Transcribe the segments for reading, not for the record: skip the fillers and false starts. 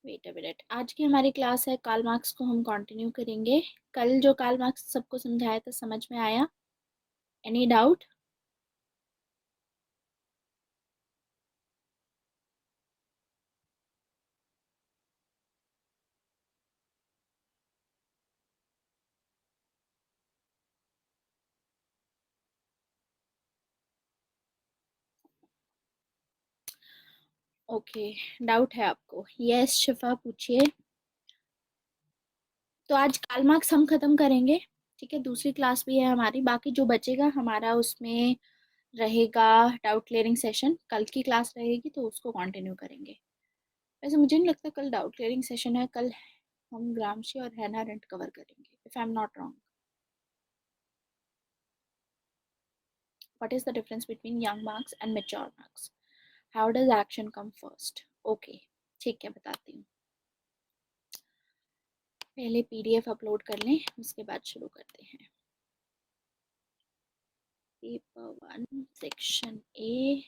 Wait a minute, आज की हमारी क्लास है कार्ल मार्क्स को हम कंटिन्यू करेंगे। कल जो कार्ल मार्क्स सबको समझाया था समझ में आया? Any doubt? ओके, डाउट है आपको? यस शिफा पूछिए। तो आज कार्ल मार्क्स हम खत्म करेंगे। ठीक है, दूसरी क्लास भी है हमारी, बाकी जो बचेगा हमारा उसमें रहेगा डाउट क्लियरिंग सेशन। कल की क्लास रहेगी तो उसको कंटिन्यू करेंगे। वैसे मुझे नहीं लगता कल डाउट क्लियरिंग सेशन है। कल हम ग्रामशी और हैना अरेंट कवर करेंगे, if I am not wrong. What is the difference between young marks and mature marks? How does action come first? Okay, ठीक है, बताती हूँ। पहले पीडीएफ अपलोड कर लें, उसके बाद शुरू करते हैं। Paper 1 section A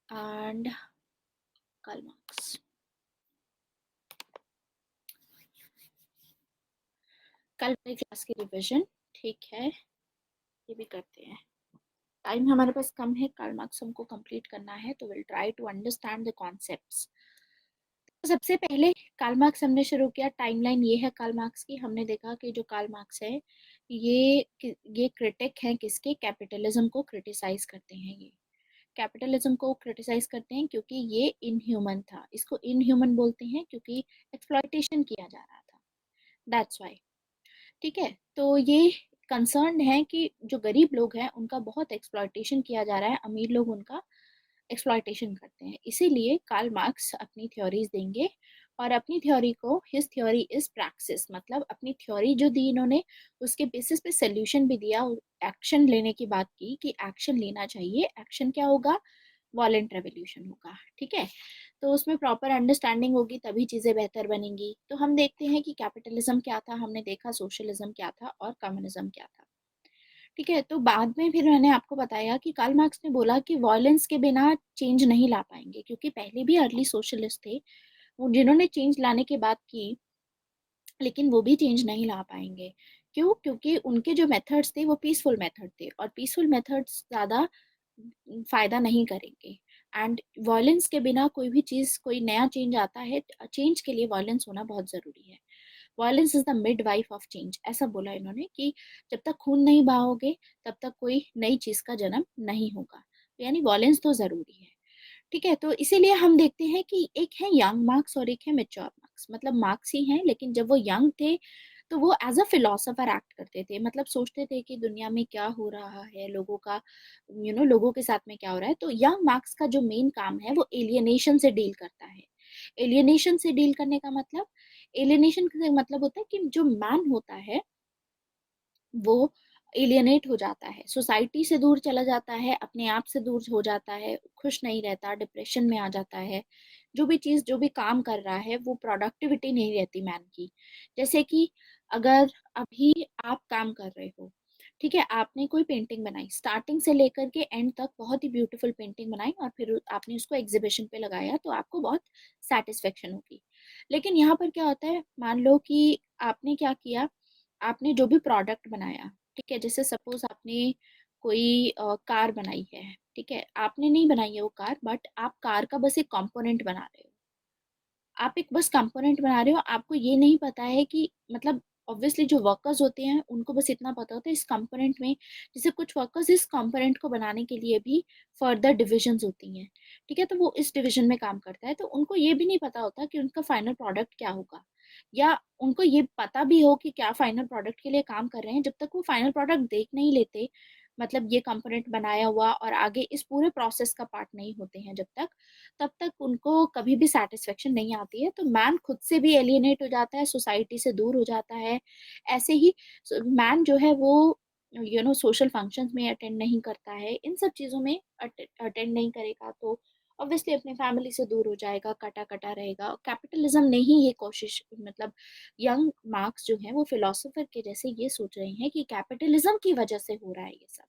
and Karl Marx. कल वाली क्लास की रिवीजन, ठीक है, ये भी करते हैं। टाइम हमारे पास कम है, कार्ल मार्क्स हमको कंप्लीट करना है, तो will try to understand the concepts. तो सबसे पहले कार्ल मार्क्स हमने शुरू किया। टाइमलाइन ये है कार्ल मार्क्स की। हमने देखा कि जो कार्ल मार्क्स है ये क्रिटिक हैं किसके? कैपिटलिज्म को क्रिटिसाइज करते हैं। ये कैपिटलिज्म को क्रिटिसाइज करते हैं क्योंकि ये इनह्यूमन था। इसको इनह्यूमन बोलते हैं क्योंकि एक्सप्लॉइटेशन किया जा रहा था, दैट्स वाई। ठीक है, तो ये कंसर्न है कि जो गरीब लोग हैं उनका बहुत एक्सप्लॉइटेशन किया जा रहा है, अमीर लोग उनका एक्सप्लॉइटेशन करते हैं। इसीलिए कार्ल मार्क्स अपनी थ्योरीज देंगे, और अपनी थ्योरी को हिज थ्योरी इज प्रैक्सिस, मतलब अपनी थ्योरी जो दी इन्होंने उसके बेसिस पे सोल्यूशन भी दिया। एक्शन लेने की बात की कि एक्शन लेना चाहिए। एक्शन क्या होगा? वॉलेंट रेवोल्यूशन होगा। ठीक है, तो उसमें प्रॉपर अंडरस्टैंडिंग होगी तभी चीज़ें बेहतर बनेंगी। तो हम देखते हैं कि कैपिटलिज्म क्या था, हमने देखा सोशलिज्म क्या था और कम्युनिज्म क्या था। ठीक है, तो बाद में फिर मैंने आपको बताया कि कार्ल मार्क्स ने बोला कि वॉयलेंस के बिना चेंज नहीं ला पाएंगे, क्योंकि पहले भी अर्ली सोशलिस्ट थे वो जिन्होंने चेंज लाने की बात की, लेकिन वो भी चेंज नहीं ला पाएंगे। क्यों? क्योंकि उनके जो मेथड्स थे वो पीसफुल मेथड थे, और पीसफुल मेथड्स ज़्यादा फायदा नहीं करेंगे। एंड वॉयलेंस के बिना कोई भी चीज़, कोई नया चेंज आता है, चेंज के लिए वॉयलेंस होना बहुत ज़रूरी है। Violence is the mid wife of change, ऐसा बोला इन्होंने कि जब तक खून नहीं बहाओगे तब तक कोई नई चीज का जन्म नहीं होगा। तो यानी वॉयलेंस तो जरूरी है। ठीक है, तो इसीलिए हम देखते हैं कि एक है यंग मार्क्स और एक है मेच्योर मार्क्स। मतलब मार्क्स ही हैं, लेकिन जब वो यंग थे तो वो एज अ फिलोसोफर एक्ट करते थे। मतलब सोचते थे कि दुनिया में क्या हो रहा है, लोगों का लोगों के साथ में क्या हो रहा है। तो यंग मार्क्स का जो मेन काम है वो एलियनेशन से डील करता है। एलियनेशन से डील करने का मतलब, एलियनेशन का मतलब होता है कि जो मैन होता है वो एलियनेट हो जाता है, सोसाइटी से दूर चला जाता है, अपने आप से दूर हो जाता है, खुश नहीं रहता, डिप्रेशन में आ जाता है। जो भी चीज, जो भी काम कर रहा है वो प्रोडक्टिविटी नहीं रहती मैन की। जैसे कि अगर अभी आप काम कर रहे हो, ठीक है, आपने कोई पेंटिंग बनाई, स्टार्टिंग से लेकर के एंड तक बहुत ही ब्यूटीफुल पेंटिंग बनाई, और फिर आपने उसको एग्जीबिशन पे लगाया तो आपको बहुत सेटिस्फेक्शन होगी। लेकिन यहाँ पर क्या होता है, मान लो कि आपने क्या किया, आपने जो भी प्रोडक्ट बनाया, ठीक है, जैसे सपोज आपने कोई कार बनाई है, ठीक है, आपने नहीं बनाई है वो कार, बट आप कार का बस एक कंपोनेंट बना रहे हो। आप एक बस कंपोनेंट बना रहे हो, आपको ये नहीं पता है कि मतलब ऑब्वियसली जो वर्कर्स होते हैं उनको बस इतना पता होता है इस कंपोनेंट में, जैसे कुछ वर्कर्स इस कंपोनेंट को बनाने के लिए भी फर्दर डिविजन्स होती हैं। ठीक है, तो वो इस डिवीजन में काम करता है, तो उनको ये भी नहीं पता होता कि उनका फाइनल प्रोडक्ट क्या होगा। या उनको ये पता भी हो कि क्या फाइनल प्रोडक्ट के लिए काम कर रहे हैं, जब तक वो फाइनल प्रोडक्ट देख नहीं लेते, मतलब ये कंपोनेंट बनाया हुआ और आगे इस पूरे प्रोसेस का पार्ट नहीं होते हैं जब तक, तब तक उनको कभी भी सेटिस्फेक्शन नहीं आती है। तो मैन खुद से भी एलियनेट हो जाता है, सोसाइटी से दूर हो जाता है। ऐसे ही मैन जो है वो सोशल फंक्शंस में अटेंड नहीं करता है, इन सब चीज़ों में अटेंड नहीं करेगा तो ऑब्वियसली अपने फैमिली से दूर हो जाएगा, कटा कटा रहेगा। कैपिटलिज्म ने ही ये कोशिश, मतलब यंग मार्क्स जो है वो फिलोसोफर के जैसे ये सोच रहे हैं कि कैपिटलिज्म की वजह से हो रहा है ये सब,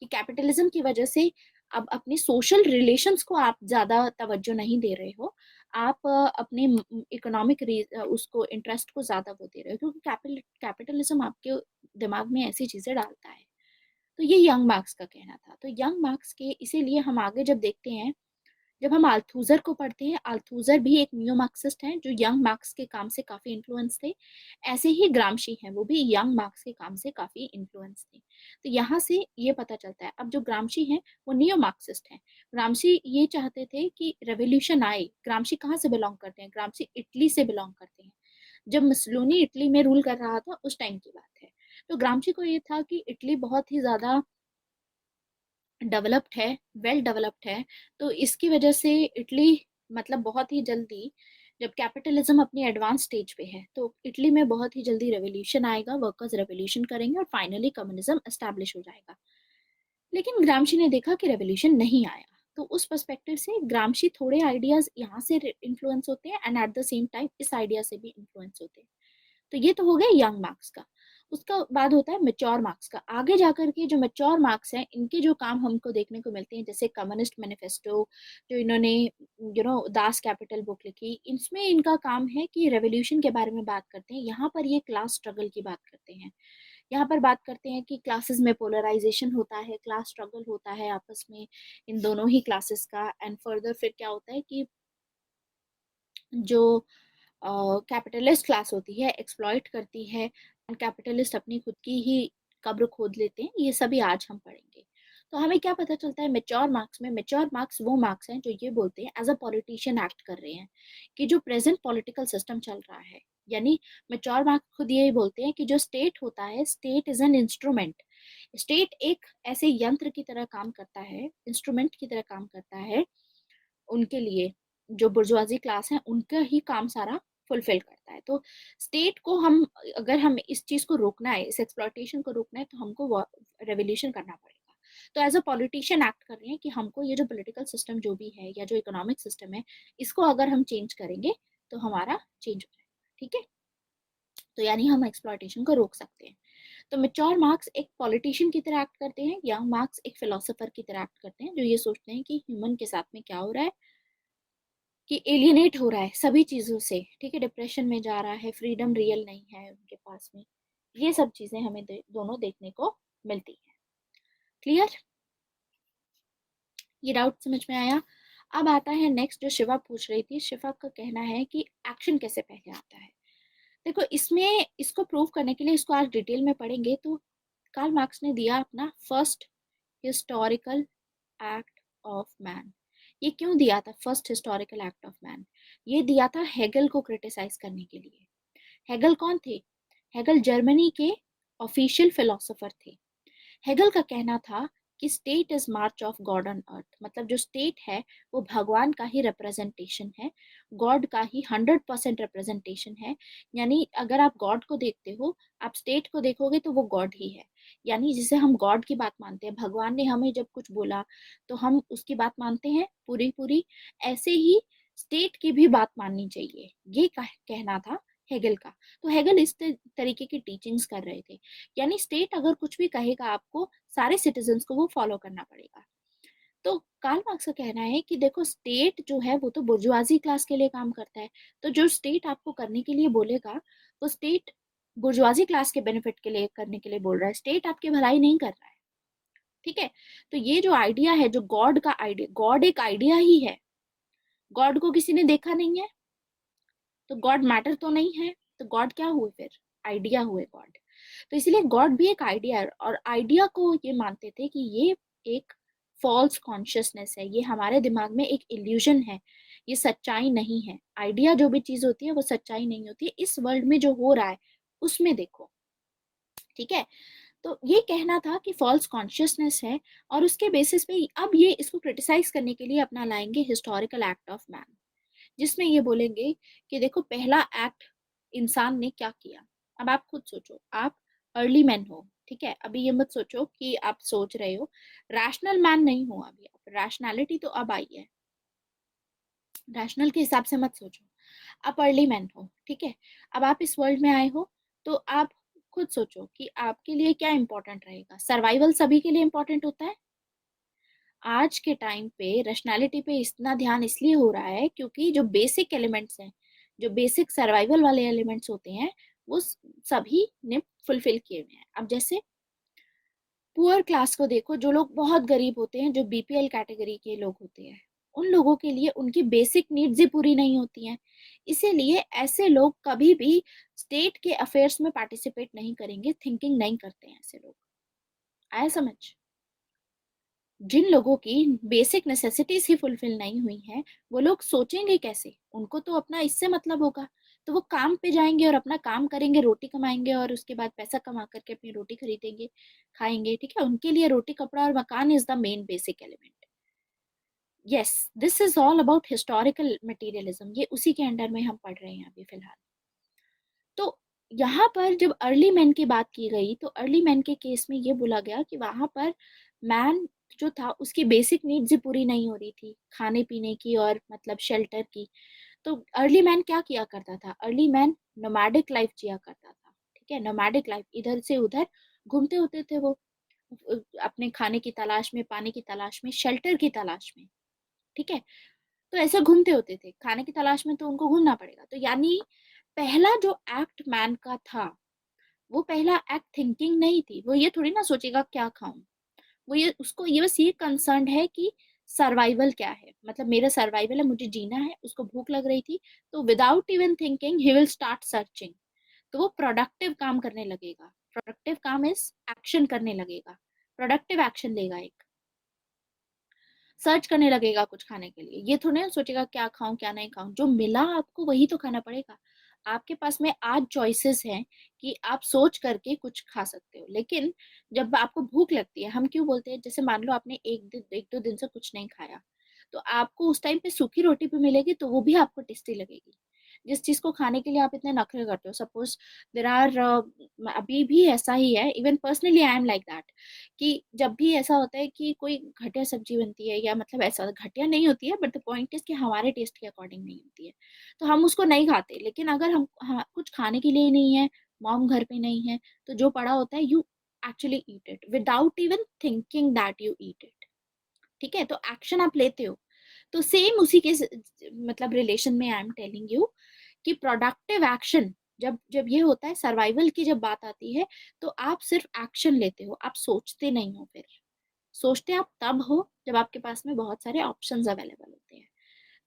कि कैपिटलिज्म की वजह से अब अपने सोशल रिलेशंस को आप ज्यादा तवज्जो नहीं दे रहे हो, आप अपने इकोनॉमिक उसको इंटरेस्ट को ज़्यादा वो दे रहे हो, क्योंकि कैपिटलिज्म आपके दिमाग में ऐसी चीज़ें डालता है। तो ये यंग मार्क्स का कहना था। तो यंग मार्क्स के इसीलिए हम आगे जब देखते हैं, जब हम अल्थुजर को पढ़ते हैं, अल्थुजर भी एक नियो मार्क्सिस्ट हैं जो यंग मार्क्स के काम से काफी इन्फ्लुएंस थे। ऐसे ही ग्रामशी हैं, वो भी यंग मार्क्स के काम से काफी इन्फ्लुएंस थे। तो यहाँ से ये पता चलता है। अब जो ग्रामशी हैं वो नियो मार्क्सिस्ट हैं। ग्रामशी ये चाहते थे कि रेवोल्यूशन आए। ग्रामशी कहाँ से बिलोंग करते हैं? ग्रामशी इटली से बिलोंग करते हैं। जब मुसोलिनी इटली में रूल कर रहा था उस टाइम की बात है। तो ग्रामशी को ये था कि इटली बहुत ही ज्यादा डेवलप्ड है, वेल डेवलप्ड है। तो इसकी वजह से इटली मतलब बहुत ही जल्दी, जब कैपिटलिज्म अपनी एडवांस स्टेज पे है, तो इटली में बहुत ही जल्दी रेवोल्यूशन आएगा, वर्कर्स रेवोल्यूशन करेंगे और फाइनली कम्युनिज्म एस्टैब्लिश हो जाएगा। लेकिन ग्रामशी ने देखा कि रेवोल्यूशन नहीं आया। तो उस पर्सपेक्टिव से ग्रामशी थोड़े आइडियाज यहाँ से इन्फ्लुएंस होते हैं and at the same time इस आइडिया से भी इन्फ्लुएंस होते हैं। तो ये तो हो गया यंग मार्क्स का। उसका बाद होता है मेच्योर मार्क्स का। आगे जाकर के जो मेच्योर मार्क्स हैं, इनके जो काम हमको देखने को मिलते हैं, जैसे कम्युनिस्ट मैनिफेस्टो जो इन्होंने दास कैपिटल बुक लिखी, इसमें इनका काम है कि रेवोल्यूशन के बारे में बात करते हैं। यहाँ पर ये क्लास स्ट्रगल की बात करते हैं। यहाँ पर बात करते हैं कि क्लासेस में पोलराइजेशन होता है, क्लास स्ट्रगल होता है आपस में इन दोनों ही क्लासेस का। एंड फर्दर फिर क्या होता है कि जो कैपिटलिस्ट क्लास होती है एक्सप्लॉइट करती है, एंड कैपिटलिस्ट अपनी खुद की ही कब्र खोद लेते हैं। ये सभी आज हम पढ़ेंगे। तो हमें क्या पता चलता है मेच्योर मार्क्स में? मेच्योर मार्क्स वो मार्क्स हैं जो ये बोलते हैं एज अ पॉलिटिशियन एक्ट कर रहे हैं कि जो प्रेजेंट पॉलिटिकल सिस्टम चल रहा है, यानी मेच्योर मार्क्स खुद यही बोलते हैं कि जो स्टेट होता है, state is an instrument. State एक ऐसे यंत्र की तरह काम करता है, इंस्ट्रूमेंट की तरह काम करता है उनके लिए। जो बुर्जुआजी क्लास है उनका ही काम सारा फुलफिल करता है। तो स्टेट को हम, अगर हम इस चीज को रोकना है, इस एक्सप्लॉयटेशन को रोकना है, तो हमको रेवोल्यूशन करना पड़ेगा। तो एज अ पॉलिटिशियन एक्ट कर रहे हैं कि हमको ये जो पॉलिटिकल सिस्टम जो भी है या जो इकोनॉमिक सिस्टम है, इसको अगर हम चेंज करेंगे तो हमारा चेंज हो जाएगा। ठीक है, तो यानी हम एक्सप्लॉयटेशन को रोक सकते हैं। तो मेच्योर मार्क्स एक पॉलिटिशियन की तरह एक्ट करते हैं, यंग मार्क्स एक फिलोसोफर की तरह एक्ट करते हैं जो ये सोचते हैं कि ह्यूमन के साथ में क्या हो रहा है, कि एलियनेट हो रहा है सभी चीजों से। ठीक है, डिप्रेशन में जा रहा है, फ्रीडम रियल नहीं है उनके पास में। ये सब चीजें हमें दोनों देखने को मिलती है। क्लियर? ये डाउट समझ में आया? अब आता है नेक्स्ट, जो शिवा पूछ रही थी। शिवा का कहना है कि एक्शन कैसे पहले आता है। देखो, इसमें इसको प्रूव करने के लिए इसको आज डिटेल में पढ़ेंगे। तो कार्ल मार्क्स ने दिया अपना first historical act of man. ये क्यों दिया था first historical act of man? ये दिया था हेगल को क्रिटिसाइज करने के लिए। हेगल कौन थे? हेगल जर्मनी के ऑफिशियल फिलोसोफर थे। हेगल का कहना था कि state is march of God on अर्थ। मतलब जो स्टेट है वो भगवान का ही रिप्रेजेंटेशन है, गॉड का ही 100% रिप्रेजेंटेशन है। यानी अगर आप गॉड को देखते हो, आप स्टेट को देखोगे तो वो गॉड ही है। यानी जिसे हम गॉड की बात मानते हैं, भगवान ने हमें जब कुछ बोला तो हम उसकी बात मानते हैं पूरी पूरी। ऐसे ही स्टेट की भी बात माननी चाहिए, ये कहना था हेगल का। तो हेगल इस तरीके की टीचिंग्स कर रहे थे। यानी स्टेट अगर कुछ भी कहेगा आपको, सारे सिटीजन्स को वो फॉलो करना पड़ेगा। तो कार्ल मार्क्स का कहना है कि देखो, स्टेट जो है वो तो बुर्जुआजी क्लास के लिए काम करता है। तो जो स्टेट आपको करने के लिए बोलेगा, वो स्टेट बुर्जुआजी क्लास के बेनिफिट के लिए करने के लिए बोल रहा है, स्टेट आपकी भलाई नहीं कर रहा है। ठीक है, तो ये जो आइडिया है, जो गॉड का आइडिया, गॉड एक आइडिया ही है। गॉड को किसी ने देखा नहीं है, तो गॉड मैटर तो नहीं है। तो गॉड क्या हुए फिर? आइडिया हुए गॉड। तो इसलिए गॉड भी एक आइडिया है, और आइडिया को ये मानते थे कि ये एक फॉल्स कॉन्शियसनेस है, ये हमारे दिमाग में एक इल्यूजन है, ये सच्चाई नहीं है। आइडिया जो भी चीज होती है वो सच्चाई नहीं होती है। इस वर्ल्ड में जो हो रहा है उसमें देखो। ठीक है, तो ये कहना था कि फॉल्स कॉन्शियसनेस है, और उसके बेसिस पे अब ये इसको क्रिटिसाइज करने के लिए अपना लाएंगे हिस्टोरिकल एक्ट ऑफ मैन, जिसमें ये बोलेंगे कि देखो, पहला एक्ट इंसान ने क्या किया। अब आप खुद सोचो, आप अर्ली मैन हो। ठीक है, अभी ये मत सोचो कि आप सोच रहे हो, रैशनल मैन नहीं हो अभी आप, रैशनैलिटी तो अब आई है, रैशनल के हिसाब से मत सोचो। आप अर्ली मैन हो, ठीक है। अब आप इस वर्ल्ड में आए हो, तो आप खुद सोचो कि आपके लिए क्या इंपॉर्टेंट रहेगा। सर्वाइवल सभी के लिए इंपॉर्टेंट होता है, आज के टाइम पे रैशनैलिटी पे इतना ध्यान इसलिए हो रहा है क्योंकि जो बेसिक एलिमेंट्स हैं, जो बेसिक सर्वाइवल वाले एलिमेंट्स होते हैं, वो सभी ने फुलफिल किए हुए हैं। अब जैसे पुअर क्लास को देखो, जो लोग बहुत गरीब होते हैं, जो बीपीएल कैटेगरी के लोग होते हैं, उन लोगों के लिए उनकी बेसिक नीड्स ही पूरी नहीं होती हैं। इसीलिए ऐसे लोग कभी भी स्टेट के अफेयर्स में पार्टिसिपेट नहीं करेंगे, थिंकिंग नहीं करते हैं ऐसे लोग। आया समझ? जिन लोगों की बेसिक नेसेसिटीज ही फुलफिल नहीं हुई हैं, वो लोग सोचेंगे कैसे? उनको तो अपना इससे मतलब होगा, तो वो काम पे जाएंगे और अपना काम करेंगे, रोटी कमाएंगे और उसके बाद पैसा कमा करके अपनी रोटी खरीदेंगे, खाएंगे। ठीक है, उनके लिए रोटी कपड़ा और मकान is the main basic element. Yes, this is all about historical materialism, ये उसी के अंडर में हम पढ़ रहे हैं अभी फिलहाल। तो यहाँ पर जब अर्ली मैन की बात की गई, तो अर्ली मैन के केस में ये बोला गया कि वहां पर मैन जो था उसकी बेसिक नीड्स ही पूरी नहीं हो रही थी, खाने पीने की और मतलब शेल्टर की। तो अर्ली मैन क्या किया करता था? अर्ली मैन नोमैडिक लाइफ जिया करता था। ठीक है, नोमैडिक लाइफ, इधर से उधर घूमते होते थे वो, अपने खाने की तलाश में, पानी की तलाश में, शेल्टर की तलाश में। ठीक है, तो ऐसे घूमते होते थे, खाने की तलाश में तो उनको घूमना पड़ेगा। तो यानी पहला जो एक्ट मैन का था, वो पहला एक्ट थिंकिंग नहीं थी। वो ये थोड़ी ना सोचेगा क्या खाऊं, वो ये, उसको ये बस ये कंसर्न है कि सर्वाइवल क्या है, मतलब मेरा सर्वाइवल है, मुझे जीना है। उसको भूख लग रही थी, तो without even thinking he will start searching. तो वो प्रोडक्टिव काम करने लगेगा। प्रोडक्टिव काम इज एक्शन करने लगेगा, प्रोडक्टिव एक्शन लेगा, एक सर्च करने लगेगा कुछ खाने के लिए। ये थोड़ी ना सोचेगा क्या खाऊं क्या नहीं खाऊं, जो मिला आपको वही तो खाना पड़ेगा। आपके पास में आज चॉइसेस हैं कि आप सोच करके कुछ खा सकते हो, लेकिन जब आपको भूख लगती है, हम क्यों बोलते हैं, जैसे मान लो आपने एक दो दिन से कुछ नहीं खाया, तो आपको उस टाइम पे सूखी रोटी भी मिलेगी तो वो भी आपको टेस्टी लगेगी। जिस चीज को खाने के लिए आप इतने नखरे करते हो, सपोज देर आर, अभी भी ऐसा ही है, even personally I am like that, कि जब भी ऐसा होता है कि कोई घटिया सब्जी बनती है, या मतलब ऐसा घटिया नहीं होती है, बट द पॉइंट इज कि हमारे टेस्ट के अकॉर्डिंग नहीं होती है, तो हम उसको नहीं खाते। लेकिन अगर हम कुछ खाने के लिए नहीं है, मॉम घर पे नहीं है, तो जो पड़ा होता है, you actually eat it without even thinking that you eat it. ठीक है, तो एक्शन आप लेते हो। तो सेम उसी के मतलब रिलेशन में आई एम टेलिंग यू कि प्रोडक्टिव एक्शन, जब जब ये होता है, सर्वाइवल की जब बात आती है, तो आप सिर्फ एक्शन लेते हो, आप सोचते नहीं हो। फिर सोचते आप तब हो जब आपके पास में बहुत सारे ऑप्शंस अवेलेबल होते हैं।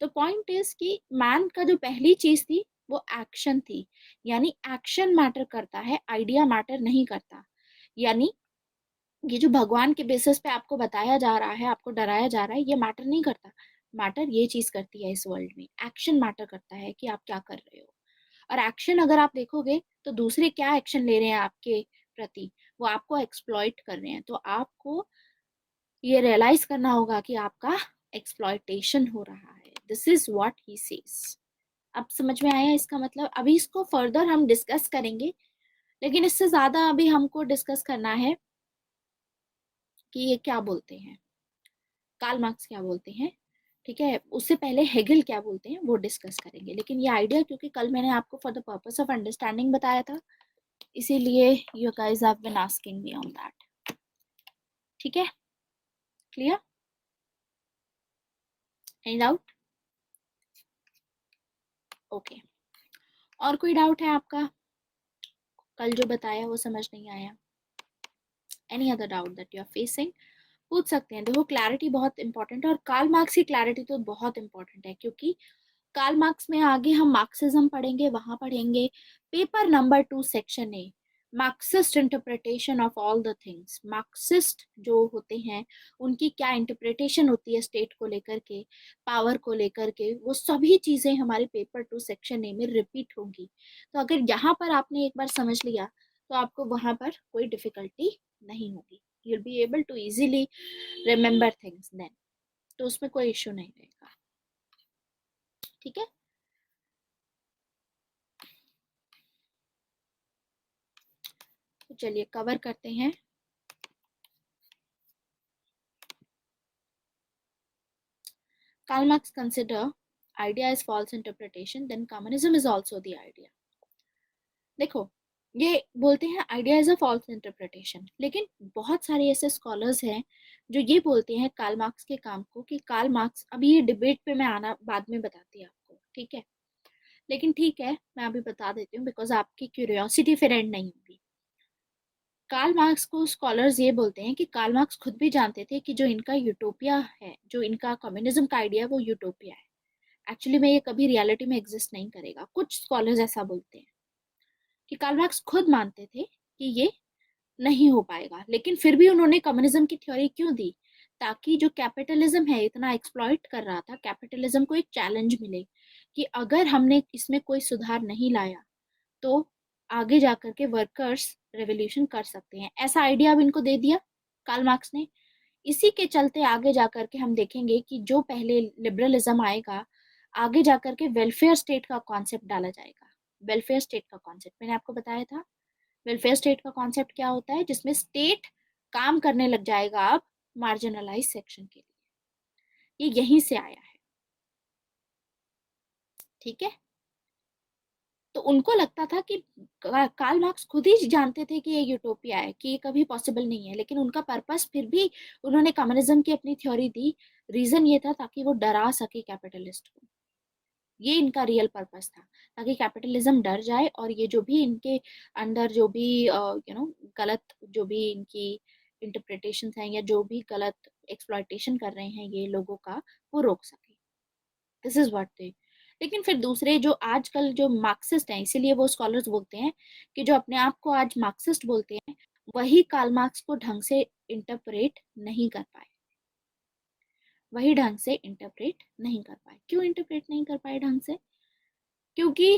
तो पॉइंट इज कि मैन का जो पहली चीज थी वो एक्शन थी। यानी एक्शन मैटर करता है, आइडिया मैटर नहीं करता। यानी ये जो भगवान के बेसिस पे आपको बताया जा रहा है, आपको डराया जा रहा है, ये मैटर नहीं करता। मैटर ये चीज करती है इस वर्ल्ड में, एक्शन मैटर करता है कि आप क्या कर रहे हो। और एक्शन अगर आप देखोगे, तो दूसरे क्या एक्शन ले रहे हैं आपके प्रति, वो आपको एक्सप्लॉइट कर रहे हैं। तो आपको ये रियलाइज करना होगा कि आपका एक्सप्लॉइटेशन हो रहा है। This is what he says. अब समझ में आया इसका मतलब? अभी इसको फर्दर हम डिस्कस करेंगे, लेकिन इससे ज्यादा अभी हमको डिस्कस करना है कि ये क्या बोलते हैं, कार्ल मार्क्स क्या बोलते हैं। ठीक है, उससे पहले हेगल क्या बोलते हैं वो डिस्कस करेंगे। लेकिन ये आइडिया, क्योंकि कल मैंने आपको for the purpose of understanding बताया था, इसीलिए you guys have been asking me on that. ठीक है, क्लियर? Any doubt? ओके, और कोई डाउट है आपका? कल जो बताया वो समझ नहीं आया? Any other doubt that you are facing, पूछ सकते हैं। देखो, क्लैरिटी बहुत इंपॉर्टेंट है, और कार्ल मार्क्स की क्लैरिटी तो बहुत इंपॉर्टेंट है, क्योंकि कार्ल मार्क्स में आगे हम मार्क्सिज्म पढ़ेंगे, वहां पढ़ेंगे paper number 2 section A, Marxist interpretation of all the things. Marxist जो होते हैं, उनकी क्या इंटरप्रिटेशन होती है स्टेट को लेकर के, पावर को लेकर के, वो सभी चीजें हमारे पेपर 2 सेक्शन ए में रिपीट होंगी। तो अगर यहाँ पर आपने एक बार समझ लिया, तो आपको वहां पर कोई डिफिकल्टी नहीं होगी, you'll be able to easily remember things then, तो उसमें कोई इश्यू नहीं रहेगा। ठीक है, तो चलिए कवर करते हैं। Karl Marx consider idea is false interpretation, then communism is also the idea. देखो, ये बोलते हैं idea is a false interpretation. लेकिन बहुत सारे ऐसे स्कॉलर्स हैं जो ये बोलते हैं कार्ल मार्क्स के काम को कि कार्ल मार्क्स, अभी ये डिबेट पे मैं आना बाद में बताती हूँ आपको, ठीक है, लेकिन ठीक है मैं अभी बता देती हूँ बिकॉज आपकी क्यूरियोसिटी फिर एंड नहीं होगी। कार्ल मार्क्स को स्कॉलर्स ये बोलते हैं कि कार्ल मार्क्स खुद भी जानते थे कि जो इनका यूटोपिया है, जो इनका कम्युनिज्म का आइडिया है, वो यूटोपिया है। एक्चुअली में ये कभी रियलिटी में एग्जिस्ट नहीं करेगा। कुछ स्कॉलर्स ऐसा बोलते हैं कि कार्ल मार्क्स खुद मानते थे कि ये नहीं हो पाएगा, लेकिन फिर भी उन्होंने कम्युनिज्म की थ्योरी क्यों दी? ताकि जो कैपिटलिज्म है इतना एक्सप्लॉइट कर रहा था, कैपिटलिज्म को एक चैलेंज मिले कि अगर हमने इसमें कोई सुधार नहीं लाया तो आगे जाकर के वर्कर्स रेवोल्यूशन कर सकते हैं। ऐसा आइडिया अब इनको दे दिया कार्ल मार्क्स ने। इसी के चलते आगे जाकर के हम देखेंगे कि जो पहले लिबरलिज्म आएगा, आगे जाकर के वेलफेयर स्टेट का कॉन्सेप्ट डाला जाएगा। वेलफेयर स्टेट का कॉन्सेप्ट मैंने आपको बताया था। वेलफेयर स्टेट का कॉन्सेप्ट क्या होता है? जिसमें स्टेट काम करने लग जाएगा अब मार्जिनलाइज सेक्शन के लिए। ये यहीं से आया है, ठीक है। तो उनको लगता था कि कार्ल मार्क्स खुद ही जानते थे कि ये यूटोपिया है, कि ये कभी पॉसिबल नहीं है, लेकिन उनका पर्पस फिर भी उन्होंने कम्युनिज्म की अपनी थ्योरी दी। रीजन ये था ताकि वो डरा सके कैपिटलिस्ट को। ये इनका रियल पर्पस था, ताकि कैपिटलिज्म डर जाए और ये जो भी इनके अंदर जो भी गलत जो भी इनकी इंटरप्रिटेशन हैं या जो भी गलत एक्सप्लॉयटेशन कर रहे हैं ये लोगों का, वो रोक सके। दिस इज व्हाट दे। लेकिन फिर दूसरे जो आजकल जो मार्क्सिस्ट हैं, इसीलिए वो स्कॉलर्स बोलते हैं कि जो अपने आप को आज मार्क्सिस्ट बोलते हैं वही कार्ल मार्क्स को ढंग से इंटरप्रेट नहीं कर पाए। वही ढंग से इंटरप्रेट नहीं कर पाए। क्यों इंटरप्रेट नहीं कर पाए ढंग से? क्योंकि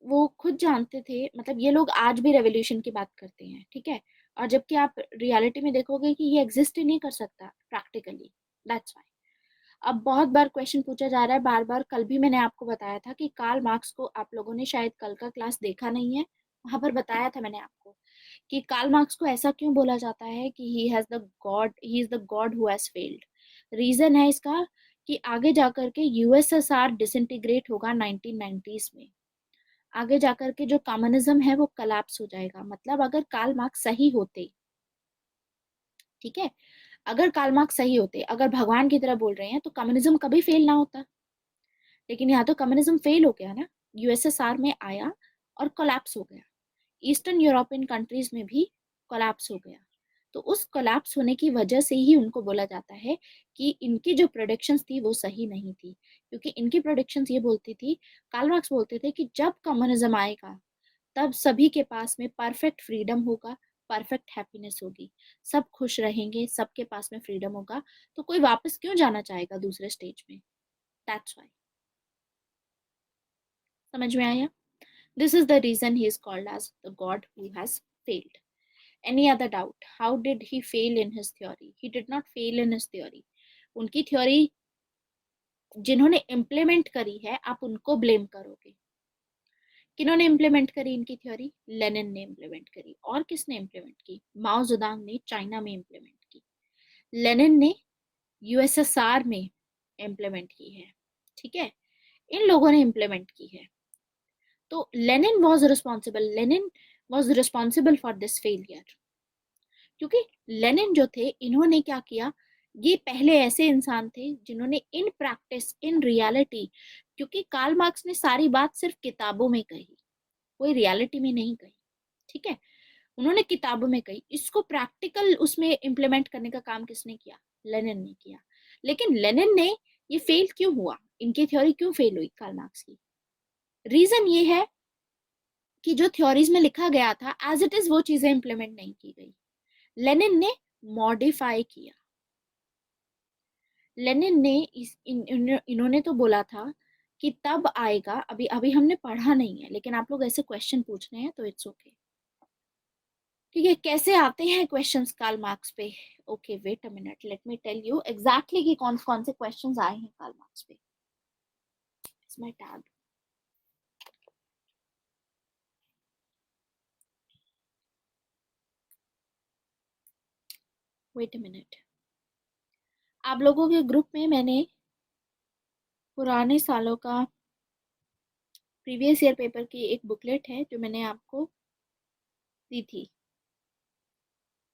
वो खुद जानते थे, मतलब ये लोग आज भी रेवोल्यूशन की बात करते हैं, ठीक है, और जबकि आप रियलिटी में देखोगे कि ये एग्जिस्ट ही नहीं कर सकता प्रैक्टिकली। दैट्स व्हाई अब बहुत बार क्वेश्चन पूछा जा रहा है, बार बार। कल भी मैंने आपको बताया था कि कार्ल मार्क्स को, आप लोगों ने शायद कल का क्लास देखा नहीं है, वहां पर बताया था मैंने आपको कि कार्ल मार्क्स को ऐसा क्यों बोला जाता है कि he is the god who has failed. Reason है इसका कि आगे जाकर के यूएसएसआर डिसइंटीग्रेट होगा 1990s में। आगे जाकर के जो कम्युनिज्म है वो कलैप्स हो जाएगा। मतलब अगर कार्ल मार्क्स सही होते, ठीक है, अगर कार्ल मार्क्स सही होते, अगर भगवान की तरह बोल रहे हैं, तो कम्युनिज्म कभी फेल ना होता। लेकिन यहाँ तो कम्युनिज्म फेल हो गया ना, यूएसएसआर में आया और कोलैप्स हो गया। ईस्टर्न यूरोपियन कंट्रीज में भी कोलैप्स हो गया। तो उस कोलैप्स होने की वजह से ही उनको बोला जाता है कि इनकी जो प्रोडिक्शंस थी वो सही नहीं थी। क्योंकि इनकी प्रोडिक्शंस ये बोलती थी, कार्ल मार्क्स बोलते थे कि जब कम्युनिज्म आएगा तब सभी के पास में परफेक्ट फ्रीडम होगा, परफेक्ट हैप्पीनेस होगी, सब खुश रहेंगे, सबके पास में फ्रीडम होगा, तो कोई वापस क्यों जाना चाहेगा दूसरे स्टेज में? That's why. समझ में आया? This is the reason he is called as the god who has failed. Any other doubt? How did he fail in his theory? He did not fail in his theory. उनकी theory जिन्होंने implement करी है आप उनको blame करोगे। किन्होंने implement करी इनकी theory? Lenin ने इम्प्लीमेंट करी। और किसने इम्प्लीमेंट की? माओ जुदांग ने चाइना में इम्प्लीमेंट की। लेनिन ने यूएसएसआर में इम्प्लीमेंट की है, ठीक है, इन लोगों ने इम्प्लीमेंट की है। तो Lenin was responsible for this failure. क्योंकि लेनिन जो थे, इन्होंने क्या किया, ये पहले ऐसे इंसान थे जिन्होंने इन प्रैक्टिस, इन रियलिटी, क्योंकि कार्ल मार्क्स ने सारी बात सिर्फ किताबों में कही, कोई रियलिटी में नहीं कही, ठीक है, उन्होंने किताबों में कही। इसको प्रैक्टिकल उसमें इम्प्लीमेंट करने का काम किसने किया? लेनिन ने किया। लेकिन लेनिन ने, ये फेल क्यों हुआ, इनकी थ्योरी क्यों फेल हुई कार्ल मार्क्स की? रीजन ये है कि जो थ्योरीज में लिखा गया था एज इट इज वो चीजें इंप्लीमेंट नहीं की गई। लेनिन ने मॉडिफाई किया। लेनिन ने इन्होंने तो बोला था कि तब आएगा, अभी अभी हमने पढ़ा नहीं है लेकिन आप लोग ऐसे क्वेश्चन पूछ रहे हैं तो इट्स ओके, ठीक है। कैसे आते हैं क्वेश्चंस कार्ल मार्क्स पे? Okay wait a minute, let me tell you exactly कि कौन कौन से क्वेश्चंस आए हैं कार्ल मार्क्स पे। It's my tab. Wait a minute. आप लोगों के ग्रुप में मैंने पुराने सालों का प्रीवियस ईयर पेपर की एक बुकलेट है जो मैंने आपको दी थी,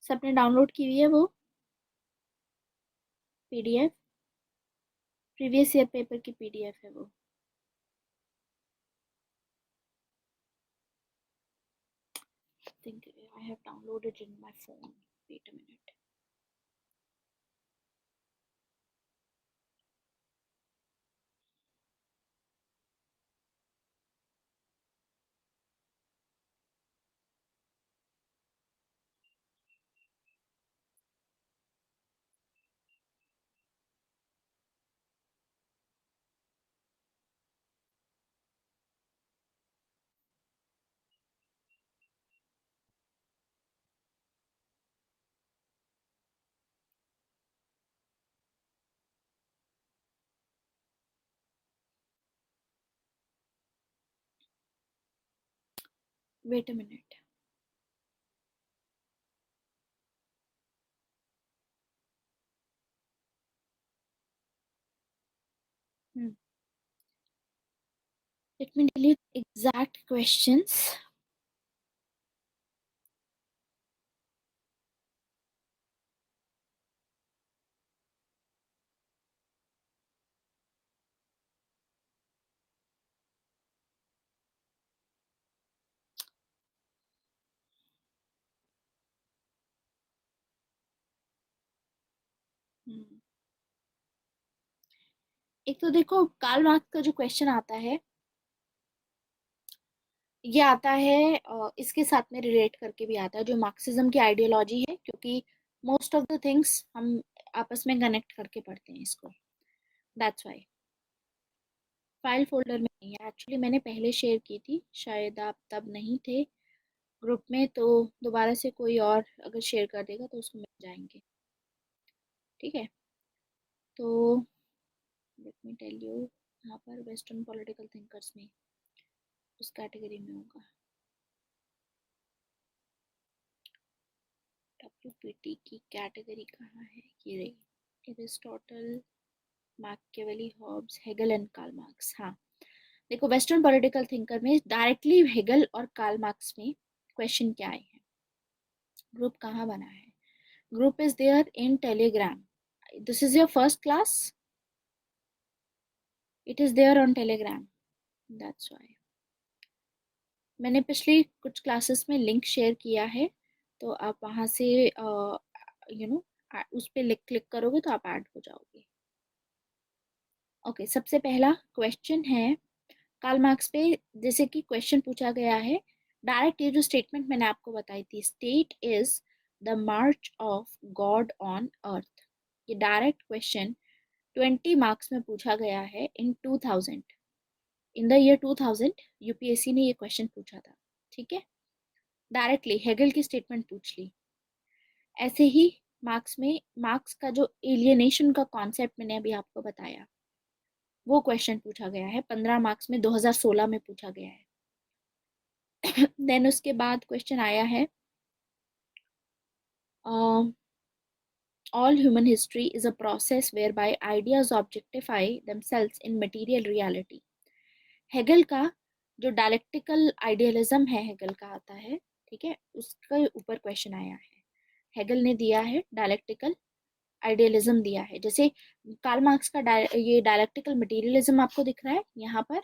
सबने डाउनलोड की हुई है वो पीडीएफ, प्रीवियस ईयर पेपर की पीडीएफ है वो। I think I have downloaded in my phone. Wait a minute. Wait a minute. Hmm. Let me delete exact questions. Hmm. एक तो देखो कार्ल मार्क्स का जो क्वेश्चन आता है, ये आता है इसके साथ में रिलेट करके भी आता है, जो मार्क्सिज्म की आइडियोलॉजी है, क्योंकि मोस्ट ऑफ द थिंग्स हम आपस में कनेक्ट करके पढ़ते हैं इसको। That's why. फाइल फोल्डर में नहीं है एक्चुअली, मैंने पहले शेयर की थी, शायद आप तब नहीं थे ग्रुप में, तो दोबारा से कोई और अगर शेयर कर देगा तो उसको मिल जाएंगे। ठीक है, तो लेट मी टेल यू, यहाँ पर वेस्टर्न पॉलिटिकल थिंकर्स में उस कैटेगरी में होगा। WPT की कैटेगरी कहाँ है, ये रही, Aristotle, Machiavelli, Hobbes, Hegel and Karl Marx. हाँ, देखो वेस्टर्न पॉलिटिकल थिंकर में डायरेक्टली हेगल और कार्ल मार्क्स में क्वेश्चन क्या आए हैं। ग्रुप कहाँ बना है? Group is there in Telegram. This is your first class, it is there on Telegram, that's why. मैंने पिछली कुछ क्लासेस में लिंक शेयर किया है, तो आप वहां से उस पर क्लिक करोगे तो आप ऐड हो जाओगे। ओके, सबसे पहला क्वेश्चन है कार्ल मार्क्स पे। जैसे कि क्वेश्चन पूछा गया है डायरेक्ट, ये जो स्टेटमेंट मैंने आपको बताई थी, state is the March of God on earth, ये डायरेक्ट क्वेश्चन 20 मार्क्स में पूछा गया है इन 2000, इन द ईयर 2000 यूपीएससी ने ये क्वेश्चन पूछा था। ठीक है, डायरेक्टली हेगल की स्टेटमेंट पूछ ली। ऐसे ही मार्क्स में, मार्क्स का जो एलियनेशन का कॉन्सेप्ट मैंने अभी आपको बताया, वो क्वेश्चन पूछा गया है 15 मार्क्स में, 2016 में पूछा गया है। देन उसके बाद क्वेश्चन आया है all human history is a process whereby ideas objectify themselves in material reality। Hegel का जो डायलेक्टिकल आइडियलिज्म है, हेगल का आता है, ठीक है, उसके ऊपर क्वेश्चन आया है। हेगल ने दिया है डायलेक्टिकल आइडियलिज्म दिया है। जैसे कार्ल मार्क्स का ये डायलेक्टिकल मटेरियलिज्म आपको दिख रहा है यहाँ पर,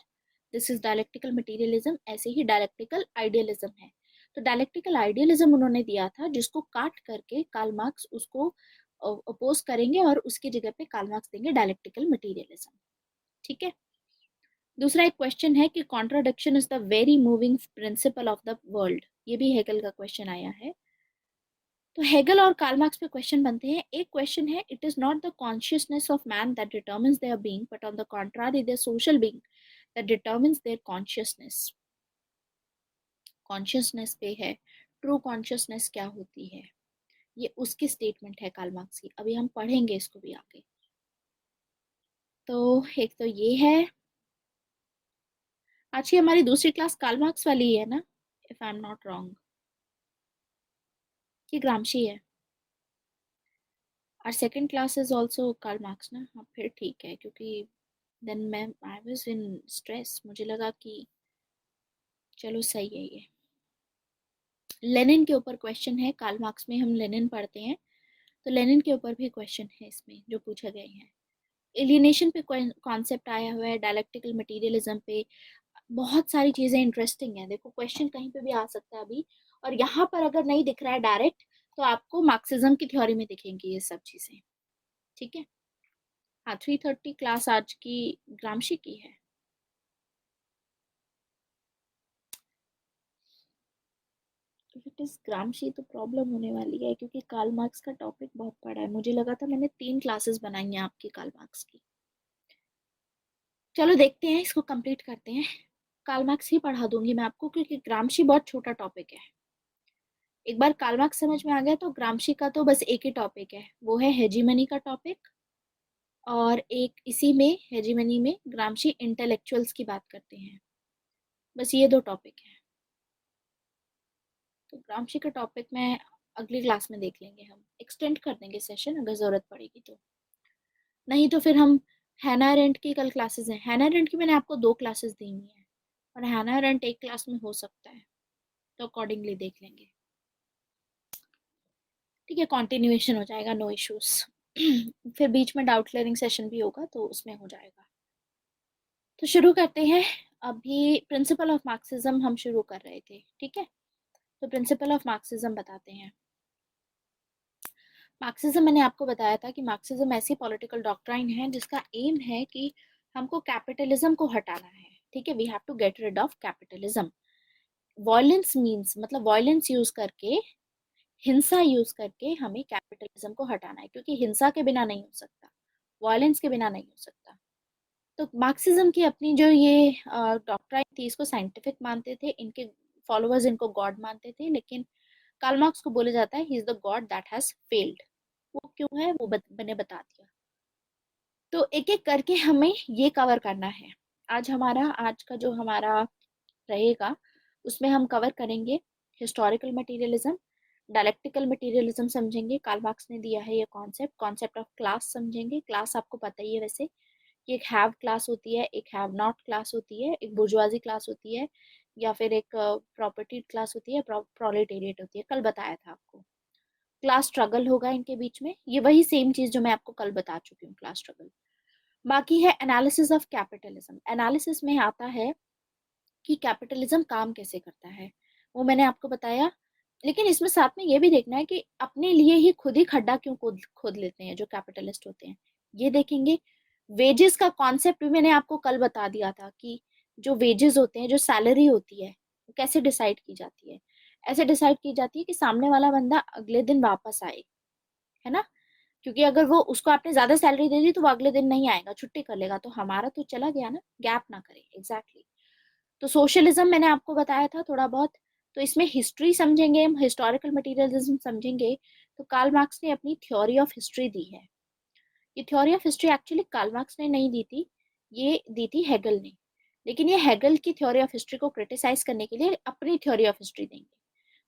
दिस इज डायलेक्टिकल मटेरियलिज्म, ऐसे ही डायलेक्टिकल आइडियलिज्म है। तो डायलेक्टिकल आइडियलिज्म उन्होंने दिया था, जिसको काट करके कार्ल मार्क्स उसको अपोज करेंगे और उसकी जगह पे कार्ल मार्क्स देंगे डायलेक्टिकल मटेरियलिज्म। ठीक है, दूसरा एक क्वेश्चन है कि contradiction is the very moving principle of the world, ये भी हेगल का क्वेश्चन आया है। तो हेगल और कार्ल मार्क्स पे क्वेश्चन बनते हैं। एक क्वेश्चन है, it is not the consciousness of man that determines their being but on the contrary their social being that determines their consciousness. Consciousness पे है, ट्रू कॉन्शियसनेस क्या होती है, ये उसकी स्टेटमेंट है कार्ल मार्क्स की। अभी हम पढ़ेंगे इसको भी आगे। तो एक तो ये है। आज की हमारी दूसरी क्लास कार्ल मार्क्स वाली ही है ना, if I am not wrong, कि ग्रामशी है। और second class is also Karl Marx ना, हाँ फिर ठीक है, क्योंकि देन मैं आई वाज इन स्ट्रेस, मुझे लगा कि चलो सही है ये। लेनिन के ऊपर क्वेश्चन है, कार्ल मार्क्स में हम लेनिन पढ़ते हैं, तो लेनिन के ऊपर भी क्वेश्चन है इसमें जो पूछे गए हैं। एलियनेशन पे कॉन्सेप्ट आया हुआ है, डायलेक्टिकल मटेरियलिज्म पे, बहुत सारी चीजें इंटरेस्टिंग है। देखो क्वेश्चन कहीं पे भी आ सकता है अभी, और यहाँ पर अगर नहीं दिख रहा है डायरेक्ट, तो आपको मार्क्सिज्म की थ्योरी में दिखेंगी ये सब चीजें। ठीक है, हाँ 3:30 क्लास आज की ग्रामशी की है। इट इज ग्रामशी तो प्रॉब्लम होने वाली है, क्योंकि कार्ल मार्क्स का टॉपिक बहुत बड़ा है। मुझे लगा था मैंने 3 क्लासेस बनाई हैं आपकी कार्ल मार्क्स की। चलो देखते हैं, इसको कंप्लीट करते हैं। कार्ल मार्क्स ही पढ़ा दूंगी मैं आपको, क्योंकि ग्रामशी बहुत छोटा टॉपिक है। एक बार कार्ल मार्क्स समझ में आ गया तो ग्रामशी का तो बस एक ही टॉपिक है, वो है हेजीमनी का टॉपिक। और एक इसी में हेजीमनी में ग्रामशी इंटेलेक्चुअल्स की बात करते हैं। बस ये 2 टॉपिक है। तो ग्रामशी का टॉपिक में अगली क्लास में देख लेंगे, हम एक्सटेंड कर देंगे सेशन अगर जरूरत पड़ेगी तो। नहीं तो फिर हम हैना अरेंट की कल क्लासेस हैं। हैना अरेंट की मैंने आपको 2 क्लासेस दी हुई हैं, और हैना अरेंट एक क्लास में हो सकता है, तो अकॉर्डिंगली देख लेंगे। ठीक है, कॉन्टिन्यूएशन हो जाएगा, नो इश्यूज। फिर बीच में डाउट क्लियरिंग सेशन भी होगा, तो उसमें हो जाएगा। तो शुरू करते हैं। अभी प्रिंसिपल ऑफ मार्क्सिज्म हम शुरू कर रहे थे, ठीक है। तो प्रिंसिपल ऑफ मार्क्सिज्म बताते हैं। मार्क्सिज्म मैंने आपको बताया था कि मार्क्सिज्म ऐसी पॉलिटिकल डॉक्ट्राइन है जिसका एम है कि हमको कैपिटलिज्म को हटाना है। ठीक है, we have to get rid of capitalism. Violence means, मतलब वायलेंस यूज करके, हिंसा यूज करके हमें कैपिटलिज्म को हटाना है, क्योंकि हिंसा के बिना नहीं हो सकता, वायलेंस के बिना नहीं हो सकता। तो मार्क्सिज्म की अपनी जो ये डॉक्ट्राइन थी, इसको साइंटिफिक मानते थे, इनके फॉलोअर्स इनको गॉड मानते थे। लेकिन कार्ल मार्क्स को बोला जाता है ही is the God that has failed. वो क्यों है वो मैंने बता दिया। तो एक एक करके हमें ये कवर करना है। आज का जो हमारा रहेगा, उसमें हम कवर करेंगे हिस्टोरिकल मटेरियलिज्म, डायलेक्टिकल मटेरियलिज्म समझेंगे, कार्ल मार्क्स ने दिया है ये कॉन्सेप्ट। कॉन्सेप्ट ऑफ क्लास समझेंगे। क्लास आपको पता ही है वैसे, कि एक हैव क्लास होती है, एक हैव नॉट क्लास होती है, एक बुर्जुआजी क्लास होती है, या फिर एक प्रॉपर्टी क्लास होती है, प्रोलेटेरिएट होती है। कल बताया था आपको। क्लास स्ट्रगल होगा इनके बीच में, ये वही सेम चीज जो मैं आपको कल बता चुकी हूँ, क्लास स्ट्रगल। बाकी है एनालिसिस ऑफ कैपिटलिज्म। एनालिसिस में आता है कि कैपिटलिज्म काम कैसे करता है, वो मैंने आपको बताया। लेकिन इसमें साथ में ये भी देखना है कि अपने लिए ही खुद ही खड्डा क्यों खोद खोद लेते हैं जो कैपिटलिस्ट होते हैं, ये देखेंगे। वेजेस का कॉन्सेप्ट भी मैंने आपको कल बता दिया था, कि जो वेजेस होते हैं, जो सैलरी होती है, वो कैसे डिसाइड की जाती है। ऐसे डिसाइड की जाती है कि सामने वाला बंदा अगले दिन वापस आए, है ना। क्योंकि अगर वो, उसको आपने ज्यादा सैलरी दे दी तो वो अगले दिन नहीं आएगा, छुट्टी कर लेगा, तो हमारा तो चला गया ना, गैप ना करे। एग्जैक्टली। तो सोशलिज्म मैंने आपको बताया था थोड़ा बहुत। तो इसमें हिस्ट्री समझेंगे हम, हिस्टोरिकल मटेरियलिज्म समझेंगे। तो कार्ल मार्क्स ने अपनी थ्योरी ऑफ हिस्ट्री दी है। ये theory of history actually Karl Marx ने नहीं दी थी, ये दी थी हेगल ने। लेकिन ये हेगल की थ्योरी ऑफ हिस्ट्री को क्रिटिसाइज करने के लिए अपनी थ्योरी ऑफ हिस्ट्री देंगे।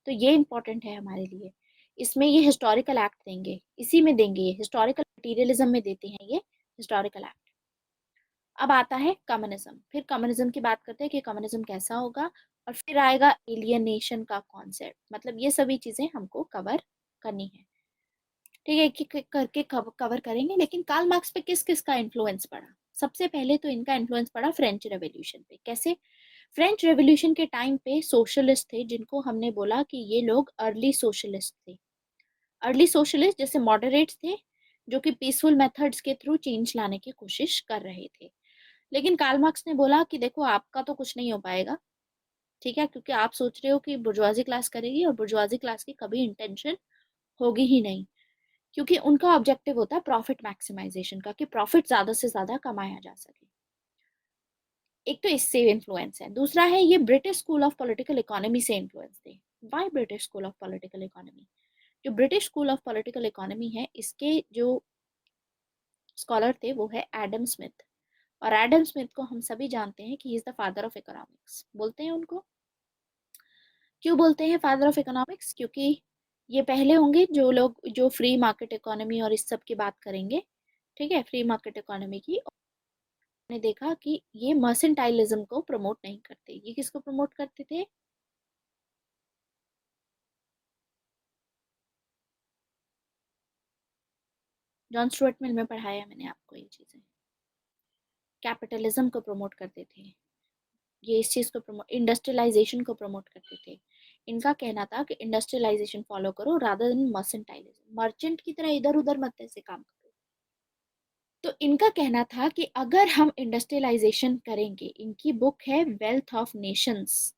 तो ये इंपॉर्टेंट है हमारे लिए। इसमें ये हिस्टोरिकल एक्ट देंगे, इसी में देंगे, ये हिस्टोरिकल मटीरियलिज्म में देते हैं ये हिस्टोरिकल एक्ट। अब आता है कम्युनिज्म। फिर कम्युनिज्म की बात करते हैं कि कम्युनिज्म कैसा होगा। और फिर आएगा एलियनेशन का कॉन्सेप्ट। मतलब ये सभी चीजें हमको कवर करनी है। ठीक है, एक एक करके कवर करेंगे। लेकिन कार्ल मार्क्स पे किस किस का इन्फ्लुएंस पड़ा। सबसे पहले तो इनका इन्फ्लुएंस पड़ा फ्रेंच रेवोल्यूशन पे। कैसे? फ्रेंच रेवोल्यूशन के टाइम पे सोशलिस्ट थे, जिनको हमने बोला कि ये लोग अर्ली सोशलिस्ट थे। अर्ली सोशलिस्ट जैसे मॉडरेट्स थे, जो कि पीसफुल मेथड्स के थ्रू चेंज लाने की कोशिश कर रहे थे। लेकिन कार्ल मार्क्स ने बोला कि देखो आपका तो कुछ नहीं हो पाएगा, ठीक है, क्योंकि आप सोच रहे हो कि बुर्जुआजी क्लास करेगी, और बुर्जुआजी क्लास की कभी इंटेंशन होगी ही नहीं। क्योंकि उनका ऑब्जेक्टिव होता है प्रॉफिट मैक्सिमाइजेशन का, कि प्रॉफिट ज्यादा से ज्यादा कमाया जा सके। एक तो इससे इन्फ्लुएंस है। दूसरा है ये British School of Political Economy से इन्फ्लुएंस थे। Why British School of Political Economy? जो British School of Political Economy है, इसके जो स्कॉलर थे वो है एडम स्मिथ। और एडम स्मिथ को हम सभी जानते हैं कि he is the father of economics, बोलते हैं उनको। क्यों बोलते हैं फादर ऑफ इकोनॉमिक्स? क्योंकि ये पहले होंगे जो लोग जो फ्री मार्केट इकोनॉमी और इस सब की बात करेंगे। ठीक है, फ्री मार्केट इकोनॉमी की। ने देखा कि ये मर्सेंटाइलिज्म को प्रमोट नहीं करते। ये किसको प्रमोट करते थे? जॉन स्टुअर्ट मिल में पढ़ाया मैंने आपको ये चीजें। कैपिटलिज्म को प्रमोट करते थे ये, इस चीज को प्रमोट, इंडस्ट्रियलाइजेशन को प्रमोट करते थे। इनका कहना था कि इंडस्ट्रियलाइजेशन फॉलो करो रादर देन मर्सेंटाइलिज्म, मर्चेंट की तरह इधर उधर मत ऐसे काम करो। तो इनका कहना था कि अगर हम इंडस्ट्रियलाइजेशन करेंगे, इनकी बुक है वेल्थ ऑफ नेशंस,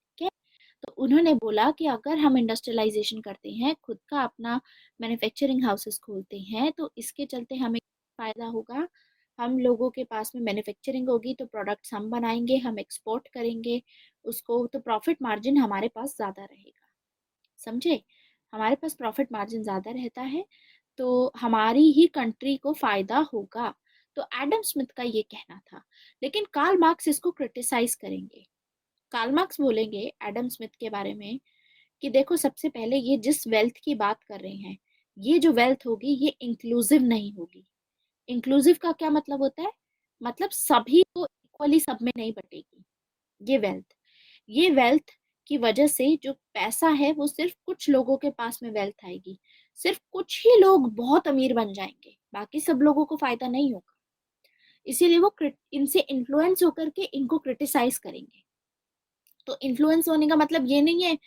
तो उन्होंने बोला कि अगर हम इंडस्ट्रियलाइजेशन करते हैं, खुद का अपना मैन्युफैक्चरिंग हाउसेस खोलते हैं, तो इसके चलते हमें फायदा होगा। हम लोगों के पास में मैन्युफैक्चरिंग होगी तो प्रोडक्ट्स हम बनाएंगे, हम एक्सपोर्ट करेंगे उसको, तो प्रॉफिट मार्जिन हमारे पास ज़्यादा रहेगा। समझे, हमारे पास प्रॉफिट मार्जिन ज़्यादा रहता है तो हमारी ही कंट्री को फायदा होगा। तो एडम स्मिथ का ये कहना था, लेकिन कार्ल मार्क्स इसको क्रिटिसाइज करेंगे। कार्ल मार्क्स बोलेंगे एडम स्मिथ के बारे में कि देखो, सबसे पहले ये जिस वेल्थ की बात कर रहे हैं, ये जो वेल्थ होगी ये इंक्लूसिव नहीं होगी। इंक्लूसिव का क्या मतलब होता है? मतलब सभी को इक्वली सब में नहीं बटेगी ये वेल्थ की वजह से जो पैसा है वो सिर्फ कुछ लोगों के पास में वेल्थ आएगी, सिर्फ कुछ ही लोग बहुत अमीर बन जाएंगे, बाकी सब लोगों को फायदा नहीं होगा। इसीलिए वो इनसे इन्फ्लुएंस होकर के इनको क्रिटिसाइज करेंगे। तो इन्फ्लुएंस होने का मतलब ये नहीं है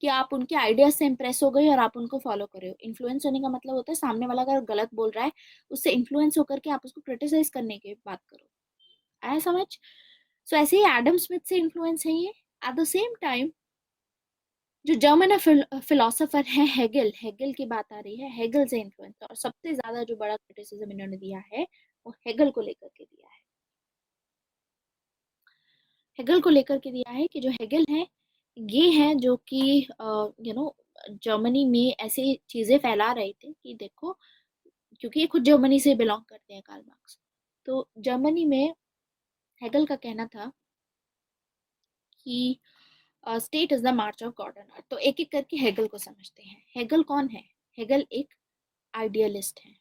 कि आप उनके आइडियाज से इंप्रेस हो गए और आप उनको फॉलो कर रहे हो। इन्फ्लुएंस होने का मतलब होता है सामने वाला अगर गलत बोल रहा है, उससे इन्फ्लुएंस होकर के आप उसको क्रिटिसाइज करने की बात करो। आया समझ? सो ऐसे ही एडम स्मिथ से इन्फ्लुएंस है ये। एट द सेम टाइम जो जर्मन फिलोसोफर है हेगल, हेगल की बात आ रही है, हेगल से इन्फ्लुएंस, और सबसे ज्यादा जो बड़ा क्रिटिसिज्म इन्होंने दिया है वो हेगल को लेकर के दिया है। हेगल को लेकर के दिया है कि जो हेगल है ये है जो कि जर्मनी में ऐसी चीजें फैला रहे थे कि देखो, क्योंकि ये खुद जर्मनी से बिलोंग करते हैं कार्ल मार्क्स। तो जर्मनी में हेगल का कहना था कि state is the March of God on अर्थ। तो एक एक करके हेगल को समझते हैं। हेगल कौन है? हेगल एक आइडियलिस्ट है।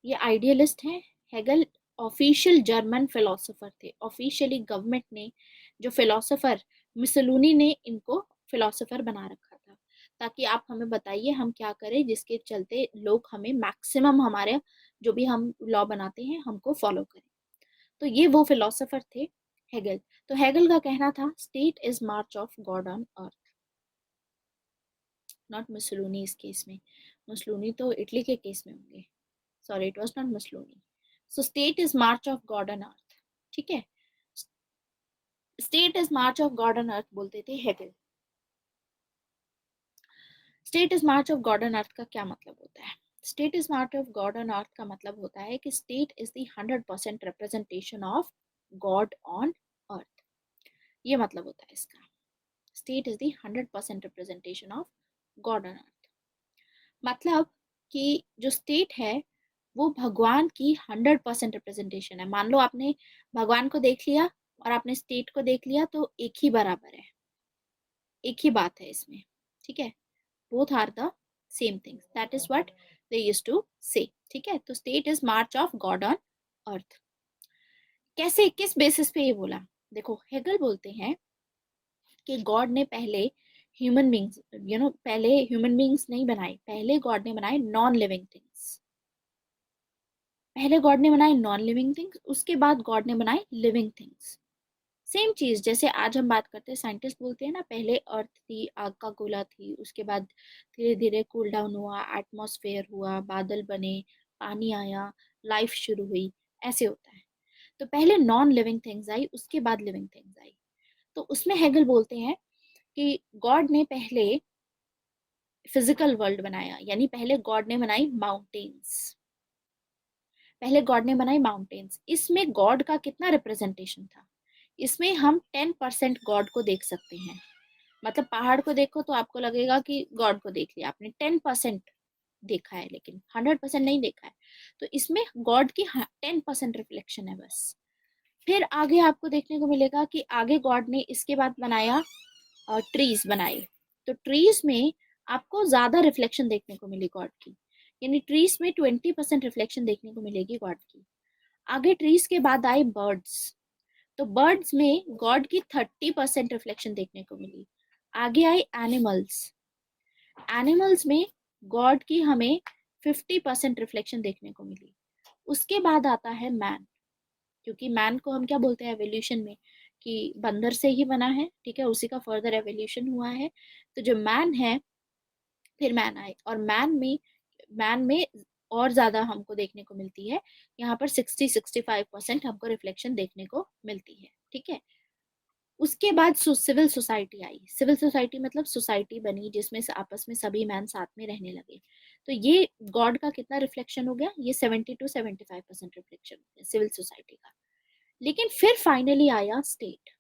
ये आइडियलिस्ट है हेगल। ऑफिशियल जर्मन फिलोसोफर थे। ऑफिशियली गवर्नमेंट ने, जो फिलोसोफर, मिसलूनी ने इनको फिलोसोफर बना रखा था, ताकि आप हमें बताइए हम क्या करें जिसके चलते लोग हमें मैक्सिमम हमारे जो भी हम लॉ बनाते हैं हमको फॉलो करें। तो ये वो फिलोसोफर थे हेगल। तो हेगल का कहना था state is march of God on earth, not Mussolini. इस केस में मुसलूनी तो इटली के केस में होंगे, sorry it was not Mussolini. So state is march of God on earth, ठीक है। State is march of God on earth बोलते थे Hegel. State is march of God on earth का क्या मतलब होता है? State is march of God on earth का मतलब होता है कि state is the 100% representation of God on earth. ये मतलब होता है इसका। State is the 100% representation of God on अर्थ। मतलब कि जो स्टेट है वो भगवान की 100% रिप्रेजेंटेशन है। मान लो आपने भगवान को देख लिया और आपने स्टेट को देख लिया, तो एक ही बराबर है, एक ही बात है इसमें, ठीक है। Both are the same things, that is what they used to say, ठीक है। तो state is march of God on earth. कैसे, किस बेसिस पे ये बोला? देखो, हेगल बोलते हैं कि गॉड ने पहले ह्यूमन बींग्स, पहले ह्यूमन बींग्स नहीं बनाए, पहले गॉड ने बनाए नॉन लिविंग थिंग्स। पहले गॉड ने बनाए नॉन लिविंग थिंग्स, उसके बाद गॉड ने बनाए लिविंग थिंग्स। सेम चीज जैसे आज हम बात करते हैं, साइंटिस्ट बोलते हैं ना, पहले अर्थ थी, आग का गोला थी, उसके बाद धीरे धीरे कूल डाउन हुआ, एटमॉस्फेयर हुआ, बादल बने, पानी आया, लाइफ शुरू हुई, ऐसे होता है। तो पहले नॉन लिविंग थिंग्स आई, उसके बाद लिविंग थिंग्स आई। तो उसमें हेगल बोलते हैं कि गॉड ने पहले फिजिकल वर्ल्ड बनाया, यानी पहले गॉड ने बनाई माउंटेन्स। पहले गॉड ने बनाई माउंटेन्स। इसमें गॉड का कितना रिप्रेजेंटेशन था? इसमें हम 10% गॉड को देख सकते हैं। मतलब पहाड़ को देखो तो आपको लगेगा कि गॉड को देख लिया आपने, 10% देखा है, लेकिन 100% नहीं देखा है। तो इसमें गॉड की 10% रिफ्लेक्शन है बस। फिर आगे आपको देखने को मिलेगा कि आगे गॉड ने इसके बाद बनाया, ट्रीज बनाए। तो ट्रीज में आपको ज्यादा रिफ्लेक्शन देखने को मिली गॉड की, यानी ट्रीज में 20% रिफ्लेक्शन देखने को मिलेगी गॉड की। आगे ट्रीज के बाद आए बर्ड्स, तो बर्ड्स में गॉड की 30% रिफ्लेक्शन देखने को मिली। आगे आई एनिमल्स, एनिमल्स में गॉड की हमें 50% रिफ्लेक्शन देखने को मिली। उसके बाद आता है मैन, क्योंकि मैन को हम क्या बोलते हैं एवोल्यूशन में कि बंदर से ही बना है, ठीक है, उसी का फर्दर एवोल्यूशन हुआ है। तो जो मैन है, फिर मैन आए, और मैन में और ज्यादा हमको देखने को मिलती है, यहाँ पर 60-65% हमको रिफ्लेक्शन देखने को मिलती है, ठीक है। उसके बाद सिविल सोसाइटी आई। सिविल सोसाइटी मतलब सोसाइटी बनी जिसमें से आपस में सभी मैन साथ में रहने लगे। तो ये गॉड का कितना रिफ्लेक्शन हो गया, ये 70-75% रिफ्लेक्शन हो गया सिविल सोसाइटी का। लेकिन फिर फाइनली आया स्टेट,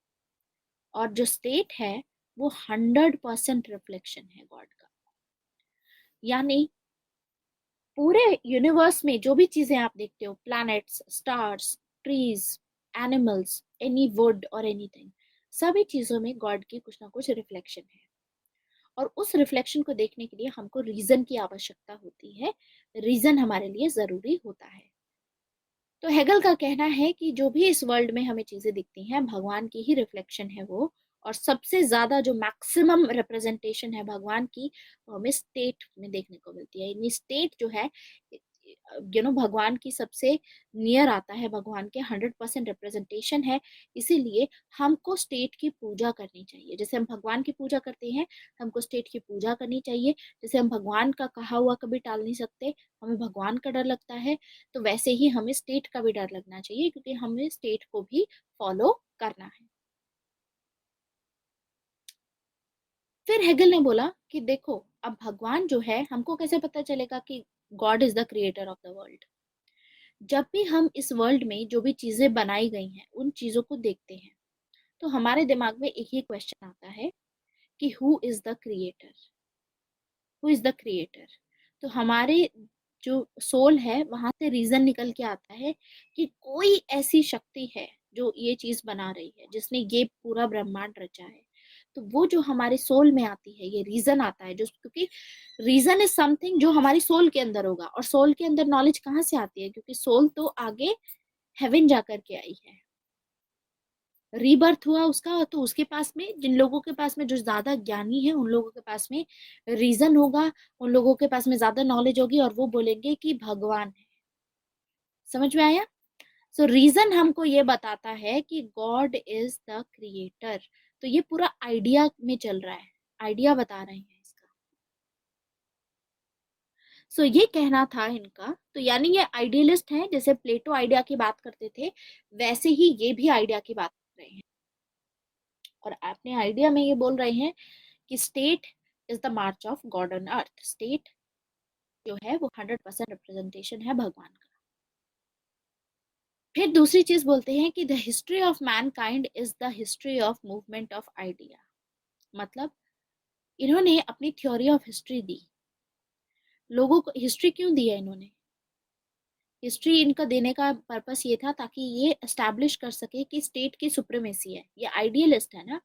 और जो स्टेट है वो 100% रिफ्लेक्शन है गॉड का। यानी पूरे यूनिवर्स में जो भी चीजें आप देखते हो, planets, stars, trees, animals, any would और एनीथिंग, सभी चीजों में गॉड की कुछ ना कुछ रिफ्लेक्शन है। और उस रिफ्लेक्शन को देखने के लिए हमको रीजन की आवश्यकता होती है, रीजन हमारे लिए जरूरी होता है। तो हेगल का कहना है कि जो भी इस वर्ल्ड में हमें चीजें दिखती हैं भगवान की ही रिफ्लेक्शन है वो, और सबसे ज्यादा जो मैक्सिमम रिप्रेजेंटेशन है भगवान की वो हमें स्टेट में देखने को मिलती है। यानी स्टेट जो है भगवान की सबसे नियर आता है, भगवान के 100% रिप्रेजेंटेशन है। इसीलिए हमको स्टेट की पूजा करनी चाहिए। जैसे हम भगवान की पूजा करते हैं, हमको स्टेट की पूजा करनी चाहिए। जैसे हम भगवान का कहा हुआ कभी टाल नहीं सकते, हमें भगवान का डर लगता है, तो वैसे ही हमें स्टेट का भी डर लगना चाहिए, क्योंकि हमें स्टेट को भी फॉलो करना है। फिर हेगल ने बोला कि देखो, अब भगवान जो है, हमको कैसे पता चलेगा कि God is the creator of the world. जब भी हम इस वर्ल्ड में जो भी चीजें बनाई गई हैं उन चीजों को देखते हैं, तो हमारे दिमाग में एक ही क्वेश्चन आता है कि who is the creator, who is the creator. तो हमारे जो सोल है वहां से रीजन निकल के आता है कि कोई ऐसी शक्ति है जो ये चीज बना रही है, जिसने ये पूरा ब्रह्मांड रचा है। तो वो जो हमारे सोल में आती है, ये रीजन आता है, जो क्योंकि रीजन इज समथिंग जो हमारी सोल के अंदर होगा। और सोल के अंदर नॉलेज कहाँ से आती है, क्योंकि सोल तो आगे हेवन जाकर के आई है, रीबर्थ हुआ उसका। तो उसके पास में, जिन लोगों के पास में जो ज्यादा ज्ञानी है, उन लोगों के पास में रीजन होगा, उन लोगों के पास में ज्यादा नॉलेज होगी, और वो बोलेंगे कि भगवान है। समझ में आया? सो रीजन हमको ये बताता है कि गॉड इज द क्रिएटर। तो ये पूरा आइडिया में चल रहा है, आइडिया बता रहे हैं इसका। ये कहना था इनका। तो यानी ये आइडियलिस्ट है, जैसे प्लेटो आइडिया की बात करते थे, वैसे ही ये भी आइडिया की बात कर रहे हैं। और अपने आइडिया में ये बोल रहे हैं कि state is the March of God on earth. State जो है वो 100% रिप्रेजेंटेशन है भगवान का। फिर दूसरी चीज बोलते हैं कि the history of Mankind is the history of movement of idea. मतलब इन्होंने अपनी थ्योरी ऑफ हिस्ट्री दी। लोगों को हिस्ट्री क्यों दी है इन्होंने? हिस्ट्री इनका देने का पर्पस ये था ताकि ये एस्टैब्लिश कर सके कि स्टेट की सुप्रीमेसी है। ये आइडियलिस्ट है ना,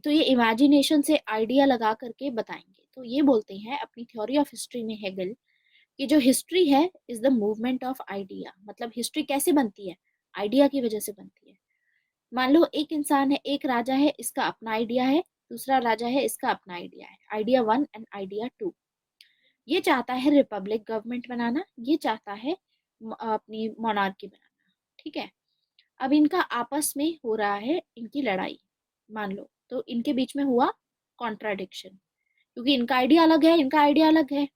तो ये इमेजिनेशन से आइडिया लगा करके बताएंगे। तो ये बोलते हैं अपनी थ्योरी ऑफ हिस्ट्री में हेगल कि जो हिस्ट्री है is the movement of idea. मतलब हिस्ट्री कैसे बनती है? आइडिया की वजह से बनती है। मान लो एक इंसान है, एक राजा है, इसका अपना आइडिया है, दूसरा राजा है, इसका अपना आइडिया है, आइडिया 1 एंड आइडिया 2। ये चाहता है रिपब्लिक गवर्नमेंट बनाना, ये चाहता है अपनी मोनार्की बनाना, ठीक है। अब इनका आपस में हो रहा है इनकी लड़ाई, मान लो, तो इनके बीच में हुआ कॉन्ट्राडिक्शन, क्योंकि इनका आइडिया अलग है, इनका आइडिया अलग है।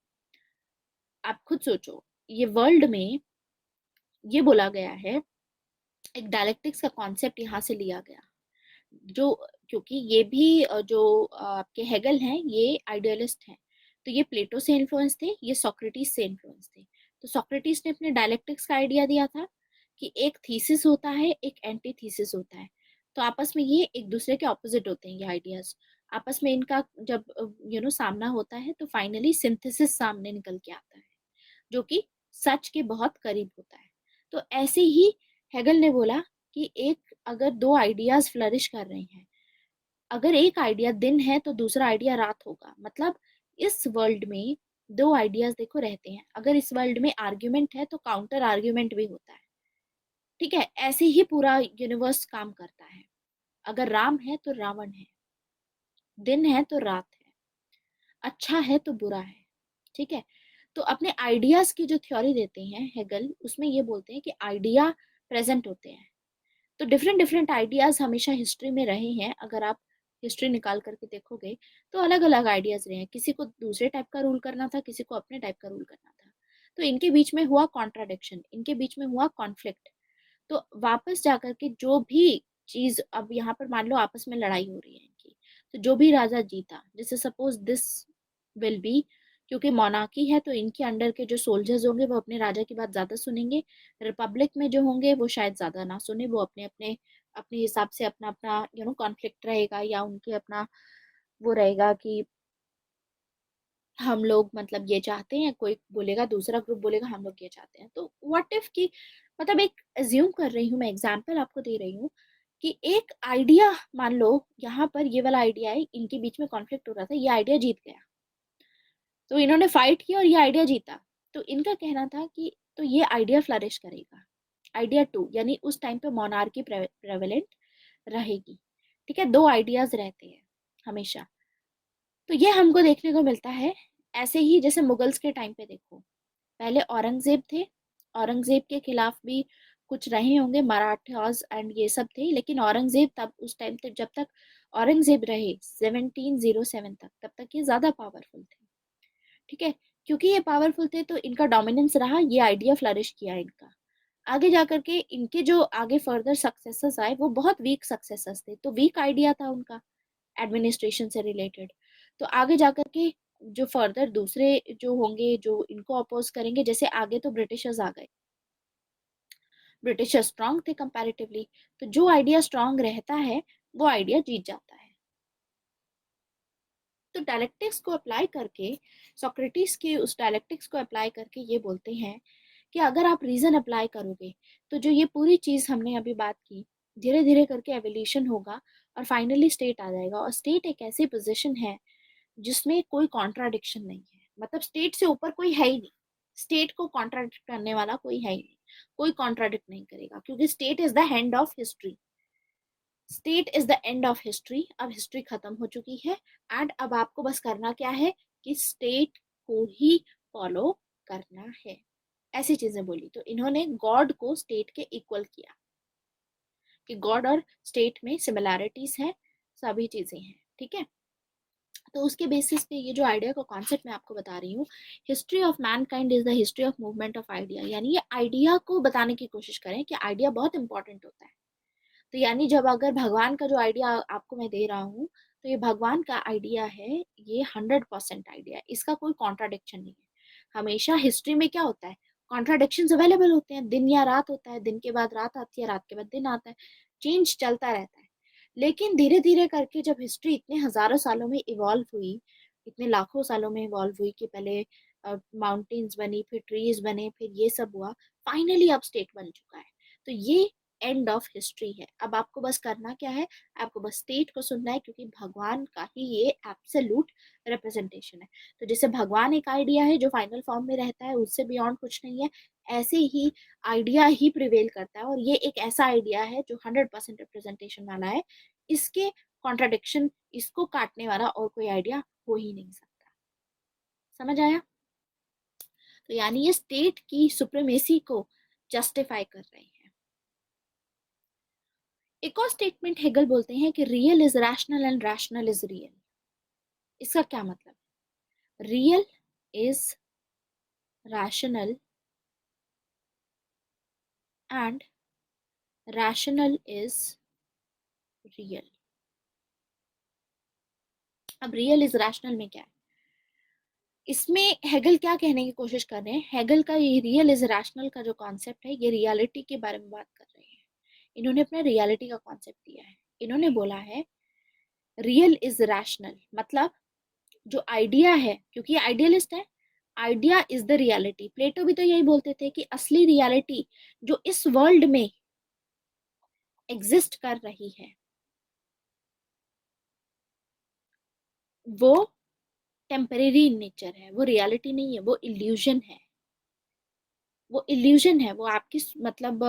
आप खुद सोचो, ये वर्ल्ड में ये बोला गया है, एक डायलेक्टिक्स का कॉन्सेप्ट यहाँ से लिया गया, जो क्योंकि ये भी जो आपके हेगल हैं ये आइडियलिस्ट हैं, तो ये प्लेटो से इन्फ्लुएंस थे, ये सोक्रेटिस से इन्फ्लुएंस थे। तो सोक्रेटिस ने अपने डायलेक्टिक्स का आइडिया दिया था कि एक थीसिस होता है, एक एंटी थीसिस होता है। तो आपस में ये एक दूसरे के ऑपोजिट होते हैं, ये आइडियाज आपस में इनका जब सामना होता है, तो फाइनली सिंथेसिस सामने निकल के आता है, जो कि सच के बहुत करीब होता है। तो ऐसे ही हेगल ने बोला कि एक अगर दो आइडियाज फ्लरिश कर रहे हैं, अगर एक आइडिया दिन है तो दूसरा आइडिया रात होगा। मतलब इस वर्ल्ड में दो आइडियाज देखो रहते हैं, अगर इस वर्ल्ड में आर्ग्यूमेंट है तो काउंटर आर्ग्यूमेंट भी होता है, ठीक है। ऐसे ही पूरा यूनिवर्स काम करता है। अगर राम है तो रावण है, दिन है तो रात है, अच्छा है तो बुरा है, ठीक है। तो अपने आइडियाज की जो थ्योरी देते हैं हेगल, उसमें ये बोलते हैं कि आइडिया प्रेजेंट होते हैं। तो डिफरेंट डिफरेंट आइडियाज हमेशा हिस्ट्री में रहे हैं। अगर आप हिस्ट्री निकाल करके देखोगे तो अलग अलग आइडियाज रहे हैं। किसी को दूसरे टाइप का रूल करना था, किसी को अपने टाइप का रूल करना था। तो इनके बीच में हुआ कॉन्ट्राडिक्शन, इनके बीच में हुआ कॉन्फ्लिक्ट। तो वापस जाकर के जो भी चीज, अब यहाँ पर मान लो आपस में लड़ाई हो रही है इनकी, तो जो भी राजा जीता, जैसे सपोज दिस विल बी, क्योंकि मोनार्की है तो इनके अंडर के जो सोल्जर्स होंगे वो अपने राजा की बात ज्यादा सुनेंगे। रिपब्लिक में जो होंगे वो शायद ज्यादा ना सुने, वो अपने अपने अपने हिसाब से अपना अपना कॉन्फ्लिक्ट रहेगा, या उनके अपना वो रहेगा कि हम लोग मतलब ये चाहते हैं, कोई बोलेगा, दूसरा ग्रुप बोलेगा हम लोग ये चाहते हैं। तो व्हाट इफ की, मतलब एक एज्यूम कर रही हूँ मैं, एग्जांपल आपको दे रही हूँ कि एक आइडिया, मान लो यहाँ पर ये वाला आइडिया है, इनके बीच में कॉन्फ्लिक्ट हो रहा था, ये आइडिया जीत गया, तो इन्होंने फाइट किया और ये आइडिया जीता। तो इनका कहना था कि तो ये आइडिया फ्लरिश करेगा, आइडिया टू, यानी उस टाइम पे मोनार्की प्रेवेलेंट रहेगी। ठीक है, दो आइडियाज रहते हैं हमेशा। तो ये हमको देखने को मिलता है। ऐसे ही जैसे मुगल्स के टाइम पे देखो, पहले औरंगजेब थे, औरंगजेब के खिलाफ भी कुछ रहे होंगे, मराठास एंड ये सब थे, लेकिन औरंगजेब तब उस टाइम तक, जब तक औरंगजेब रहे 1707 तक, तब तक ये ज्यादा पावरफुल थे। ठीक है, क्योंकि ये पावरफुल थे तो इनका डोमिनेंस रहा, ये आइडिया फ्लरिश किया इनका। आगे जाकर के इनके जो आगे फर्दर सक्सेसर्स आए वो बहुत वीक सक्सेसर्स थे, तो वीक आइडिया था उनका एडमिनिस्ट्रेशन से रिलेटेड। तो आगे जाकर के जो फर्दर दूसरे जो होंगे जो इनको अपोज करेंगे, जैसे आगे तो ब्रिटिशर्स आ गए, ब्रिटिशर्स स्ट्रांग थे कंपैरेटिवली, तो जो आइडिया स्ट्रांग रहता है वो आइडिया जीत जाता है। तो डायलेक्टिक्स को अप्लाई करके, सोक्रेटिस के उस डायलेक्टिक्स को अप्लाई करके ये बोलते हैं कि अगर आप रीजन अप्लाई करोगे तो जो ये पूरी चीज हमने अभी बात की, धीरे धीरे करके एवोल्यूशन होगा और फाइनली स्टेट आ जाएगा। और स्टेट एक ऐसी पोजीशन है जिसमें कोई कॉन्ट्राडिक्शन नहीं है, मतलब स्टेट से ऊपर कोई है ही नहीं, स्टेट को कॉन्ट्राडिक्ट करने वाला कोई है ही नहीं, कोई कॉन्ट्राडिक्ट नहीं करेगा, क्योंकि state is the end of history, state is the end of history. अब हिस्ट्री खत्म हो चुकी है एंड अब आपको बस करना क्या है कि स्टेट को ही फॉलो करना है। ऐसी चीजें बोली, तो इन्होंने गॉड को स्टेट के इक्वल किया कि गॉड और स्टेट में सिमिलैरिटीज हैं, सभी चीजें हैं। ठीक है, तो उसके बेसिस पे ये जो आइडिया का कॉन्सेप्ट मैं आपको बता रही हूँ, history of Mankind is the history of movement of idea, यानी ये आइडिया को बताने की कोशिश करें कि आइडिया बहुत इंपॉर्टेंट होता है। तो यानी जब अगर भगवान का जो आइडिया आपको मैं दे रहा हूँ, तो ये भगवान का आइडिया है, ये 100% आइडिया है, इसका कोई कॉन्ट्राडिक्शन नहीं है। हमेशा हिस्ट्री में क्या होता है, कॉन्ट्राडिक्शन अवेलेबल होते हैं, दिन या रात होता है, दिन के बाद रात आती है, रात के बाद दिन आता है, चेंज चलता रहता है। लेकिन धीरे धीरे करके जब हिस्ट्री इतने हजारों सालों में इवॉल्व हुई, इतने लाखों सालों में इवॉल्व हुई कि पहले माउंटेन्स बनी, फिर ट्रीज बने, फिर ये सब हुआ, फाइनली अब स्टेट बन चुका है। तो ये एंड ऑफ हिस्ट्री है। अब आपको बस करना क्या है, आपको बस स्टेट को सुनना है, क्योंकि भगवान का ही ये एब्सोल्यूट रिप्रेजेंटेशन है। तो जैसे भगवान एक आइडिया है जो फाइनल फॉर्म में रहता है, उससे बियॉन्ड कुछ नहीं है, ऐसे ही आइडिया ही प्रिवेल करता है, और ये एक ऐसा आइडिया है जो 100% रिप्रेजेंटेशन वाला है। इसके कॉन्ट्राडिक्शन, इसको काटने वाला और कोई आइडिया हो ही नहीं सकता। समझ आया? तो यानी ये स्टेट की सुप्रीमेसी को जस्टिफाई कर रहे हैं। एक और स्टेटमेंट हेगल बोलते हैं कि real is rational and rational is real. इसका क्या मतलब? Real is rational and rational is real. अब रियल इज रैशनल में क्या है, इसमें हेगल क्या कहने की कोशिश कर रहे हैं? हेगल का ये रियल इज रैशनल का जो कॉन्सेप्ट है, ये रियलिटी के बारे में बात कर रहे हैं। इन्होंने अपना रियलिटी का कॉन्सेप्ट दिया है। इन्होंने बोला है रियल इज रैशनल, मतलब जो आइडिया है, क्योंकि आइडियलिस्ट है, आइडिया इज द रियलिटी। प्लेटो भी तो यही बोलते थे कि असली रियलिटी जो इस वर्ल्ड में एग्जिस्ट कर रही है वो टेम्परेरी इन नेचर है, वो रियलिटी नहीं है, वो इल्यूजन है। वो इल्यूजन है, वो आपकी मतलब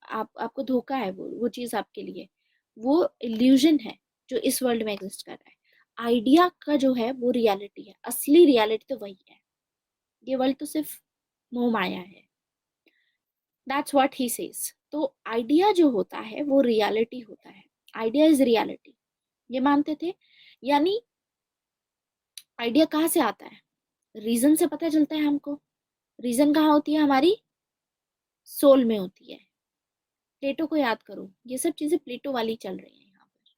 आपको धोखा है, वो चीज आपके लिए वो इल्यूजन है जो इस वर्ल्ड में एग्जिस्ट कर रहा है। आइडिया का जो है वो रियलिटी है, असली रियलिटी तो वही है। ये वर्ल्ड तो सिर्फ मोह माया है। That's what he says. तो आइडिया जो होता है वो रियलिटी होता है। आइडिया इज रियलिटी, ये मानते थे। यानी आइडिया कहाँ से आता है? रीजन से पता चलता है हमको। रीजन कहाँ होती है? हमारी सोल में होती है। प्लेटो को याद करो, ये सब चीजें प्लेटो वाली चल रही है यहाँ पर।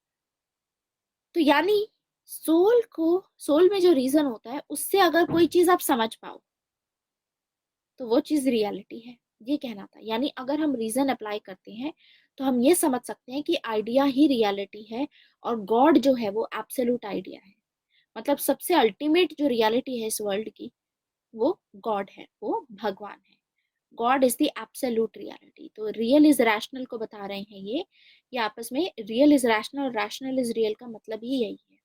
तो यानी सोल में जो रीजन होता है उससे अगर कोई चीज आप समझ पाओ तो वो चीज रियलिटी है, ये कहना था। यानी अगर हम रीजन अप्लाई करते हैं तो हम ये समझ सकते हैं कि आइडिया ही रियलिटी है और गॉड जो है वो एब्सोल्यूट आइडिया है। मतलब सबसे अल्टीमेट जो रियलिटी है इस वर्ल्ड की वो गॉड है, वो भगवान है। God is the absolute reality. तो रियल इज रैशनल को बता रहे हैं ये आपस में रियल इज रैशनल और रैशनल इज रियल का मतलब ही यही है।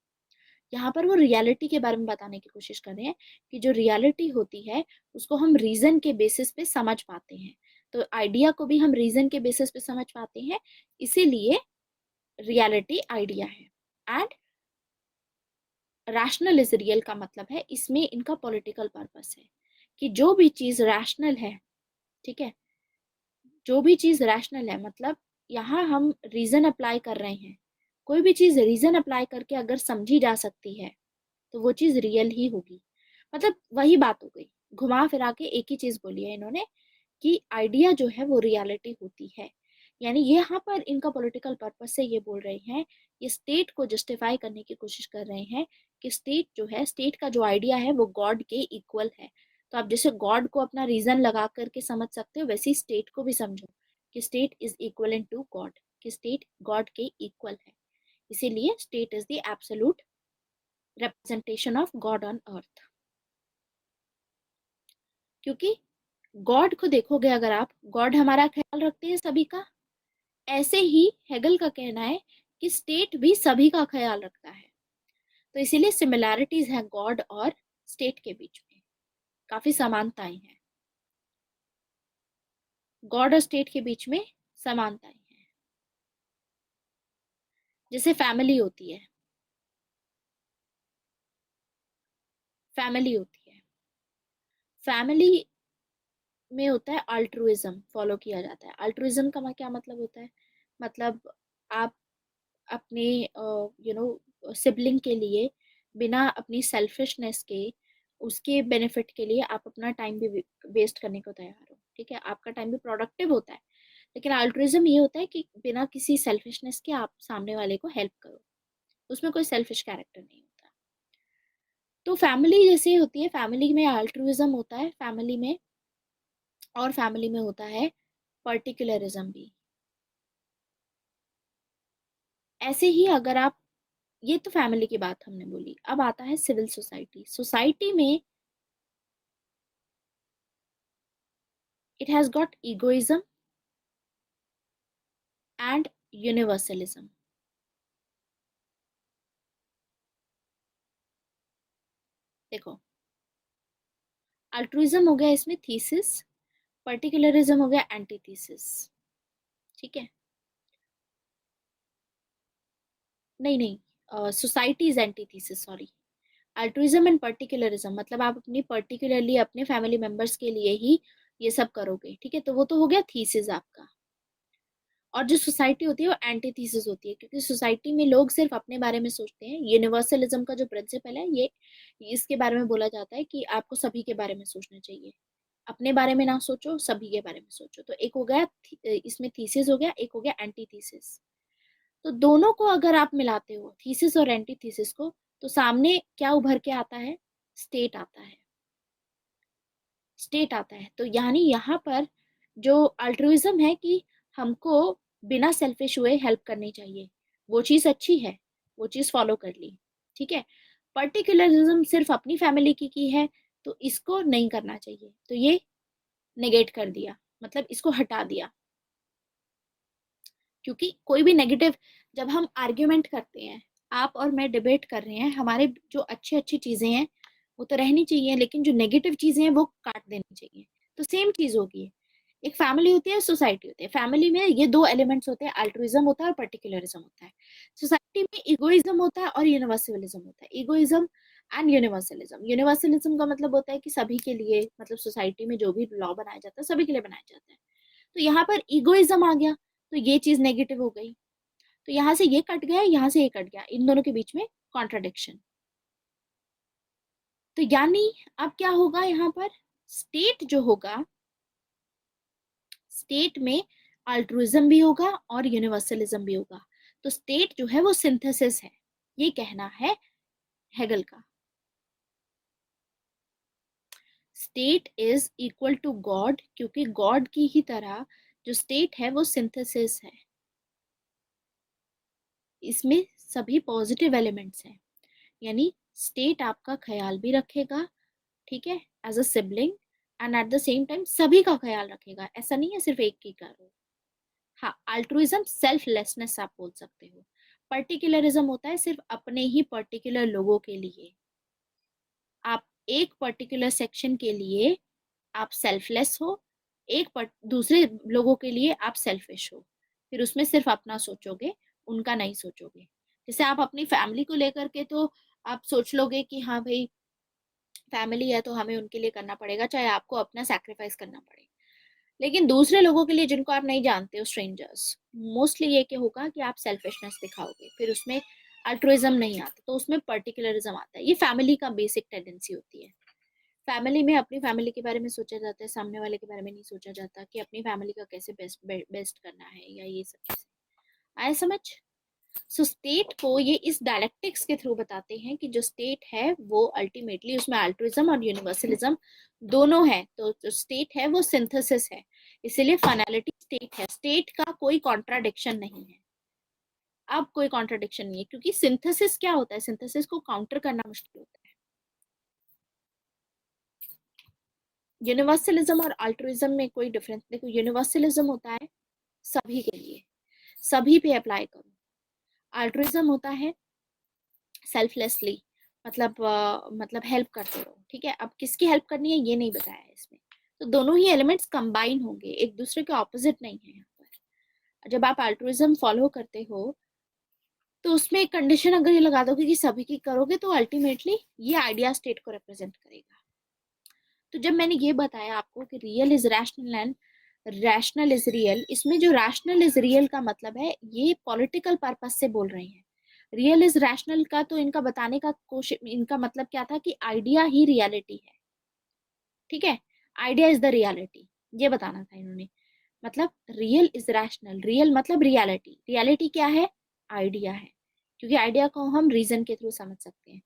यहाँ पर वो रियलिटी के बारे में बताने की कोशिश कर रहे हैं कि जो रियलिटी होती है उसको हम रीजन के बेसिस पे समझ पाते हैं। तो आइडिया को भी हम रीजन के बेसिस पे समझ पाते हैं, इसीलिए रियलिटी आइडिया है। एंड रैशनल इज रियल का मतलब है इसमें इनका पॉलिटिकल पर्पस है कि जो भी चीज रैशनल है, ठीक है, जो भी चीज रैशनल है मतलब यहाँ हम रीजन अप्लाई कर रहे हैं। कोई भी चीज रीजन अप्लाई करके अगर समझी जा सकती है तो वो चीज रियल ही होगी। मतलब वही बात हो गई, घुमा फिरा के एक ही चीज बोली है इन्होंने कि आइडिया जो है वो रियलिटी होती है। यानी ये यहाँ पर इनका पॉलिटिकल पर्पस से ये बोल रहे हैं, ये स्टेट को जस्टिफाई करने की कोशिश कर रहे हैं कि स्टेट जो है, स्टेट का जो आइडिया है वो गॉड के इक्वल है। तो आप जैसे गॉड को अपना रीजन लगा करके समझ सकते हो, वैसे ही स्टेट को भी समझो कि state is equal to God, कि स्टेट गॉड के इक्वल है। इसीलिए state is the absolute representation of God on earth। क्योंकि गॉड को देखोगे अगर आप, गॉड हमारा ख्याल रखते हैं सभी का। ऐसे ही हेगल का कहना है कि स्टेट भी सभी का ख्याल रखता है। तो इसीलिए सिमिलैरिटीज हैं गॉड और स्टेट के बीच में, काफी समानताएं हैं। गॉड और स्टेट के बीच में समानताएं हैं। जैसे फैमिली होती है, फैमिली होती है, फैमिली में होता है अल्ट्रुइज्म, फॉलो किया जाता है। अल्ट्रुइज्म का क्या मतलब होता है? मतलब आप अपने सिबलिंग के लिए बिना अपनी सेल्फिशनेस के, उसके बेनिफिट के लिए आप अपना टाइम भी वेस्ट करने को तैयार हो, ठीक है, आपका टाइम भी प्रोडक्टिव होता है। लेकिन अल्ट्रुइज्म ये होता है कि बिना किसी सेल्फिशनेस के आप सामने वाले को हेल्प करो, उसमें कोई सेल्फिश कैरेक्टर नहीं होता। तो फैमिली जैसे होती है, फैमिली में अल्ट्रुइज्म होता है फैमिली में, और फैमिली में होता है पर्टिकुलरिज्म भी। ऐसे ही अगर आप, ये तो फैमिली की बात हमने बोली, अब आता है सिविल सोसाइटी। सोसाइटी में it has got egoism and universalism. देखो, अल्ट्रुइज्म हो गया इसमें थीसिस, पर्टिकुलरिज्म हो गया एंटीथीसिस, ठीक है। नहीं नहीं, society is antithesis, sorry. Altruism and particularism मतलब आप अपनी पर्टिकुलरली अपने फैमिली मेंबर्स के लिए ही ये सब करोगे, ठीक है, तो वो तो हो गया थीसिस आपका। और जो सोसाइटी होती है वो एंटीथीसिस होती है, क्योंकि सोसाइटी में लोग सिर्फ अपने बारे में सोचते हैं। यूनिवर्सलिज्म का जो प्रिंसिपल है ये, इसके बारे में बोला जाता है कि आपको सभी के बारे में सोचना चाहिए, अपने बारे में ना सोचो, सभी के बारे में सोचो। तो एक हो गया इसमें थीसिस हो गया, एक हो गया एंटीथीसिस। तो दोनों को अगर आप मिलाते हो, थीसिस और एंटीथीसिस को, तो सामने क्या उभर के आता है? स्टेट आता है, स्टेट आता है। तो यानी यहाँ पर जो अल्ट्रुइज्म है कि हमको बिना सेल्फिश हुए हेल्प करनी चाहिए, वो चीज़ अच्छी है, वो चीज़ फॉलो कर ली, ठीक है। पर्टिकुलरिज्म सिर्फ अपनी फैमिली की है, तो इसको नहीं करना चाहिए, तो ये नेगेट कर दिया, मतलब इसको हटा दिया। क्योंकि कोई भी नेगेटिव, जब हम आर्ग्यूमेंट करते हैं, आप और मैं डिबेट कर रहे हैं, हमारे जो अच्छी अच्छी चीजें हैं वो तो रहनी चाहिए, लेकिन जो नेगेटिव चीजें हैं वो काट देनी चाहिए। तो सेम चीज होगी, एक फैमिली होती है, सोसाइटी होती है। फैमिली में ये दो एलिमेंट्स होते हैं, अल्ट्रुइज्म होता है और पर्टिकुलरिज्म होता है। सोसाइटी में इगोइज्म होता है और यूनिवर्सलिज्म होता है। इगोइज्म एंड यूनिवर्सलिज्म, यूनिवर्सलिज्म का मतलब होता है कि सभी के लिए, मतलब सोसाइटी में जो भी लॉ बनाया जाता है सभी के लिए बनाया जाता है। तो यहाँ पर इगोइज्म आ गया, तो ये चीज नेगेटिव हो गई, तो यहाँ से ये कट गया, यहाँ से ये कट गया, इन दोनों के बीच में कॉन्ट्राडिक्शन। तो यानी अब क्या होगा यहाँ पर, स्टेट जो होगा, स्टेट में अल्ट्रुइज्म भी होगा और यूनिवर्सलिज्म भी होगा। तो स्टेट जो है वो सिंथेसिस है, ये कहना है हेगल का। State is equal to God, क्योंकि गॉड की ही तरह जो स्टेट है वो सिंथेसिस है, इसमें सभी पॉजिटिव एलिमेंट्स हैं। यानी स्टेट आपका ख्याल भी रखेगा, ठीक है, as a sibling, and at the same time सभी का ख्याल रखेगा, ऐसा नहीं है सिर्फ एक की करो। हाँ, अल्ट्रुइज्म सेल्फलेसनेस आप बोल सकते हो। पर्टिकुलरिज्म होता है सिर्फ अपने ही पर्टिकुलर लोगों के लिए, आप एक पर्टिकुलर सेक्शन के लिए आप सेल्फलेस हो, दूसरे लोगों के लिए आप सेल्फिश हो, फिर उसमें सिर्फ अपना सोचोगे, उनका नहीं सोचोगे। जैसे आप अपनी फैमिली को लेकर के तो आप सोच लोगे कि हाँ भाई फैमिली है तो हमें उनके लिए करना पड़ेगा, चाहे आपको अपना सैक्रिफाइस करना पड़े। लेकिन दूसरे लोगों के लिए जिनको आप नहीं जानते हो, स्ट्रेंजर्स, मोस्टली ये क्या होगा कि आप सेल्फिशनेस दिखाओगे, फिर उसमें अल्ट्रुइज्म नहीं आता, तो उसमें पर्टिकुलरिज्म आता है। ये फैमिली का बेसिक टेंडेंसी होती है। फैमिली में अपनी फैमिली के बारे में सोचा जाता है, सामने वाले के बारे में नहीं सोचा जाता कि अपनी फैमिली का कैसे बेस्ट बेस्ट करना है, या ये सब चीजें आए समझ। सो स्टेट को ये इस डायलेक्टिक्स के थ्रू बताते हैं कि जो स्टेट है वो अल्टीमेटली उसमें अल्ट्रुइज्म और यूनिवर्सलिज्म दोनों है, तो जो स्टेट है वो सिंथेसिस है, इसीलिए फाइनलिटी स्टेट है, स्टेट का कोई कॉन्ट्राडिक्शन नहीं है। अब कोई कॉन्ट्राडिक्शन नहीं है, क्योंकि सिंथेसिस क्या होता है, सिंथेसिस को काउंटर करना मुश्किल होता है। यूनिवर्सलिज्म और अल्ट्रुइज्म में कोई डिफरेंस देखो, यूनिवर्सलिज्म होता है सभी के लिए, सभी पे अप्लाई करो। अल्ट्रुइज्म होता है सेल्फलेसली, मतलब हेल्प करते रहो, ठीक है। अब किसकी हेल्प करनी है ये नहीं बताया है इसमें, तो दोनों ही एलिमेंट्स कंबाइन होंगे, एक दूसरे के ऑपोजिट नहीं है यहाँ पर। जब आप अल्ट्रुइज्म फॉलो करते हो तो उसमें एक कंडीशन अगर ये लगा दोगे कि सभी की करोगे, तो अल्टीमेटली ये आइडिया स्टेट को रिप्रेजेंट करेगा। तो जब मैंने ये बताया आपको कि real is rational and rational is real, इसमें जो रैशनल इज रियल का मतलब है ये पॉलिटिकल पर्पस से बोल रहे हैं। रियल इज रैशनल का तो इनका बताने का कोशिश, इनका मतलब क्या था कि आइडिया ही रियलिटी है, ठीक है, आइडिया इज द रियलिटी, ये बताना था इन्होंने। मतलब रियल इज रैशनल, रियल मतलब रियलिटी, रियलिटी क्या है, आइडिया है, क्योंकि आइडिया को हम रीजन के थ्रू समझ सकते हैं।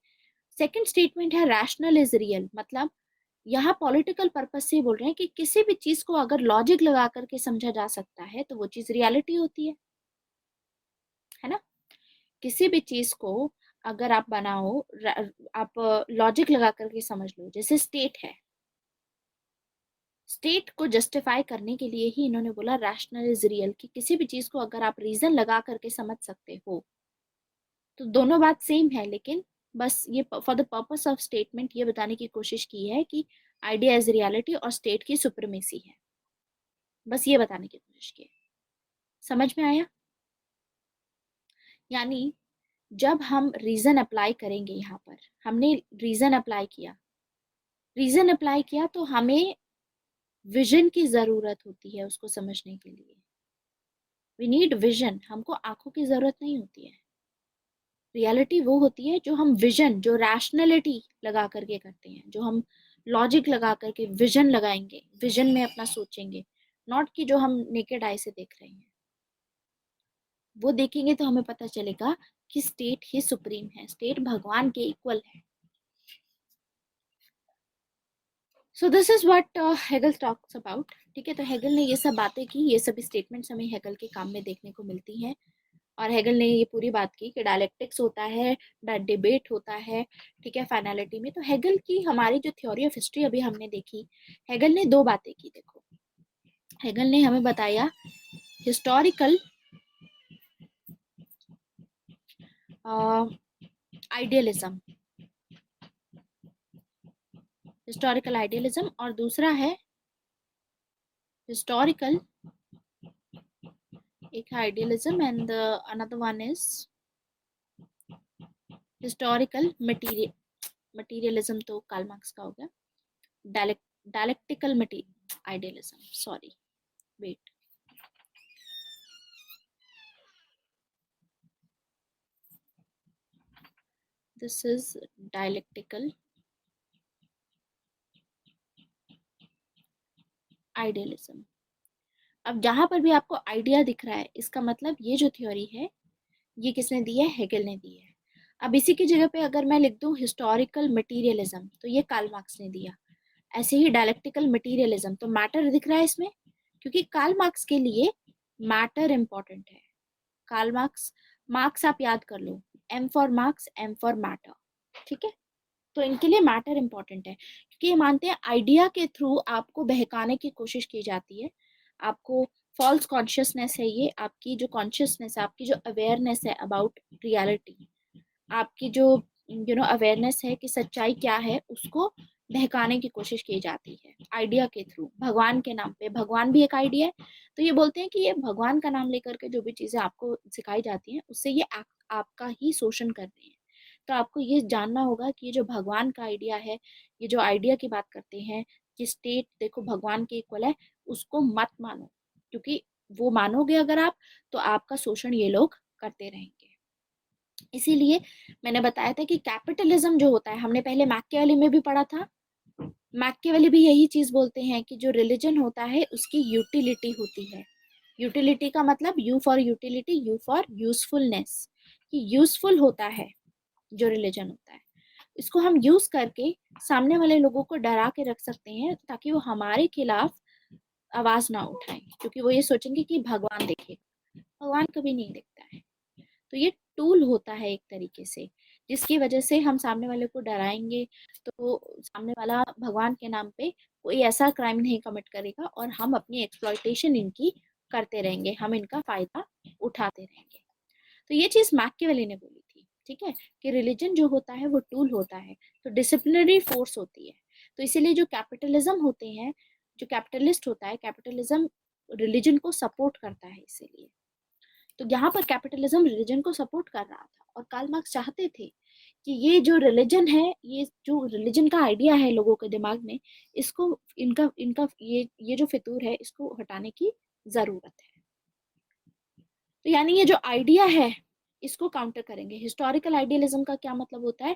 सेकंड स्टेटमेंट है रैशनल इज रियल, मतलब यहाँ पॉलिटिकल पर्पस से बोल रहे हैं कि किसी भी चीज को अगर लॉजिक लगा करके समझा जा सकता है तो वो चीज रियलिटी होती है ना। किसी भी चीज को अगर आप बनाओ, आप लॉजिक लगा करके समझ लो, जैसे स्टेट है, स्टेट को जस्टिफाई करने के लिए ही इन्होंने बोला रैशनल इज रियल, कि किसी भी चीज को अगर आप रीजन लगा करके समझ सकते हो, तो दोनों बात सेम है, लेकिन बस ये for the purpose of statement ये बताने की कोशिश की है कि आइडिया इज रियलिटी और स्टेट की सुप्रीमेसी है, बस ये बताने की कोशिश की है। समझ में आया। यानी जब हम रीजन अप्लाई करेंगे, यहाँ पर हमने रीजन अप्लाई किया, रीजन अप्लाई किया तो हमें विजन की जरूरत होती है उसको समझने के लिए। वी नीड विजन, हमको आंखों की जरूरत नहीं होती है। रियलिटी वो होती है जो हम विजन, जो रैशनैलिटी लगा करके करते हैं, जो हम लॉजिक लगा करके विजन लगाएंगे, विजन में अपना सोचेंगे, नॉट कि जो हम नेकेड आई से देख रहे हैं। वो देखेंगे तो हमें पता चलेगा कि स्टेट ही सुप्रीम है, स्टेट भगवान के इक्वल है। सो this is what Hegel talks about, ठीक है। तो हेगल ने ये सब बातें की, ये सभी स्टेटमेंट्स हमें हेगल के काम में देखने को मिलती हैं। और हेगल ने ये पूरी बात की कि डायलेक्टिक्स होता है, डिबेट होता है, ठीक है, फाइनलिटी में। तो हेगल की हमारी जो थ्योरी ऑफ हिस्ट्री अभी हमने देखी, हेगल ने दो बातें की। देखो, हेगल ने हमें बताया हिस्टोरिकल आइडियलिज्म, हिस्टोरिकल आइडियलिज्म, और दूसरा है हिस्टोरिकल, एक idealism and another one is historical material, materialism तो कार्ल मार्क्स का हो गया. Dialectical idealism, sorry, wait, this is dialectical idealism. अब जहां पर भी आपको आइडिया दिख रहा है, इसका मतलब ये जो थ्योरी है ये किसने दी है? हेगल ने दी है. अब इसी की जगह पे अगर मैं लिख दूं हिस्टोरिकल मटीरियलिज्म, तो ये कार्ल मार्क्स ने दिया. ऐसे ही डायलेक्टिकल मटीरियलिज्म, तो मैटर दिख रहा है इसमें, क्योंकि कार्ल मार्क्स के लिए मैटर इंपॉर्टेंट है. कार्ल मार्क्स, मार्क्स आप याद कर लो, M for Marx, M for matter. ठीक है, तो इनके लिए मैटर इंपॉर्टेंट है, क्योंकि ये मानते हैं आइडिया के थ्रू आपको बहकाने की कोशिश की जाती है. आपको फॉल्स कॉन्शियसनेस है ये, आपकी जो कॉन्शियसनेस है, आपकी जो अवेयरनेस है अबाउट रियलिटी, आपकी जो अवेयरनेस है कि सच्चाई क्या है, उसको बहकाने की कोशिश की जाती है आइडिया के थ्रू, भगवान के नाम पे. भगवान भी एक आइडिया है, तो ये बोलते हैं कि ये भगवान का नाम लेकर के जो भी चीजें आपको सिखाई जाती हैं, उससे ये आपका ही शोषण कर रही है. तो आपको ये जानना होगा कि ये जो भगवान का आइडिया है, ये जो आइडिया की बात करते हैं कि स्टेट देखो भगवान के इक्वल है, उसको मत मानो, क्योंकि वो मानोगे अगर आप, तो आपका शोषण ये लोग करते रहेंगे. इसीलिए मैंने बताया था कि कैपिटलिज्म जो होता है, हमने पहले मैकियावेली में भी पढ़ा था, मैकियावेली भी यही चीज बोलते हैं कि जो रिलीजन होता है उसकी यूटिलिटी होती है. यूटिलिटी का मतलब you for utility, you for usefulness, कि यूजफुल होता है जो रिलीजन होता है. इसको हम यूज करके सामने वाले लोगों को डरा के रख सकते हैं, ताकि वो हमारे खिलाफ आवाज ना उठाएं, क्योंकि वो ये सोचेंगे कि भगवान देखेगा. भगवान कभी नहीं देखता है. तो ये टूल होता है एक तरीके से, जिसकी वजह से हम सामने वाले को डराएंगे, तो सामने वाला भगवान के नाम पे कोई ऐसा क्राइम नहीं कमिट करेगा, और हम अपनी एक्सप्लॉयटेशन इनकी करते रहेंगे, हम इनका फायदा उठाते रहेंगे. तो ये चीज मैकियावेली ने बोली थी. ठीक है, कि रिलीजन जो होता है वो टूल होता है, तो डिसिप्लिनरी फोर्स होती है. तो इसीलिए जो कैपिटलिज्म होते हैं, जो कैपिटलिस्ट होता है, कैपिटलिज्म रिलीजन को सपोर्ट करता है. इसीलिए तो यहाँ पर कैपिटलिज्म रिलीजन को सपोर्ट कर रहा था, और कार्ल मार्क्स चाहते थे कि ये जो रिलीजन है, ये जो रिलीजन का आइडिया है लोगों के दिमाग में, इसको इनका इनका ये जो फितूर है, इसको हटाने की जरूरत है. तो यानी ये जो आइडिया है, इसको काउंटर करेंगे. हिस्टोरिकल आइडियलिज्म का क्या मतलब होता है?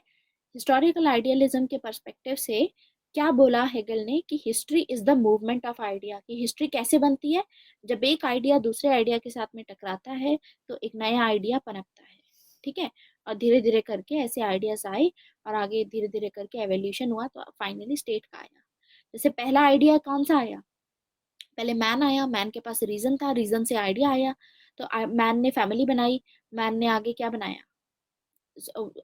हिस्टोरिकल आइडियलिज्म के पर्सपेक्टिव से क्या बोला हेगल ने कि history is the movement of idea. कि हिस्ट्री कैसे बनती है? जब एक आइडिया दूसरे आइडिया के साथ में टकराता है, तो एक नया आइडिया पनपता है. ठीक है, और धीरे धीरे करके ऐसे आइडियाज आए, और आगे धीरे धीरे करके एवोल्यूशन हुआ, तो फाइनली स्टेट का आया. जैसे पहला आइडिया कौन सा आया? पहले मैन आया, मैन के पास रीजन था, रीजन से आइडिया आया, तो मैन ने फैमिली बनाई. मैन ने आगे क्या बनाया?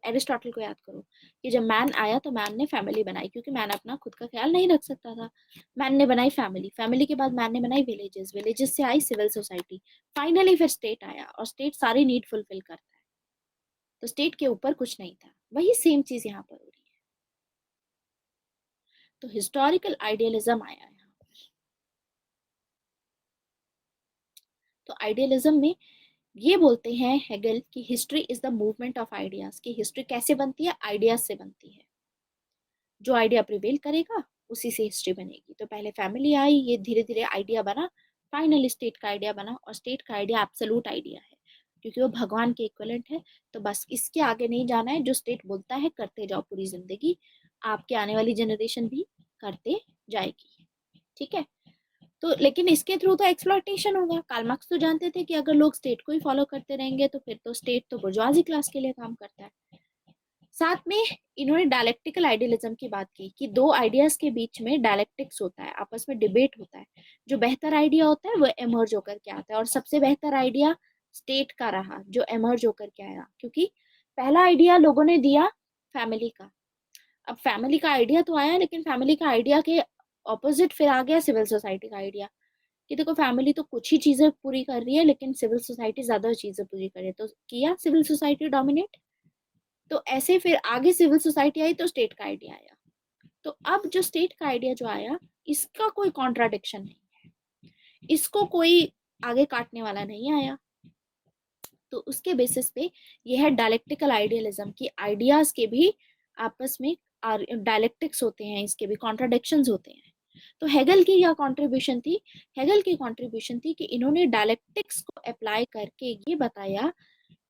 एरिस्टोटल को याद करो कि जब मैन आया तो मैन ने फैमिली बनाई, क्योंकि मैन अपना खुद का ख्याल नहीं रख सकता था. मैन ने बनाई फैमिली, फैमिली के बाद मैन ने बनाई विलेजेस, विलेजेस से आई सिविल सोसाइटी, फाइनली फिर स्टेट आया, और स्टेट सारी नीड फुलफिल करता है. तो स्टेट के ऊपर कुछ नहीं था. वही सेम चीज यहाँ पर हो रही है. तो हिस्टोरिकल आइडियलिज्म आया यहाँ. तो आइडियलिज्म में ये बोलते हैं हेगल कि history is the movement of ideas. की हिस्ट्री कैसे बनती है? आइडियाज से बनती है. जो आइडिया प्रिवेल करेगा उसी से हिस्ट्री बनेगी. तो पहले फैमिली आई, ये धीरे धीरे आइडिया बना, फाइनली स्टेट का आइडिया बना, और स्टेट का आइडिया एब्सोल्यूट आइडिया है, क्योंकि वो भगवान के इक्विवेलेंट है. तो बस इसके आगे नहीं जाना है. जो स्टेट बोलता है करते जाओ पूरी जिंदगी, आपके आने वाली जनरेशन भी करते जाएगी. ठीक है, तो लेकिन इसके थ्रू तो एक्सप्लॉयटेशन होगा. कार्ल मार्क्स तो जानते थे कि अगर लोग स्टेट को ही फॉलो करते रहेंगे, तो फिर तो स्टेट तो बुर्जुआजी क्लास के लिए काम करता है. साथ में इन्होंने डायलेक्टिकल आइडियलिज्म की बात की कि दो आइडियाज के बीच में डायलेक्टिक्स होता है, आपस में डिबेट होता है. जो बेहतर आइडिया होता है वो एमर्ज होकर के आता है, और सबसे बेहतर आइडिया स्टेट का रहा जो एमर्ज होकर के आया. क्योंकि पहला आइडिया लोगों ने दिया फैमिली का. अब फैमिली का आइडिया तो आया, लेकिन फैमिली का आइडिया के ऑपोजिट फिर आ गया सिविल सोसाइटी का आइडिया, कि देखो फैमिली तो कुछ ही चीजें पूरी कर रही है, लेकिन सिविल सोसाइटी ज्यादा चीजें पूरी कर रही है, तो किया सिविल सोसाइटी डोमिनेट. तो ऐसे फिर आगे सिविल सोसाइटी आई, तो स्टेट का आइडिया आया. तो अब जो स्टेट का आइडिया जो आया, इसका कोई कॉन्ट्राडिक्शन नहीं है, इसको कोई आगे काटने वाला नहीं आया. तो उसके बेसिस पे यह है डायलेक्टिकल आइडियलिज्म की आइडियाज के भी आपस में डायलेक्टिक्स होते हैं, इसके भी कॉन्ट्राडिक्शंस होते हैं। तो हेगल की क्या कंट्रीब्यूशन थी? हेगल की कंट्रीब्यूशन थी कि इन्होंने डायलेक्टिक्स को अप्लाई करके ये बताया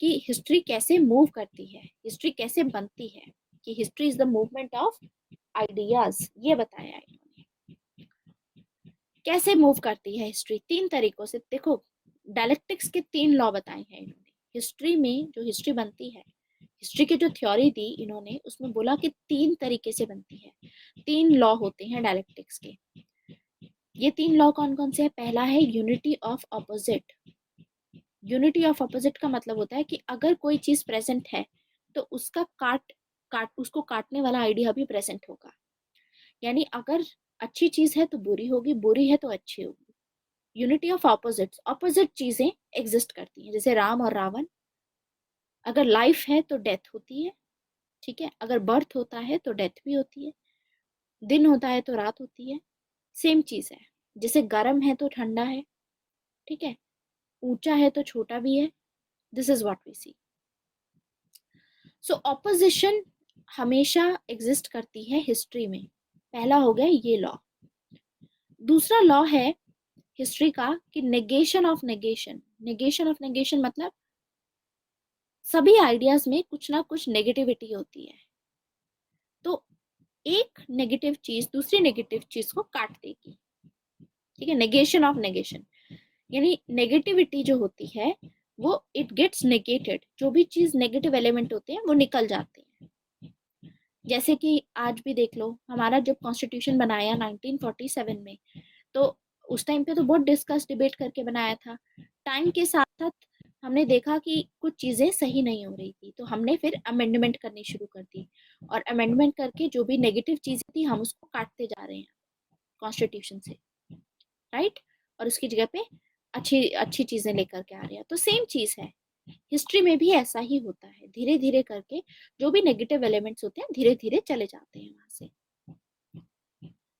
कि हिस्ट्री कैसे मूव करती है, हिस्ट्री कैसे बनती है, कि history is the movement of ideas. ये बताया इन्होंने कैसे मूव करती है हिस्ट्री, तीन तरीकों से। देखो, डायलेक्टिक्स के तीन लॉ बताए हैं इन्होंने हिस्ट्री में। जो हिस्ट्री बनती है, हिस्ट्री की जो थ्योरी दी इन्होंने, उसमें बोला कि तीन तरीके से बनती है, तीन लॉ होते हैं डायलेक्टिक्स के। ये तीन लॉ कौन कौन से हैं? पहला है unity of opposite. Unity of opposite का मतलब होता है कि अगर कोई चीज प्रेजेंट है तो उसका उसको काटने वाला आइडिया भी प्रेजेंट होगा। यानी अगर अच्छी चीज है तो बुरी होगी, बुरी है तो अच्छी होगी। यूनिटी ऑफ ऑपोजिट्स, ऑपोजिट चीजें एग्जिस्ट करती हैं, जैसे राम और रावण। अगर लाइफ है तो डेथ होती है, ठीक है। अगर बर्थ होता है तो डेथ भी होती है, दिन होता है तो रात होती है। सेम चीज है, जैसे गर्म है तो ठंडा है, ठीक है, ऊंचा है तो छोटा भी है। This is what we see. So opposition हमेशा एग्जिस्ट करती है हिस्ट्री में। पहला हो गया ये लॉ। दूसरा लॉ है हिस्ट्री का कि negation of negation. Negation of negation मतलब सभी आइडियाज में कुछ ना कुछ नेगेटिविटी होती है, तो एक नेगेटिव चीज दूसरी नेगेटिव चीज को काट देगी, ठीक है। नेगेशन ऑफ नेगेशन यानी नेगेटिविटी जो होती है वो इट गेट्स नेगेटेड। जो भी चीज नेगेटिव एलिमेंट होते हैं वो निकल जाते हैं। जैसे कि आज भी देख लो, हमारा जब कॉन्स्टिट्यूशन बनाया 1947 में, तो उस टाइम पे तो बहुत डिस्कस डिबेट करके बनाया था। टाइम के साथ साथ हमने देखा कि कुछ चीजें सही नहीं हो रही थी, तो हमने फिर अमेंडमेंट करनी शुरू कर दी, और अमेंडमेंट करके जो भी नेगेटिव चीजें थी हम उसको काटते जा रहे हैं कॉन्स्टिट्यूशन से, राइट। और उसकी जगह पे अच्छी अच्छी चीजें लेकर के आ रहे हैं। तो सेम चीज है, हिस्ट्री में भी ऐसा ही होता है। धीरे धीरे करके जो भी नेगेटिव एलिमेंट्स होते हैं धीरे धीरे चले जाते हैं वहां से।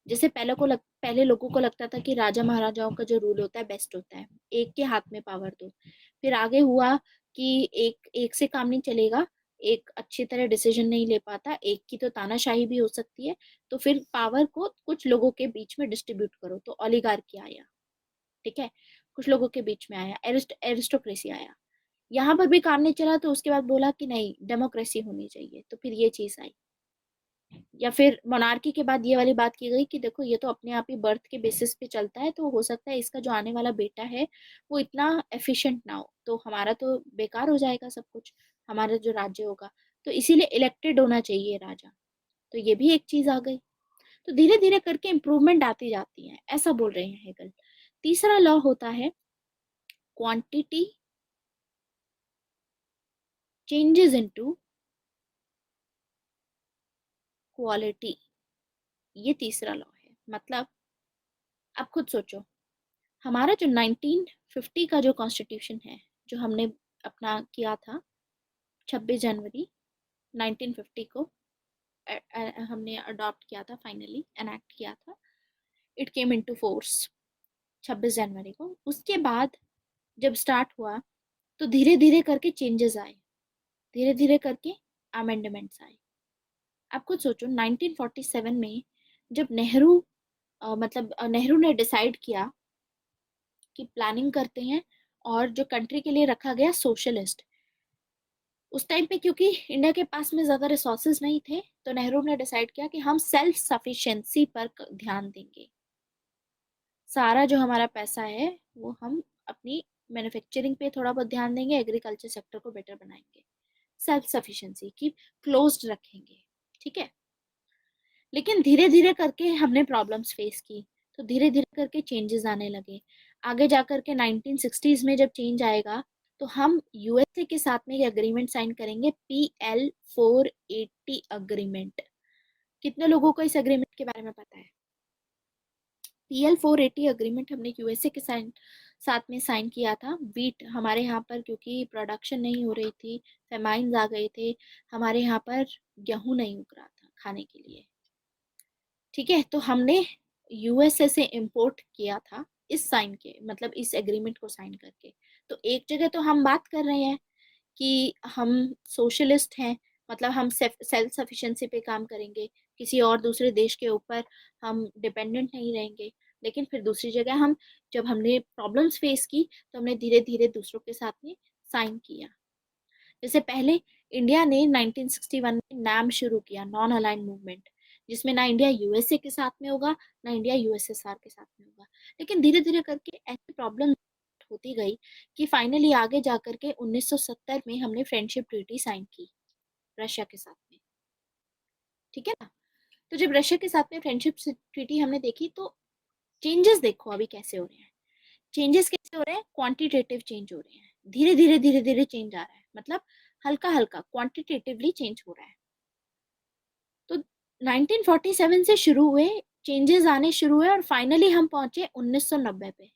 जैसे पहले लोगों को लगता था कि राजा महाराजाओं का जो रूल होता है बेस्ट होता है, एक के हाथ में पावर दो। फिर आगे हुआ कि एक एक से काम नहीं चलेगा, एक अच्छी तरह डिसीजन नहीं ले पाता, एक की तो तानाशाही भी हो सकती है, तो फिर पावर को कुछ लोगों के बीच में डिस्ट्रीब्यूट करो, तो ओलिगार्की आया, ठीक है। कुछ लोगों के बीच में आया, एरिस्टोक्रेसी आया। यहाँ पर भी काम नहीं चला तो उसके बाद बोला कि नहीं, डेमोक्रेसी होनी चाहिए, तो फिर ये चीज आई। या फिर मोनार्की के बाद ये वाली बात की गई कि देखो ये तो अपने आप ही बर्थ के बेसिस पे चलता है, तो हो सकता है इसका जो आने वाला बेटा है वो इतना एफिशिएंट ना हो, तो हमारा तो बेकार हो जाएगा सब कुछ, हमारा जो राज्य होगा। तो इसीलिए इलेक्टेड होना चाहिए राजा। तो ये भी एक चीज आ गई। तो धीरे धीरे करके इम्प्रूवमेंट आती जाती है, ऐसा बोल रहे हैं हेगल। तीसरा लॉ होता है क्वांटिटी चेंजेस इनटू क्वालिटी। ये तीसरा लॉ है। मतलब आप खुद सोचो, हमारा जो 1950 का जो कॉन्स्टिट्यूशन है, जो हमने अपना किया था 26 जनवरी 1950 को, हमने अडॉप्ट किया था, फाइनली एनेक्ट किया था, इट केम इनटू फोर्स 26 जनवरी को। उसके बाद जब स्टार्ट हुआ तो धीरे धीरे करके चेंजेस आए, धीरे धीरे करके अमेंडमेंट्स आए। आप खुद सोचो 1947 में जब नेहरू नेहरू ने डिसाइड किया कि प्लानिंग करते हैं, और जो कंट्री के लिए रखा गया सोशलिस्ट। उस टाइम पे क्योंकि इंडिया के पास में ज्यादा रिसोर्सेज नहीं थे, तो नेहरू ने डिसाइड किया कि हम सेल्फ सफिशिएंसी पर ध्यान देंगे। सारा जो हमारा पैसा है वो हम अपनी मैन्युफैक्चरिंग पे थोड़ा बहुत ध्यान देंगे, एग्रीकल्चर सेक्टर को बेटर बनाएंगे, सेल्फ सफिशिएंसी की क्लोज्ड रखेंगे, ठीक है। लेकिन धीरे धीरे करके हमने प्रॉब्लम्स फेस की, तो धीरे धीरे करके चेंजेस आने लगे। आगे जाकर के 1960s में जब चेंज आएगा तो हम यूएसए के साथ में ये अग्रीमेंट साइन करेंगे, PL 480 अग्रीमेंट। कितने लोगों को इस अग्रीमेंट के बारे में पता है? PL 480 अग्रीमेंट हमने यूएसए के साथ में साइन किया था। वीट हमारे यहाँ पर क्योंकि प्रोडक्शन नहीं हो रही थी, फेमाइन्स आ गए थे, हमारे यहाँ पर गेहूं नहीं उग रहा था खाने के लिए, ठीक है। तो हमने यूएसए से इंपोर्ट किया था इस साइन के, मतलब इस एग्रीमेंट को साइन करके। तो एक जगह तो हम बात कर रहे हैं कि हम सोशलिस्ट हैं, मतलब हम सेल्फ सफिशिएंसी पे काम करेंगे, किसी और दूसरे देश के ऊपर हम डिपेंडेंट नहीं रहेंगे। लेकिन फिर दूसरी जगह हम, जब हमने प्रॉब्लम्स फेस की तो हमने धीरे धीरे दूसरों के साथ में साइन किया। जैसे पहले इंडिया ने 1961 में नाम शुरू किया, नॉन अलाइंड मूवमेंट, जिसमें ना इंडिया यूएसए के साथ में होगा ना इंडिया यूएसएसआर के साथ में होगा। लेकिन धीरे धीरे करके ऐसी प्रॉब्लम होती गई कि फाइनली आगे जाकर के 1970 में हमने फ्रेंडशिप ट्रीटी साइन की रशिया के साथ में। ठीक है ना। तो जब रशिया के साथ में फ्रेंडशिप ट्रीटी हमने देखी तो चेंजेस देखो अभी कैसे हो रहे हैं। चेंजेस कैसे हो रहे हैं? क्वांटिटेटिव चेंज हो रहे हैं, धीरे धीरे चेंज आ रहा है, मतलब हल्का हल्का क्वांटिटेटिवली चेंज हो रहा है। तो 1947 से शुरू हुए, चेंजेस आने शुरू हुए और फाइनली हम पहुंचे 1990 पे।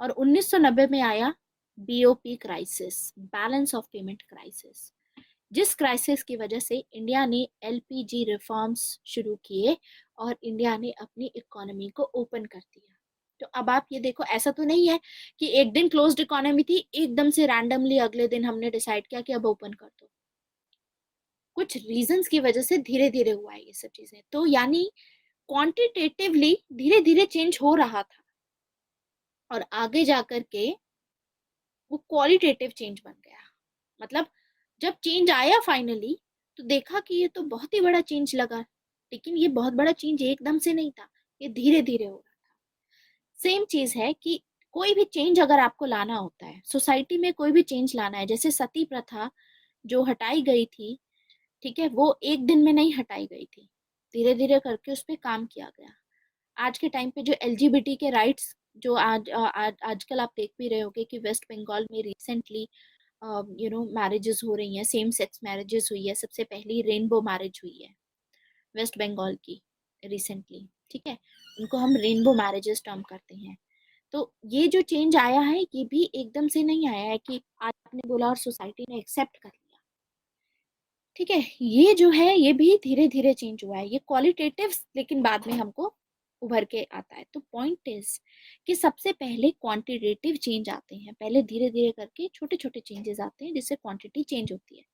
और 1990 में आया BOP crisis, balance of payment crisis, जिस क्राइसिस की वजह से इंडिया ने एलपीजी रिफॉर्म्स शुरू किए और इंडिया ने अपनी इकोनॉमी को ओपन कर दिया। तो अब आप ये देखो, ऐसा तो नहीं है कि एक दिन क्लोज्ड इकोनॉमी थी, एकदम से रैंडमली अगले दिन हमने डिसाइड किया कि अब ओपन कर दो। कुछ रीजंस की वजह से धीरे धीरे हुआ है ये सब चीजें। तो यानी क्वांटिटेटिवली धीरे धीरे चेंज हो रहा था और आगे जाकर के वो क्वालिटेटिव चेंज बन गया। मतलब जब चेंज आया फाइनली तो देखा कि ये तो बहुत ही बड़ा चेंज लगा, लेकिन ये बहुत बड़ा चेंज एकदम से नहीं था, ये धीरे धीरे हो रहा था। सेम चीज है कि कोई भी चेंज अगर आपको लाना होता है, सोसाइटी में कोई भी चेंज लाना है, जैसे सती प्रथा जो हटाई गई थी, ठीक है, वो एक दिन में नहीं हटाई गई थी, धीरे धीरे करके उस पर काम किया गया। आज के टाइम पे जो एलजीबीटी के राइट्स, जो आजकल आप देख भी रहे होगे कि वेस्ट बंगाल में रिसेंटली मैरिजेस हो रही हैं, सेम सेक्स मैरिजेस हुई है, सबसे पहली रेनबो मैरिज हुई है वेस्ट बंगाल की रिसेंटली। ठीक है, उनको हम रेनबो मैरिजेस टर्म करते हैं। तो ये जो चेंज आया है ये भी एकदम से नहीं आया है कि आपने बोला और सोसाइटी ने एक्सेप्ट कर लिया। ठीक है, ये जो है ये भी धीरे धीरे चेंज हुआ है, ये क्वालिटेटिव, लेकिन बाद में हमको उभर के आता है। तो पॉइंट इज कि सबसे पहले क्वांटिटेटिव चेंज आते हैं, पहले धीरे धीरे करके छोटे छोटे चेंजेस आते हैं जिससे क्वांटिटी चेंज होती है,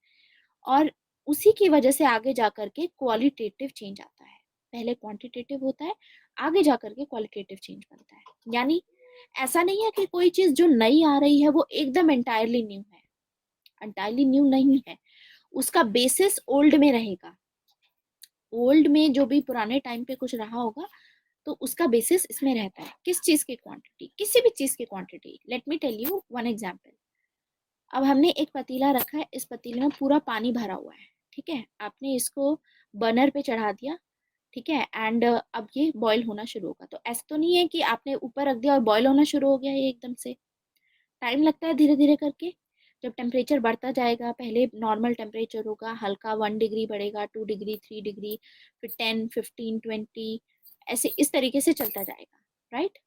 और उसी की वजह से आगे जाकर के क्वालिटेटिव चेंज आता है। पहले क्वांटिटेटिव होता है, आगे जाकर के क्वालिटेटिव चेंज बनता है। यानी ऐसा नहीं है कि कोई चीज जो नई आ रही है वो एकदम एंटायरली न्यू है, एंटायरली न्यू नहीं है, उसका बेसिस ओल्ड में रहेगा। ओल्ड में जो भी पुराने टाइम पे कुछ रहा होगा तो उसका बेसिस इसमें रहता है। किस चीज की क्वांटिटी? किसी भी चीज की quantity. Let me tell you one example. अब हमने एक पतीला रखा है, इस पतीले में पूरा पानी भरा हुआ है, ठीक है, आपने इसको बर्नर पे चढ़ा दिया, ठीक है, एंड अब ये बॉईल होना शुरू होगा। तो ऐसा तो नहीं है कि आपने ऊपर रख दिया और बॉईल होना शुरू हो गया ये एकदम से, टाइम लगता है धीरे धीरे करके। जब टेम्परेचर बढ़ता जाएगा, पहले नॉर्मल टेम्परेचर होगा, हल्का 1 डिग्री बढ़ेगा, 2 डिग्री, 3 डिग्री, फिर 10, 15, 20, ऐसे इस तरीके से चलता जाएगा, राइट।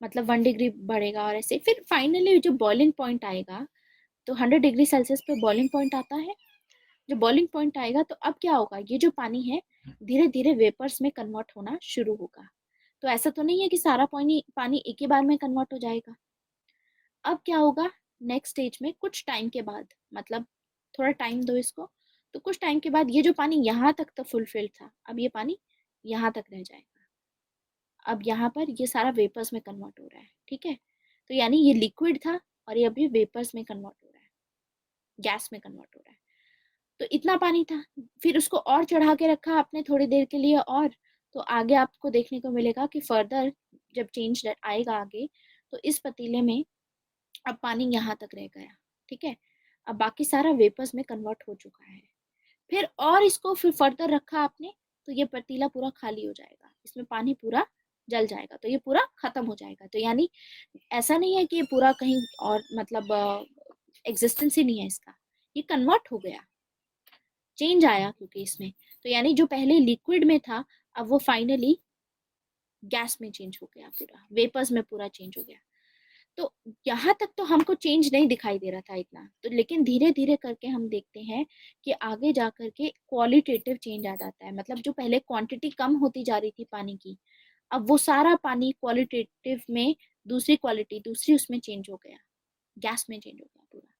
मतलब 1 डिग्री बढ़ेगा और ऐसे फिर फाइनली जो बॉइलिंग पॉइंट आएगा, तो 100 डिग्री सेल्सियस पे बॉइलिंग पॉइंट आता है। जो बॉइलिंग पॉइंट आएगा तो अब क्या होगा, ये जो पानी है धीरे धीरे वेपर्स में कन्वर्ट होना शुरू होगा। तो ऐसा तो नहीं है कि सारा पानी पानी एक ही बार में कन्वर्ट हो जाएगा। अब क्या होगा नेक्स्ट स्टेज में, कुछ टाइम के बाद, मतलब थोड़ा टाइम दो इसको, तो कुछ टाइम के बाद ये जो पानी यहाँ तक तो फुलफिल था, अब ये पानी यहाँ तक रह जाएगा। अब यहाँ पर ये सारा वेपर्स में कन्वर्ट हो रहा है, ठीक है। तो यानी ये लिक्विड था और ये अभी वेपर्स में कन्वर्ट हो रहा है, गैस में कन्वर्ट हो रहा है। तो इतना पानी था, फिर उसको और चढ़ा के रखा आपने थोड़ी देर के लिए, और तो आगे आपको देखने को मिलेगा कि फर्दर जब चेंज आएगा आगे, तो इस पतीले में अब पानी यहाँ तक रह गया, ठीक है, अब बाकी सारा वेपर्स में कन्वर्ट हो चुका है। फिर और इसको फिर फर्दर रखा आपने, तो ये पतीला पूरा खाली हो जाएगा, इसमें पानी पूरा जल जाएगा, तो ये पूरा खत्म हो जाएगा। तो यानी ऐसा नहीं है कि ये पूरा कहीं और, मतलब एग्जिस्टेंस ही नहीं है इसका, ये कन्वर्ट हो गया, चेंज आया क्योंकि इसमें। तो यानी जो पहले लिक्विड में था अब वो फाइनली गैस में चेंज हो गया, पूरा वेपर्स में पूरा चेंज हो गया। तो यहाँ तक तो हमको चेंज नहीं दिखाई दे रहा था इतना, तो लेकिन धीरे धीरे करके हम देखते हैं कि आगे जा करके क्वालिटेटिव चेंज आ जाता है। मतलब जो पहले क्वांटिटी कम होती जा रही थी पानी की, अब वो सारा पानी क्वालिटेटिव में दूसरी क्वालिटी, दूसरी उसमें चेंज हो गया, गैस में चेंज हो गया पूरा।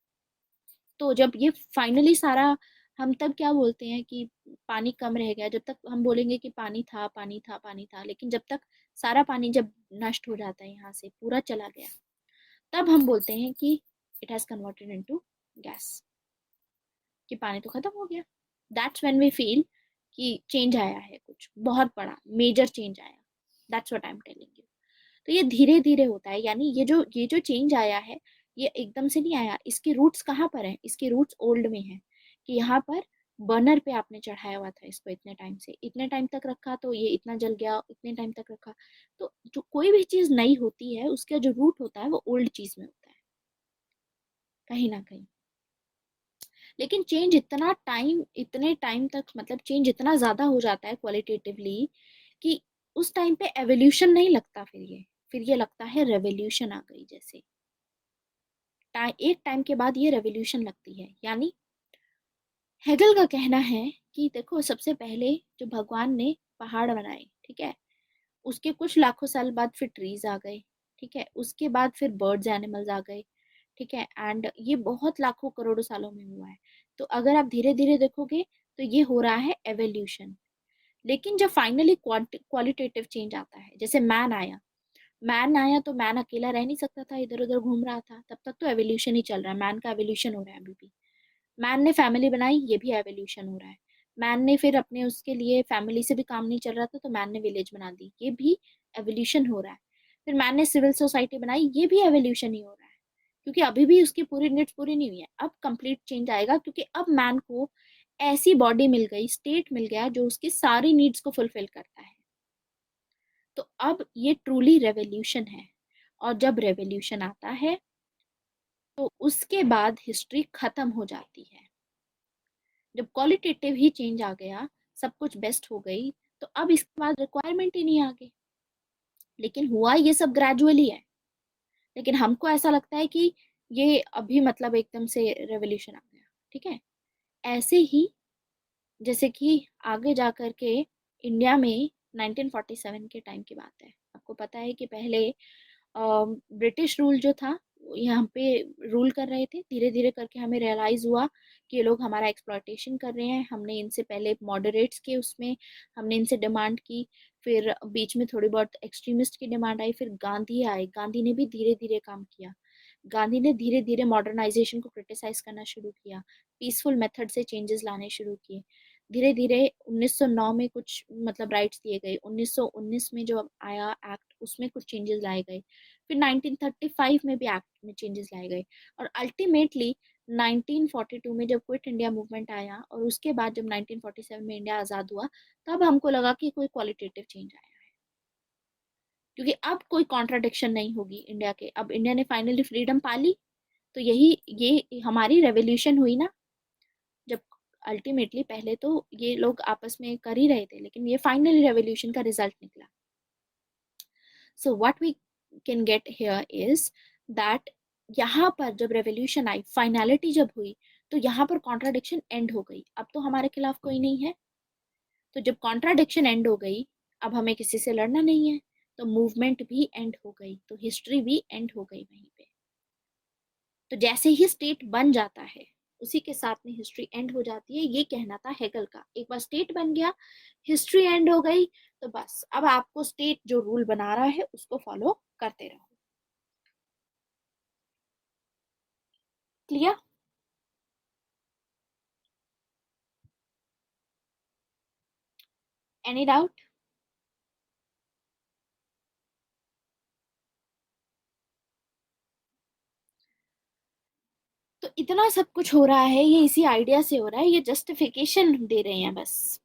तो जब ये फाइनली सारा हम तब क्या बोलते हैं कि पानी कम रह गया, जब तक हम बोलेंगे कि पानी था पानी था पानी था, लेकिन जब तक सारा पानी जब नष्ट हो जाता है, यहाँ से पूरा चला गया, तब हम बोलते हैं कि it has converted into gas, कि पानी तो खत्म हो गया। दैट्स व्हेन वी फील कि चेंज आया है, कुछ बहुत बड़ा मेजर चेंज आया। That's what I am telling you. तो ये धीरे धीरे होता है, यानी ये जो चेंज आया है, ये एकदम से नहीं आया। इसके रूट्स कहाँ पर है? इसके रूट्स ओल्ड में है, कि यहाँ पर बर्नर पे आपने चढ़ाया हुआ था इसको, इतने टाइम से इतने टाइम तक रखा तो ये इतना जल गया, इतने टाइम तक रखा। तो जो कोई भी चीज नई होती है, उसका जो रूट होता है वो ओल्ड चीज में होता है, कहीं ना कहीं। लेकिन चेंज इतने टाइम तक, मतलब चेंज इतना ज्यादा हो जाता है क्वालिटेटिवली, कि उस टाइम पे एवोल्यूशन नहीं लगता, फिर ये लगता है रेवोल्यूशन आ गई जैसे। एक टाइम के बाद ये रेवोल्यूशन लगती है। यानी हेगल का कहना है कि देखो, सबसे पहले जो भगवान ने पहाड़ बनाए, ठीक है, उसके कुछ लाखों साल बाद फिर ट्रीज आ गए, ठीक है, उसके बाद फिर बर्ड्स एनिमल्स आ गए, ठीक है, एंड ये बहुत लाखों करोड़ों सालों में हुआ है। तो अगर आप धीरे धीरे देखोगे, तो ये हो रहा है एवोल्यूशन। लेकिन जब फाइनली क्वालिटेटिव चेंज आता है, जैसे मैन आया तो मैन अकेला रह नहीं सकता था, इधर उधर घूम रहा था, तब तक तो एवोल्यूशन ही चल रहा है, मैन का एवोल्यूशन हो रहा है अभी भी। मैन ने फैमिली बनाई, ये भी एवोल्यूशन हो रहा है। मैन ने फिर अपने उसके लिए फैमिली से भी काम नहीं चल रहा था, तो मैन ने विलेज बना दी, ये भी एवोल्यूशन हो रहा है। फिर मैन ने सिविल सोसाइटी बनाई, ये भी एवोल्यूशन ही हो रहा है, क्योंकि अभी भी उसकी पूरी नीड्स पूरी नहीं हुई है। अब कंप्लीट चेंज आएगा, क्योंकि अब मैन को ऐसी बॉडी मिल गई, स्टेट मिल गया जो उसकी सारी नीड्स को फुलफिल करता है। तो अब ये ट्रूली रेवोल्यूशन है। और जब रेवोल्यूशन आता है, तो उसके बाद हिस्ट्री खत्म हो जाती है। जब क्वालिटेटिव ही चेंज आ गया, सब कुछ बेस्ट हो गई, तो अब इसके बाद रिक्वायरमेंट ही नहीं आ गई। लेकिन हुआ ये सब ग्रेजुअली है। लेकिन हमको ऐसा लगता है कि ये अभी मतलब एकदम से रेवोल्यूशन आ गया, ठीक है। ऐसे ही जैसे कि आगे जा कर के इंडिया में 1947 के टाइम की बात है। आपको पता है कि पहले ब्रिटिश रूल जो था, वो यहाँ पे रूल कर रहे थे। धीरे धीरे करके हमें रियलाइज हुआ कि ये लोग हमारा एक्सप्लॉयटेशन कर रहे हैं। हमने इनसे पहले मॉडरेट्स के उसमें हमने इनसे डिमांड की, फिर बीच में थोड़ी बहुत एक्सट्रीमिस्ट की डिमांड आई, फिर गांधी आए। गांधी ने भी धीरे धीरे काम किया। गांधी ने धीरे धीरे मॉडर्नाइजेशन को क्रिटिसाइज करना शुरू किया, पीसफुल मेथड से चेंजेस लाने शुरू किए। धीरे धीरे 1909 में कुछ मतलब राइट्स दिए गए, 1919 में जो आया एक्ट, उसमें कुछ चेंजेस लाए गए, फिर 1935 में भी एक्ट में चेंजेस लाए गए, और अल्टीमेटली 1942 में जब क्विट इंडिया मूवमेंट आया, और उसके बाद जब 1947 में इंडिया आज़ाद हुआ, तब हमको लगा कि कोई क्वालिटेटिव चेंज आया है। क्योंकि अब कोई कॉन्ट्राडिक्शन नहीं होगी इंडिया के, अब इंडिया ने फाइनली फ्रीडम पा ली। तो यही ये हमारी रेवोल्यूशन हुई ना, जब अल्टीमेटली पहले तो ये लोग आपस में कर ही रहे थे, लेकिन ये फाइनली रेवोल्यूशन का रिजल्ट निकला। So what we can get here is that यहाँ पर जब रेवोल्यूशन आई, फाइनलिटी जब हुई, तो यहाँ पर कॉन्ट्राडिक्शन एंड हो गई। अब तो हमारे खिलाफ कोई नहीं है। तो जब कॉन्ट्राडिक्शन एंड हो गई, अब हमें किसी से लड़ना नहीं है, तो मूवमेंट भी एंड हो गई, तो हिस्ट्री भी एंड हो गई वहीं पे। तो जैसे ही स्टेट बन जाता है, उसी के साथ में हिस्ट्री एंड हो जाती है। ये कहना था हेगल का। एक बार स्टेट बन गया, हिस्ट्री एंड हो गई, तो बस अब आपको स्टेट जो रूल बना रहा है उसको फॉलो करते रहो। क्लियर? Any doubt? तो इतना सब कुछ हो रहा है, ये इसी आइडिया से हो रहा है। ये जस्टिफिकेशन दे रहे हैं बस।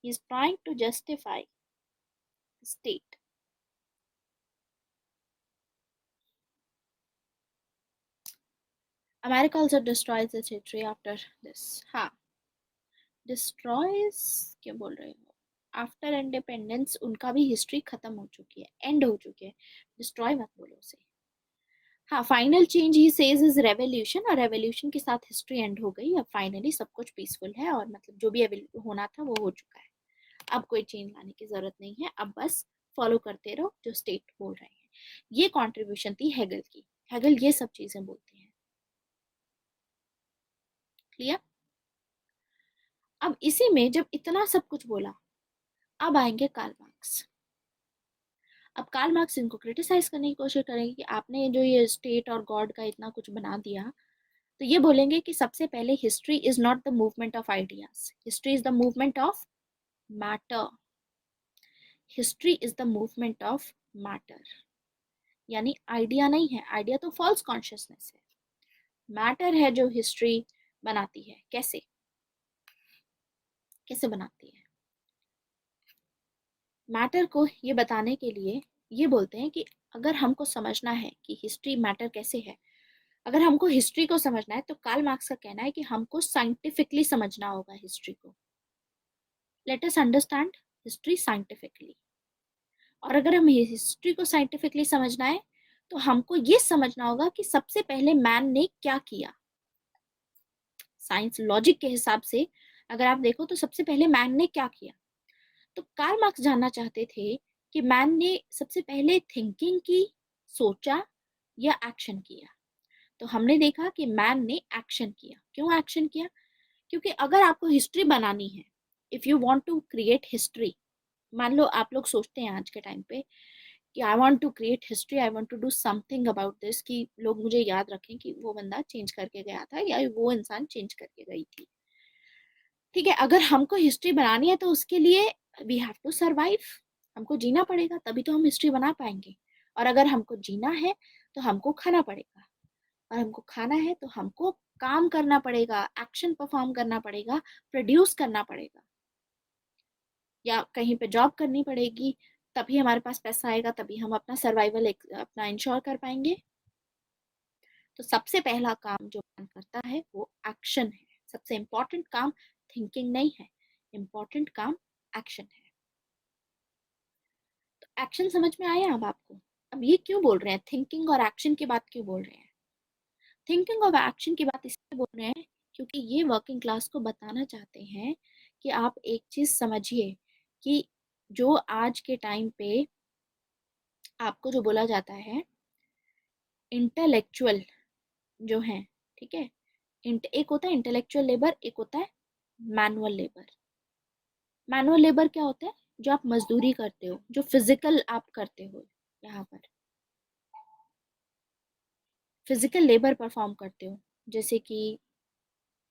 He is trying to justify state. America also destroys its history after this। हाँ, डिस्ट्रॉयज क्या बोल रहे हो? आफ्टर इंडिपेंडेंस उनका भी हिस्ट्री खत्म हो चुकी है, एंड हो चुकी है। डिस्ट्रॉय मत बोलो उसे। हाँ, final change he says is revolution, और रेवोल्यूशन के साथ हिस्ट्री एंड हो गई। अब फाइनली सब कुछ पीसफुल है, और मतलब जो भी होना था वो हो चुका है। अब कोई चेंज लाने की जरूरत नहीं है, अब बस फॉलो करते रहो जो स्टेट बोल रहे हैं। ये कॉन्ट्रीब्यूशन थी हेगल की। हेगल ये सब चीजें बोलते हैं। क्लियर? अब इसी में जब इतना सब कुछ बोला, अब आएंगे कार्ल मार्क्स। अब कार्ल मार्क्स इनको क्रिटिसाइज करने की कोशिश करेंगे कि आपने जो ये स्टेट और गॉड का इतना कुछ बना दिया, तो ये बोलेंगे कि सबसे पहले history is not the movement of ideas, history is the movement of matter. History is the movement of matter, यानी आइडिया नहीं है, आइडिया तो फॉल्स कॉन्शियसनेस है, मैटर है जो हिस्ट्री बनाती है। कैसे कैसे बनाती है? मैटर को ये बताने के लिए ये बोलते हैं कि अगर हमको समझना है कि हिस्ट्री मैटर कैसे है, अगर हमको हिस्ट्री को समझना है, तो कार्ल मार्क्स का कहना है कि हमको साइंटिफिकली समझना होगा हिस्ट्री को। Let us understand history scientifically. और अगर हमें हिस्ट्री को साइंटिफिकली समझना है, तो हमको ये समझना होगा कि सबसे पहले मैन ने क्या किया। साइंस लॉजिक के हिसाब से अगर आप देखो तो सबसे पहले मैन ने क्या किया। तो कार्ल मार्क्स जानना चाहते थे कि मैन ने सबसे पहले थिंकिंग की, सोचा, या एक्शन किया। तो हमने देखा कि मैन ने एक्शन किया। क्यों एक्शन किया? क्योंकि अगर आपको हिस्ट्री बनानी है, if you want to create history, मान लो आप लोग सोचते हैं आज के टाइम पे कि I want to create history, I want to do something about this, कि लोग मुझे याद रखें कि वो बंदा चेंज करके गया था या वो इंसान चेंज करके गई थी। ठीक है, अगर हमको हिस्ट्री बनानी है तो उसके लिए वी हैव टू सर्वाइव, हमको जीना पड़ेगा, तभी तो हम हिस्ट्री बना पाएंगे। और अगर हमको जीना है तो हमको खाना पड़ेगा, और हमको खाना है तो हमको काम करना पड़ेगा, एक्शन परफॉर्म करना पड़ेगा, प्रोड्यूस करना पड़ेगा, या कहीं पे जॉब करनी पड़ेगी, तभी हमारे पास पैसा आएगा, तभी हम अपना सर्वाइवल अपना इंश्योर कर पाएंगे। तो सबसे पहला काम जो मैन करता है वो एक्शन है। सबसे इंपॉर्टेंट काम थिंकिंग नहीं है, इंपॉर्टेंट काम एक्शन है। तो एक्शन समझ में आया अब आपको? अब ये क्यों बोल रहे हैं, थिंकिंग और एक्शन की बात क्यों बोल रहे हैं? थिंकिंग और एक्शन की बात इसलिए बोल रहे हैं क्योंकि ये वर्किंग क्लास को बताना चाहते हैं कि आप एक चीज समझिए कि जो आज के टाइम पे आपको जो बोला जाता है इंटेलेक्चुअल जो है, ठीक है, एक होता है इंटेलेक्चुअल लेबर, एक होता है मैनुअल लेबर। मैनुअल लेबर क्या होता है? जो आप मजदूरी करते हो, जो फिजिकल आप करते हो, यहाँ पर फिजिकल लेबर परफॉर्म करते हो, जैसे कि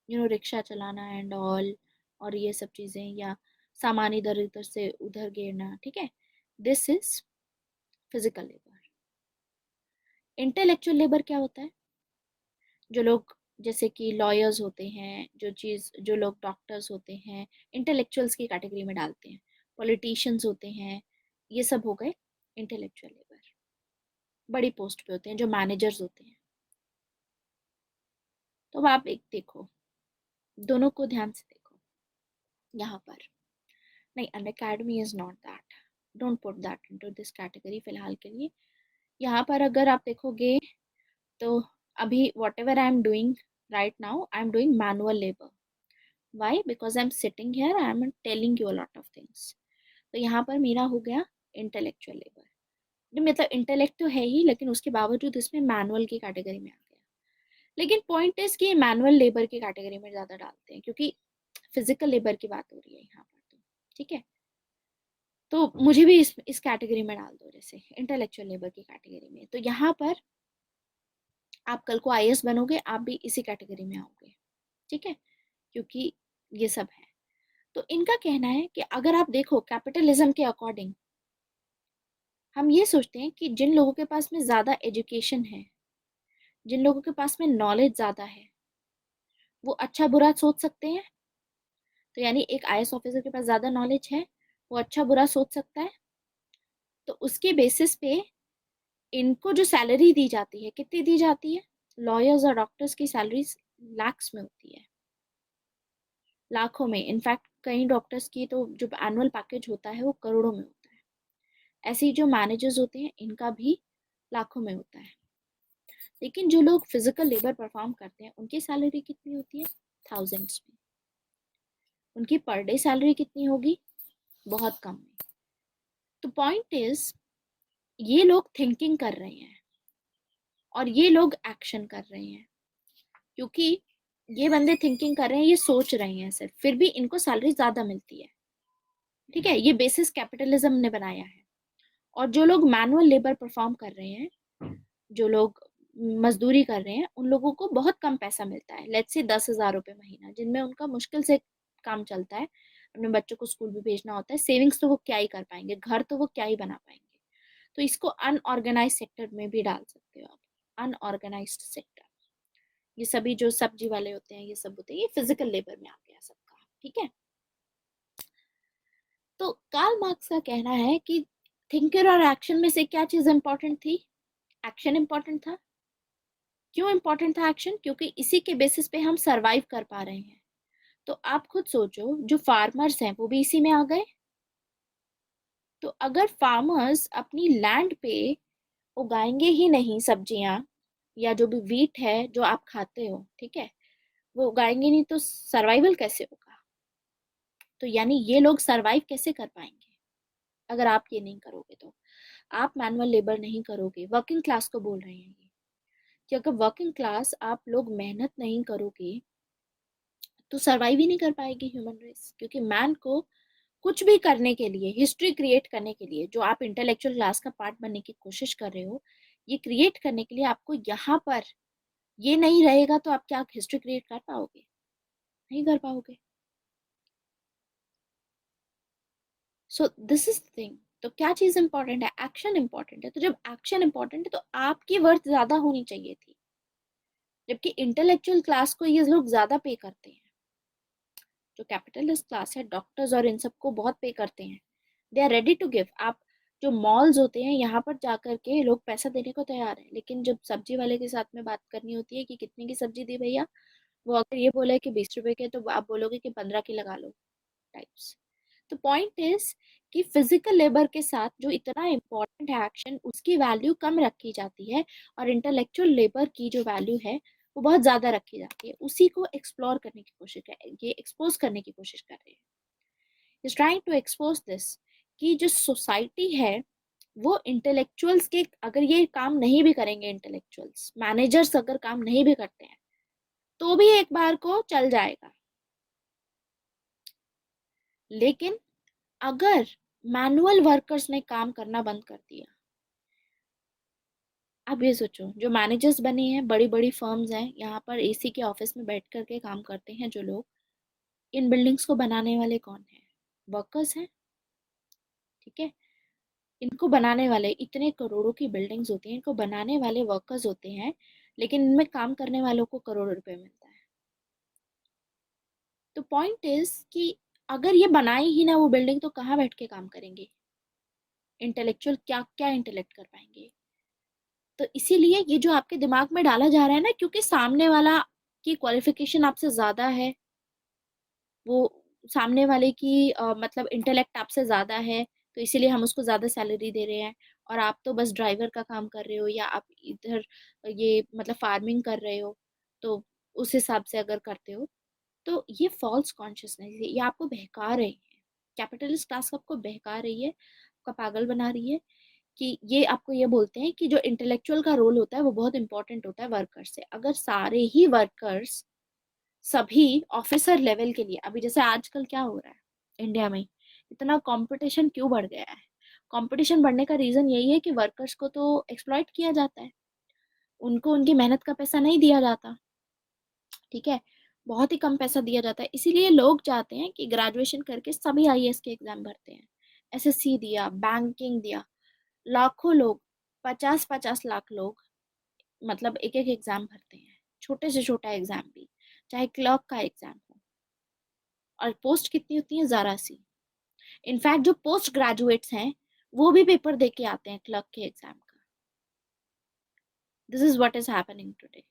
रिक्शा चलाना एंड ऑल, और ये सब चीजें, या सामान इधर उधर से उधर गिरना, ठीक है, this is physical labour. Intellectual labour क्या होता है? जो लोग जैसे कि लॉयर्स होते हैं, जो लोग डॉक्टर्स होते हैं, इंटेलेक्चुअल्स की कैटेगरी में डालते हैं। पॉलिटिशियंस होते हैं, ये सब हो गए इंटेलेक्चुअल लेबर। बड़ी पोस्ट पे होते हैं, जो मैनेजर्स होते हैं। तो अब आप एक देखो, दोनों को ध्यान से देखो यहाँ पर। नहीं, Unacademy is not that, don't put that into this category फिलहाल के लिए। यहाँ पर अगर आप देखोगे तो अभी whatever I am doing right now, I am doing manual labour. Why? Because I am sitting here, I am telling you a lot of things. तो यहाँ पर मेरा हो गया इंटेलेक्चुअल लेबर। मतलब इंटेलेक्ट तो है ही, लेकिन उसके बावजूद इसमें मैनुअल की कैटेगरी में आ गया। लेकिन पॉइंट इज कि मैनुअल लेबर की कैटेगरी में ज़्यादा डालते हैं, क्योंकि फिजिकल लेबर की बात हो रही है यहाँ पर। तो ठीक है, तो मुझे भी इस कैटेगरी में डाल दो, जैसे इंटेलेक्चुअल लेबर की कैटेगरी में। तो यहाँ पर आप कल को आईएएस बनोगे, आप भी इसी कैटेगरी में आओगे, ठीक है, क्योंकि ये सब है। तो इनका कहना है कि अगर आप देखो कैपिटलिज्म के अकॉर्डिंग, हम ये सोचते हैं कि जिन लोगों के पास में ज़्यादा एजुकेशन है, जिन लोगों के पास में नॉलेज ज़्यादा है, वो अच्छा बुरा सोच सकते हैं। तो यानी एक आईएएस ऑफिसर के पास ज़्यादा नॉलेज है, वो अच्छा बुरा सोच सकता है। तो उसके बेसिस पे इनको जो सैलरी दी जाती है, कितनी दी जाती है? लॉयर्स और डॉक्टर्स की सैलरीज लैक्स में होती है, लाखों में। इनफैक्ट कई डॉक्टर्स की तो जो एनुअल पैकेज होता है वो करोड़ों में होता है। ऐसे ही जो मैनेजर्स होते हैं, इनका भी लाखों में होता है। लेकिन जो लोग फिजिकल लेबर परफॉर्म करते हैं, उनकी सैलरी कितनी होती है? थाउजेंड्स में। उनकी पर डे सैलरी कितनी होगी? बहुत कम में। तो पॉइंट इज, ये लोग थिंकिंग कर रहे हैं और ये लोग एक्शन कर रहे हैं, क्योंकि ये बंदे थिंकिंग कर रहे हैं, ये सोच रहे हैं सिर्फ, फिर भी इनको सैलरी ज्यादा मिलती है। ठीक है, ये बेसिस कैपिटलिज्म ने बनाया है। और जो लोग मैनुअल लेबर परफॉर्म कर रहे हैं, जो लोग मजदूरी कर रहे हैं, उन लोगों को बहुत कम पैसा मिलता है, लेट्स से 10,000 रुपये महीना, जिनमें उनका मुश्किल से काम चलता है। अपने बच्चों को स्कूल भी भेजना होता है, सेविंग्स तो वो क्या ही कर पाएंगे, घर तो वो क्या ही बना पाएंगे। तो इसको अनऑर्गेनाइज सेक्टर में भी डाल सकते हो आप, अनऑर्गेनाइज्ड सेक्टर। ये सभी जो सब्जी वाले होते हैं, ये सब होते हैं, ये फिजिकल लेबर में आ गया सबका। ठीक है, तो कार्ल मार्क्स का कहना है कि थिंकर और एक्शन में से क्या चीज इंपॉर्टेंट थी? एक्शन इंपॉर्टेंट था। क्यों इंपॉर्टेंट था एक्शन? क्योंकि इसी के बेसिस पे हम सरवाइव कर पा रहे हैं। तो आप खुद सोचो, जो फार्मर्स हैं वो भी इसी में आ गए। तो अगर फार्मर्स अपनी लैंड पे उगाएंगे ही नहीं सब्जियां, या जो भी वीट है जो आप खाते हो, ठीक है, वो उगाएंगे नहीं, तो सर्वाइवल कैसे होगा? तो यानी ये लोग सरवाइव कैसे कर पाएंगे अगर आप ये नहीं करोगे? तो आप मैनुअल लेबर नहीं करोगे, वर्किंग क्लास को बोल रहे हैं ये, कि अगर वर्किंग क्लास आप लोग मेहनत नहीं करोगे तो सरवाइव ही नहीं कर पाएगी ह्यूमन रेस। क्योंकि मैन को कुछ भी करने के लिए, हिस्ट्री क्रिएट करने के लिए, जो आप इंटेलेक्चुअल क्लास का पार्ट बनने की कोशिश कर रहे हो, ये क्रिएट करने के लिए आपको यहाँ पर ये नहीं रहेगा, तो आप क्या हिस्ट्री क्रिएट कर पाओगे? नहीं कर पाओगे। सो दिस इज थिंग। तो क्या चीज इंपॉर्टेंट है? एक्शन इंपॉर्टेंट है। तो जब एक्शन इंपॉर्टेंट है तो आपकी वर्थ ज्यादा होनी चाहिए थी, जबकि इंटेलेक्चुअल क्लास को ये लोग ज्यादा पे करते हैं। जो कैपिटलिस्ट क्लास है, डॉक्टर्स और इन सबको बहुत पे करते हैं, they are ready to give. आप जो मॉल्स होते हैं यहाँ पर जाकर के लोग पैसा देने को तैयार है, लेकिन जब सब्जी वाले के साथ में बात करनी होती है कि कितने की सब्जी दी भैया, वो अगर ये बोले कि 20 रुपए के, तो आप बोलोगे कि 15 की लगा लो, टाइप्स। तो पॉइंट इज कि फिजिकल लेबर के साथ जो इतना इम्पोर्टेंट है एक्शन, उसकी वैल्यू कम रखी जाती है, और इंटेलेक्चुअल लेबर की जो वैल्यू है वो बहुत ज्यादा रखी जाती है। उसी को एक्सप्लोर करने की कोशिश कर, ये एक्सपोज करने की कोशिश कर रहे हैं। Is trying to expose this, कि जो सोसाइटी है वो इंटेलेक्चुअल्स के, अगर ये काम नहीं भी करेंगे, इंटेलेक्चुअल्स मैनेजर्स अगर काम नहीं भी करते हैं, तो भी एक बार को चल जाएगा। लेकिन अगर मैनुअल वर्कर्स ने काम करना बंद कर दिया, आप ये सोचो, जो मैनेजर्स बने हैं, बड़ी बड़ी फर्म्स हैं, यहाँ पर एसी के ऑफिस में बैठ करके काम करते हैं जो लोग, इन बिल्डिंग्स को बनाने वाले कौन है? वर्कर्स हैं। ठीक है, इनको बनाने वाले, इतने करोड़ों की बिल्डिंग्स होती हैं, इनको बनाने वाले वर्कर्स होते हैं, लेकिन इनमें काम करने वालों को करोड़ों रुपए मिलता है। तो पॉइंट इज कि अगर ये बनाए ही ना वो बिल्डिंग, तो कहाँ बैठ के काम करेंगे? इंटेलेक्चुअल क्या क्या इंटेलेक्ट कर पाएंगे? तो इसीलिए ये जो आपके दिमाग में डाला जा रहा है ना, क्योंकि सामने वाला की क्वालिफिकेशन आपसे ज्यादा है, वो सामने वाले की मतलब इंटेलेक्ट आपसे ज्यादा है, तो इसीलिए हम उसको ज्यादा सैलरी दे रहे हैं, और आप तो बस ड्राइवर का काम कर रहे हो, या आप इधर ये मतलब फार्मिंग कर रहे हो, तो उस हिसाब से अगर करते हो, तो ये फॉल्स कॉन्शियसनेस है, ये आपको बहका रहे हैं। कैपिटलिस्ट क्लास आपको बहका रही है, आपका पागल बना रही है, कि ये आपको ये बोलते हैं कि जो इंटेलेक्चुअल का रोल होता है वो बहुत इंपॉर्टेंट होता है वर्कर से। अगर सारे ही वर्कर्स सभी ऑफिसर लेवल के लिए, अभी जैसे आजकल क्या हो रहा है इंडिया में, इतना कंपटीशन क्यों बढ़ गया है? कंपटीशन बढ़ने का रीजन यही है कि वर्कर्स को तो एक्सप्लॉइट किया जाता है, उनको उनकी मेहनत का पैसा नहीं दिया जाता। ठीक है, बहुत ही कम पैसा दिया जाता है, इसीलिए लोग चाहते हैं कि ग्रेजुएशन करके सभी आईएएस के एग्जाम भरते हैं। एसएससी दिया, बैंकिंग दिया, लाखों लोग, 50-50 लाख लोग, मतलब एक एक एग्जाम भरते हैं, छोटे से छोटा एग्जाम भी, चाहे क्लर्क का एग्जाम हो। और पोस्ट कितनी होती है? जरा सी। इनफैक्ट जो पोस्ट ग्रेजुएट्स हैं वो भी पेपर दे के आते हैं क्लर्क के एग्जाम का। This is what is happening today,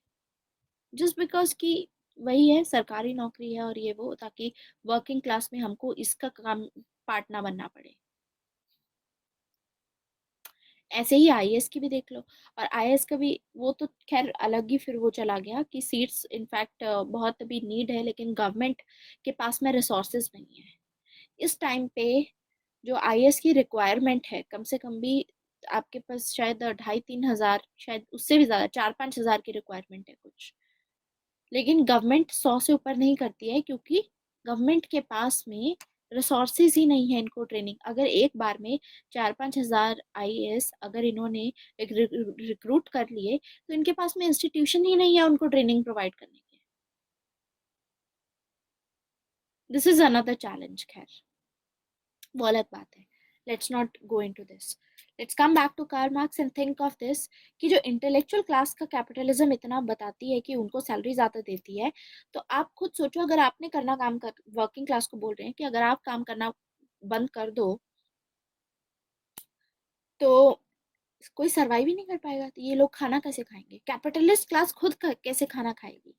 just because कि वही है, सरकारी नौकरी है और ये वो, ताकि वर्किंग क्लास में हमको इसका काम पार्ट ना बनना पड़े। ऐसे ही आईएएस की भी देख लो। और आईएएस का भी वो तो खैर अलग ही फिर वो चला गया कि सीट्स इनफैक्ट बहुत अभी नीड है, लेकिन गवर्नमेंट के पास में रिसोर्सेज नहीं है इस टाइम पे। जो आईएएस की रिक्वायरमेंट है, कम से कम भी आपके पास शायद 2,500-3,000, शायद उससे भी ज्यादा, 4-5 हजार की रिक्वायरमेंट है कुछ। लेकिन गवर्नमेंट 100 से ऊपर नहीं करती है, क्योंकि गवर्नमेंट के पास में रिसोर्सेज ही नहीं है इनको ट्रेनिंग। अगर एक बार में 4-5 हजार आईएएस अगर इन्होंने रिक्रूट कर लिए, तो इनके पास में इंस्टीट्यूशन ही नहीं है उनको ट्रेनिंग प्रोवाइड करने के। This is another challenge. खैर, वो अलग बात है। Let's not go into this. Let's come back to Karl Marx and think of this, कि जो इंटेलेक्चुअल क्लास का कैपिटलिज्म इतना बताती है कि उनको सैलरी ज्यादा देती है, तो आप खुद सोचो, अगर आपने करना काम कर, वर्किंग क्लास को बोल रहे हैं कि अगर आप काम करना बंद कर दो, तो कोई सरवाइव ही नहीं कर पाएगा। तो ये लोग खाना कैसे खाएंगे? कैपिटलिस्ट क्लास खुद कैसे खाना खाएगी?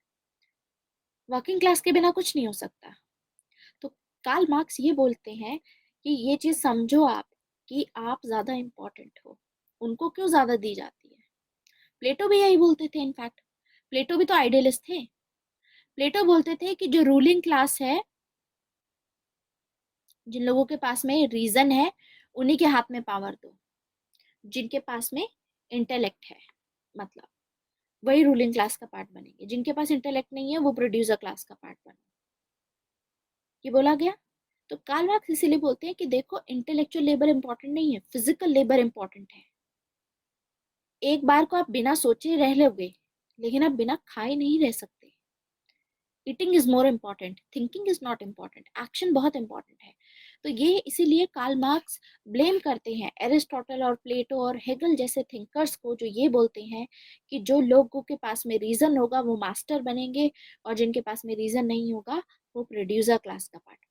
वर्किंग क्लास के बिना कुछ नहीं हो सकता। तो कार्ल मार्क्स ये बोलते हैं कि ये चीज समझो आप, कि आप ज्यादा इंपॉर्टेंट हो। उनको क्यों ज्यादा दी जाती है? प्लेटो भी यही बोलते थे इनफैक्ट। प्लेटो भी तो आइडियलिस्ट थे। प्लेटो बोलते थे कि जो रूलिंग क्लास है, जिन लोगों के पास में रीजन है, उन्हीं के हाथ में पावर दो। जिनके पास में इंटेलेक्ट है, मतलब वही रूलिंग क्लास का पार्ट बनेंगे। जिनके पास इंटेलेक्ट नहीं है, वो प्रोड्यूसर क्लास का पार्ट बने। ये बोला गया। तो कार्ल मार्क्स इसीलिए बोलते हैं कि देखो, इंटेलेक्चुअल लेबर इंपॉर्टेंट नहीं है, फिजिकल लेबर इंपॉर्टेंट है। एक बार को आप बिना सोचे रह लोगे, लेकिन आप बिना खाए नहीं रह सकते। Eating is more important, thinking is not important, action बहुत इंपॉर्टेंट है। तो ये इसीलिए कार्ल मार्क्स ब्लेम करते हैं एरिस्टोटल और प्लेटो और हेगल जैसे थिंकर्स को, जो ये बोलते हैं कि जो लोगों के पास में रीजन होगा वो मास्टर बनेंगे, और जिनके पास में रीजन नहीं होगा वो प्रोड्यूसर क्लास का पार्ट बनेंगे।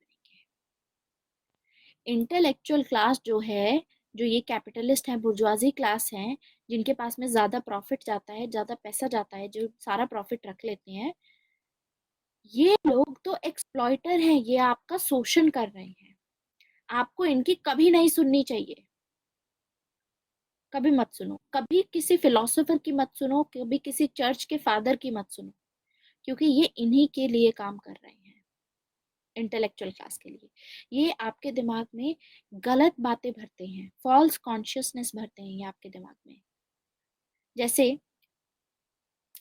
इंटेलेक्चुअल क्लास जो है, जो ये कैपिटलिस्ट है, बुर्जुआजी क्लास है, जिनके पास में ज्यादा प्रॉफिट जाता है, ज्यादा पैसा जाता है, जो सारा प्रॉफिट रख लेते हैं, ये लोग तो एक्सप्लॉइटर हैं। ये आपका शोषण कर रहे हैं। आपको इनकी कभी नहीं सुननी चाहिए। कभी मत सुनो, कभी किसी फिलोसोफर की मत सुनो, कभी किसी चर्च के फादर की मत सुनो, क्योंकि ये इन्हीं के लिए काम कर रहे हैं, इंटेलेक्चुअल क्लास के लिए। ये आपके दिमाग में गलत बातें भरते हैं, फॉल्स कॉन्शियसनेस भरते हैं ये आपके दिमाग में। जैसे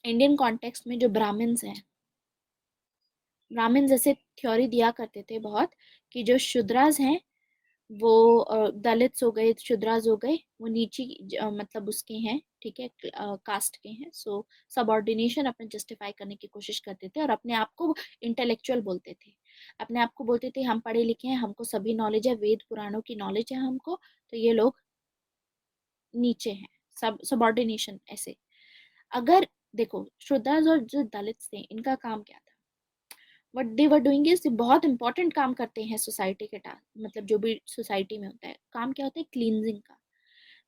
इंडियन कॉन्टेक्स्ट में जो ब्राह्मण्स हैं, ब्राह्मण जैसे थ्योरी दिया करते थे बहुत, कि जो शूद्रास हैं वो दलित्स हो गए, शूद्रास हो गए, वो नीची मतलब उसके हैं, ठीक है, कास्ट के हैं। सो सबऑर्डिनेशन अपने जस्टिफाई करने की कोशिश करते थे, और अपने आप को इंटेलेक्चुअल बोलते थे। अपने आप को बोलते थे हम पढ़े लिखे हैं, हमको सभी नॉलेज है, वेद पुराणों की नॉलेज है हमको, तो ये लोग नीचे हैं। सबऑर्डिनेशन ऐसे। अगर देखो, शूद्रास और जो दलित्स थे, इनका काम क्या था? What they were doing is बहुत इंपॉर्टेंट काम करते हैं सोसाइटी के टास्क, मतलब जो भी सोसाइटी में होता है काम, क्या होता है? क्लींजिंग का।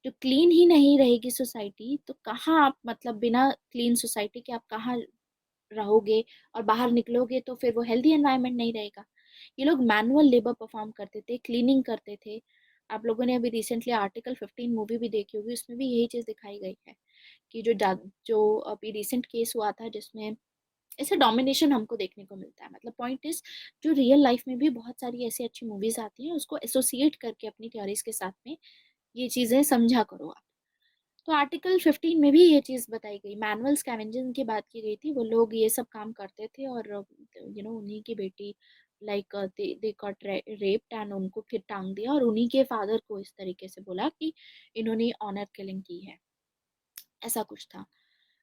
जो क्लीन ही नहीं रहेगी सोसाइटी, तो कहाँ आप, मतलब बिना क्लीन सोसाइटी के आप कहाँ रहोगे? और बाहर निकलोगे तो फिर वो हेल्दी एनवायरनमेंट नहीं रहेगा। ये लोग मैनुअल लेबर परफॉर्म करते थे, क्लीनिंग करते थे। आप लोगों ने अभी रिसेंटली आर्टिकल 15 मूवी भी देखी होगी, उसमें भी यही चीज दिखाई गई है, कि जो अभी रिसेंट केस हुआ था, जिसमें ऐसे डोमिनेशन हमको देखने को मिलता है। मतलब पॉइंट इज, जो रियल लाइफ में भी बहुत सारी ऐसी अच्छी मूवीज आती हैं, उसको एसोसिएट करके अपनी थ्योरीज के साथ में ये चीजें समझा करो आप। तो आर्टिकल 15 में भी ये चीज बताई गई, मैनुअल स्कैवेंजिंग की बात की गई थी। वो लोग ये सब काम करते थे, और उन्हीं की बेटी, like they got raped, and उनको फिर टांग दिया, और उन्हीं के फादर को इस तरीके से बोला कि इन्होंने ऑनर किलिंग की है, ऐसा कुछ था।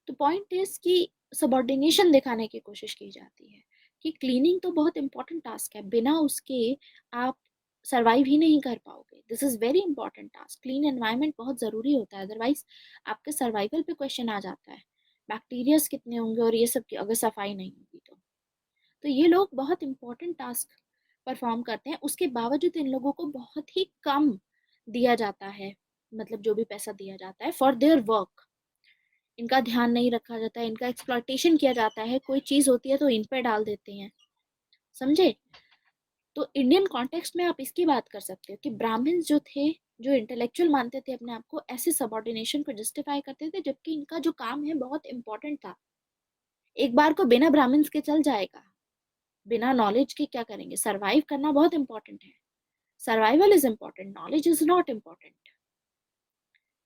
तो पॉइंट इज कि सबऑर्डिनेशन दिखाने की कोशिश की जाती है, कि क्लीनिंग तो बहुत इंपॉर्टेंट टास्क है, बिना उसके आप सरवाइव ही नहीं कर पाओगे। This is very important task. Clean environment बहुत जरूरी होता है, अदरवाइज आपके सर्वाइवल पे क्वेश्चन आ जाता है। बैक्टीरियाज कितने होंगे, और ये सब की अगर सफाई नहीं होगी तो ये लोग बहुत इंपॉर्टेंट टास्क परफॉर्म करते हैं। उसके बावजूद इन लोगों को बहुत ही कम दिया जाता है, मतलब जो भी पैसा दिया जाता है फॉर देयर वर्क। इनका ध्यान नहीं रखा जाता है, इनका एक्सप्लॉइटेशन किया जाता है। कोई चीज होती है तो इन पे डाल देते हैं, समझे? तो इंडियन कॉन्टेक्स्ट में आप इसकी बात कर सकते हो कि ब्राह्मण्स जो थे, जो इंटेलेक्चुअल मानते थे अपने आप को, ऐसे सबऑर्डिनेशन को जस्टिफाई करते थे, जबकि इनका जो काम है बहुत इंपॉर्टेंट था। एक बार को बिना ब्राह्मण्स के चल जाएगा, बिना नॉलेज के क्या करेंगे? सर्वाइव करना बहुत इंपॉर्टेंट है। Survival is important, knowledge is not important.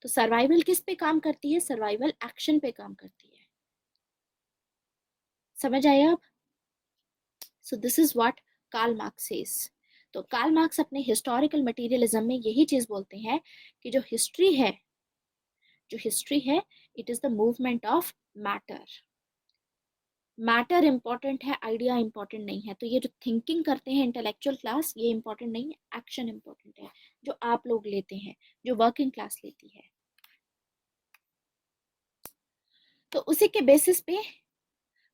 तो सर्वाइवल किस पे काम करती है? सर्वाइवल एक्शन पे काम करती है। समझ आया अब? So this is what Karl Marx says. तो कार्ल मार्क्स अपने हिस्टोरिकल मटेरियलिज्म में यही चीज बोलते हैं कि जो हिस्ट्री है, it is the movement of matter. Matter important है, आइडिया इंपॉर्टेंट नहीं है। तो ये जो थिंकिंग करते हैं इंटेलेक्चुअल क्लास, ये इंपॉर्टेंट नहीं है, एक्शन इंपॉर्टेंट है, जो आप लोग लेते हैं, जो वर्किंग क्लास लेती है। तो उसी के बेसिस पे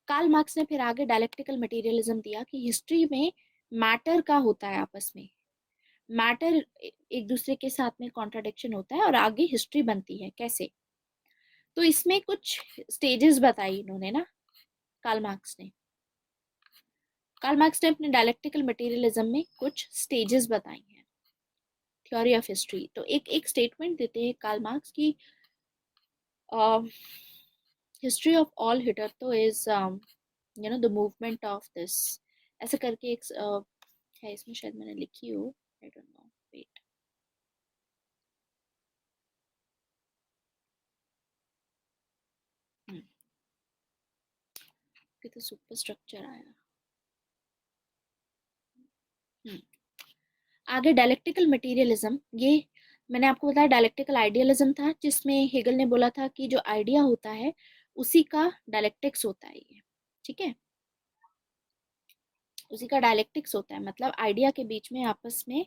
कार्ल मार्क्स ने फिर आगे डायलेक्टिकल मटेरियलिज्म दिया कि हिस्ट्री में मैटर का होता है आपस में, मैटर एक दूसरे के साथ में कॉन्ट्राडिक्शन होता है और आगे हिस्ट्री बनती है कैसे। तो इसमें कुछ स्टेजेस बताई इन्होंने ना, कार्ल मार्क्स ने। कार्ल मार्क्स ने अपने डायलेक्टिकल मटेरियलिज्म में कुछ स्टेजेस बताई हैं थ्योरी ऑफ हिस्ट्री। तो एक एक स्टेटमेंट देते हैं कार्ल मार्क्स की, history of all hitherto is the movement of this, ऐसे करके एक है, इसमें शायद मैंने लिखी हो, आई डोंट नो, वेट। तो सुपर स्ट्रक्चर आया। हम्म, आगे डायलेक्टिकल मटेरियलिज्म, ये मैंने आपको बताया डायलेक्टिकल आइडियलिज्म था, जिसमें हेगल ने बोला था कि जो आइडिया होता है उसी का डायलेक्टिक्स होता है ये, ठीक है, उसी का डायलेक्टिक्स होता है, मतलब आइडिया के बीच में आपस में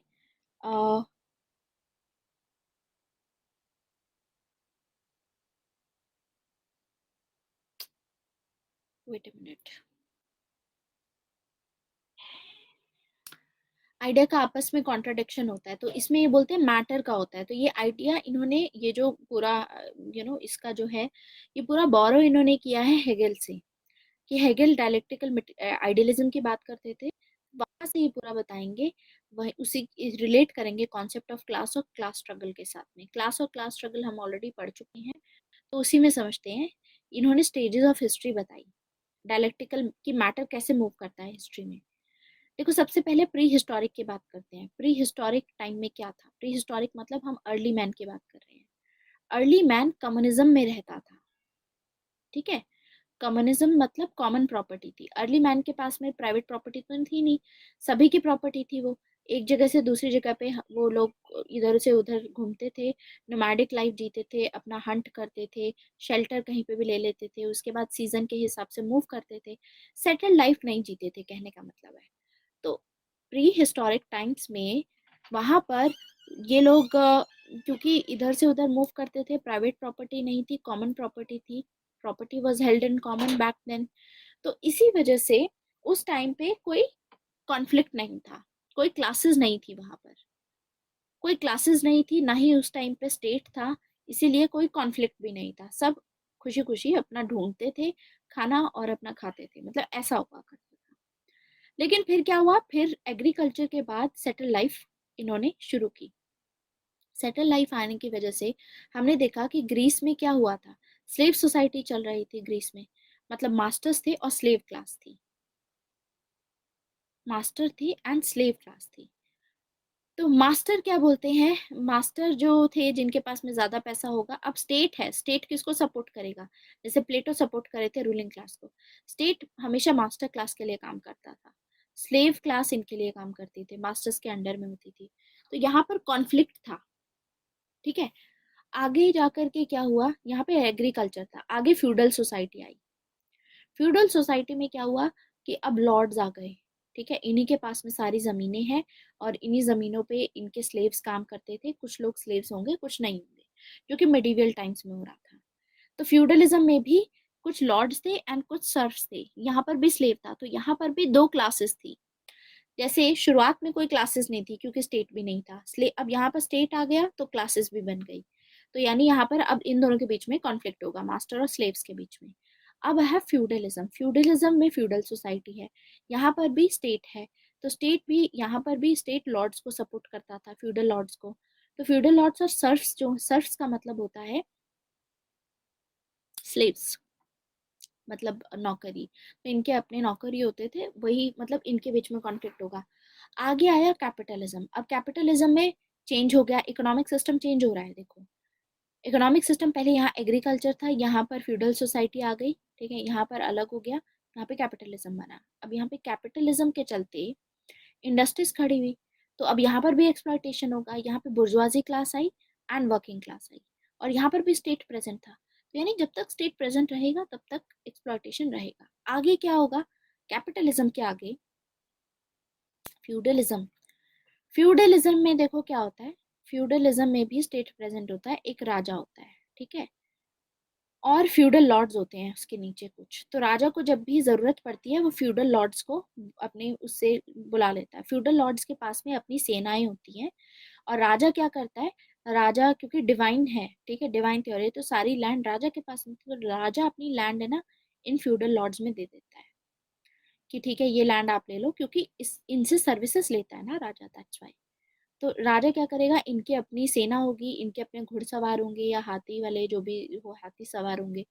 वेट अ मिनट, आइडिया का आपस में कॉन्ट्राडिक्शन होता है, तो इसमें ये बोलते हैं मैटर का होता है। तो ये आइडिया इन्होंने, ये जो पूरा इसका जो है, ये पूरा बोरो इन्होंने किया है हेगल से, कि हेगल डायलेक्टिकल आइडियलिज्म की बात करते थे, वहां से ये पूरा बताएंगे, वही उसी रिलेट करेंगे कॉन्सेप्ट ऑफ क्लास और क्लास स्ट्रगल के साथ में। क्लास और क्लास स्ट्रगल हम ऑलरेडी पढ़ चुके हैं, तो उसी में समझते हैं। इन्होंने स्टेजेस ऑफ हिस्ट्री बताई, डायलेक्टिकल की मैटर कैसे मूव करता है हिस्ट्री में। देखो, सबसे पहले प्री हिस्टोरिक की बात करते हैं। प्री हिस्टोरिक टाइम में क्या था? प्री हिस्टोरिक मतलब हम अर्ली मैन की बात कर रहे हैं। अर्ली मैन कम्युनिज्म में रहता था, ठीक है। कम्युनिज्म मतलब कॉमन प्रॉपर्टी थी। अर्ली मैन के पास में प्राइवेट प्रॉपर्टी तो थी नहीं, सभी की प्रॉपर्टी थी। वो एक जगह से दूसरी जगह पे वो लोग इधर से उधर घूमते थे, नोमैडिक लाइफ जीते थे, अपना हंट करते थे, शेल्टर कहीं पे भी ले लेते थे, उसके बाद सीजन के हिसाब से मूव करते थे, सेटल्ड लाइफ नहीं जीते थे, कहने का मतलब है। तो प्री हिस्टोरिक टाइम्स में वहां पर ये लोग क्योंकि इधर से उधर मूव करते थे, प्राइवेट प्रॉपर्टी नहीं थी, कॉमन प्रॉपर्टी थी, property was held in common back then. तो इसी वजह से उस टाइम पे कोई कॉन्फ्लिक्ट नहीं था, कोई क्लासेस नहीं थी वहां पर, कोई क्लासेस नहीं थी, ना ही उस टाइम पे स्टेट था, इसीलिए कोई कॉन्फ्लिक्ट भी नहीं था। सब खुशी खुशी अपना ढूंढते थे खाना और अपना खाते थे, मतलब ऐसा हुआ करता था। लेकिन फिर क्या हुआ, फिर एग्रीकल्चर के बाद सेटल लाइफ इन्होंने शुरू की। सेटल लाइफ आने की वजह से हमने देखा कि ग्रीस में क्या हुआ था, स्लेव सोसाइटी चल रही थी ग्रीस में, मतलब मास्टर्स थे और स्लेव क्लास थी, मास्टर थी एंड स्लेव क्लास थी। तो मास्टर क्या बोलते हैं, मास्टर जो थे जिनके पास में ज्यादा पैसा होगा, अब स्टेट है, स्टेट किसको सपोर्ट करेगा? जैसे प्लेटो सपोर्ट करे थे रूलिंग क्लास को, स्टेट हमेशा मास्टर क्लास के लिए काम करता था, स्लेव क्लास इनके लिए काम करती थी, मास्टर्स के अंडर में होती थी। तो यहाँ पर कॉन्फ्लिक्ट था, ठीक है। आगे जाकर के क्या हुआ, यहाँ पे एग्रीकल्चर था, आगे feudal society I. Feudal society में क्या हुआ कि अब लॉर्ड्स आ गए, ठीक है, इन्हीं के पास में सारी जमीनें हैं और इन्हीं जमीनों पे इनके स्लेव्स काम करते थे। कुछ लोग स्लेव्स होंगे, कुछ नहीं होंगे, जो कि मेडिवियल टाइम्स में हो रहा था। तो फ्यूडलिज्म में भी कुछ लॉर्ड्स थे एंड कुछ सर्फ्स थे, यहाँ पर भी स्लेव था, तो यहाँ पर भी दो क्लासेस थी। जैसे शुरुआत में कोई क्लासेस नहीं थी क्योंकि स्टेट भी नहीं था, अब यहाँ पर स्टेट आ गया तो क्लासेस भी बन गई। तो यानी यहाँ पर अब इन दोनों के बीच में कॉन्फ्लिक्ट होगा, मास्टर और स्लेव्स के बीच में। अब है फ्यूडलिज्म, फ्यूडलिज्म में फ्यूडल सोसाइटी है, यहाँ पर भी स्टेट है, तो स्टेट भी, यहाँ पर भी स्टेट लॉर्ड्स को सपोर्ट करता था, फ्यूडल लॉर्ड्स को। तो फ्यूडल लॉर्ड्स और सर्फ्स, जो सर्फ्स का मतलब होता है स्लेव्स, मतलब नौकरी, तो इनके अपने नौकरी होते थे, वही मतलब इनके बीच में कॉन्फ्लिक्ट होगा। आगे आया कैपिटलिज्म। अब कैपिटलिज्म में चेंज हो गया, इकोनॉमिक सिस्टम चेंज हो रहा है। देखो, इकोनॉमिक सिस्टम पहले यहाँ एग्रीकल्चर था, यहाँ पर फ्यूडल सोसाइटी आ गई, ठीक है, यहाँ पर अलग हो गया, यहाँ पे कैपिटलिज्म बना। अब यहाँ पे कैपिटलिज्म के चलते इंडस्ट्रीज खड़ी हुई, तो अब यहाँ पर भी एक्सप्लॉयटेशन होगा। यहाँ पे bourgeoisie class I and working class आई, और यहाँ पर भी स्टेट प्रेजेंट था। तो यानी जब तक स्टेट प्रेजेंट रहेगा तब तक एक्सप्लॉयटेशन रहेगा। आगे क्या होगा, कैपिटलिज्म के आगे फ्यूडलिज्म। फ्यूडलिज्म में देखो क्या होता है, फ्यूडलिज्म में भी स्टेट प्रेजेंट होता है, एक राजा होता है, ठीक है, और फ्यूडल लॉर्ड्स होते हैं उसके नीचे कुछ। तो राजा को जब भी जरूरत पड़ती है वो फ्यूडल लॉर्ड्स को अपने उससे बुला लेता है। फ्यूडल लॉर्ड्स के पास में अपनी सेनाएं होती हैं, और राजा क्या करता है, राजा क्योंकि डिवाइन है, ठीक है, डिवाइन थ्योरी, तो सारी लैंड राजा के पास होती है, तो राजा अपनी लैंड है ना इन फ्यूडल लॉर्ड्स में दे देता है कि ठीक है ये लैंड आप ले लो, क्योंकि इस इनसे सर्विसेज लेता है ना राजा, दैट्स वाई। तो राजा क्या करेगा, इनकी अपनी सेना होगी, इनके अपने घुड़सवार होंगे या हाथी वाले जो भी हो हाथी सवार होंगे।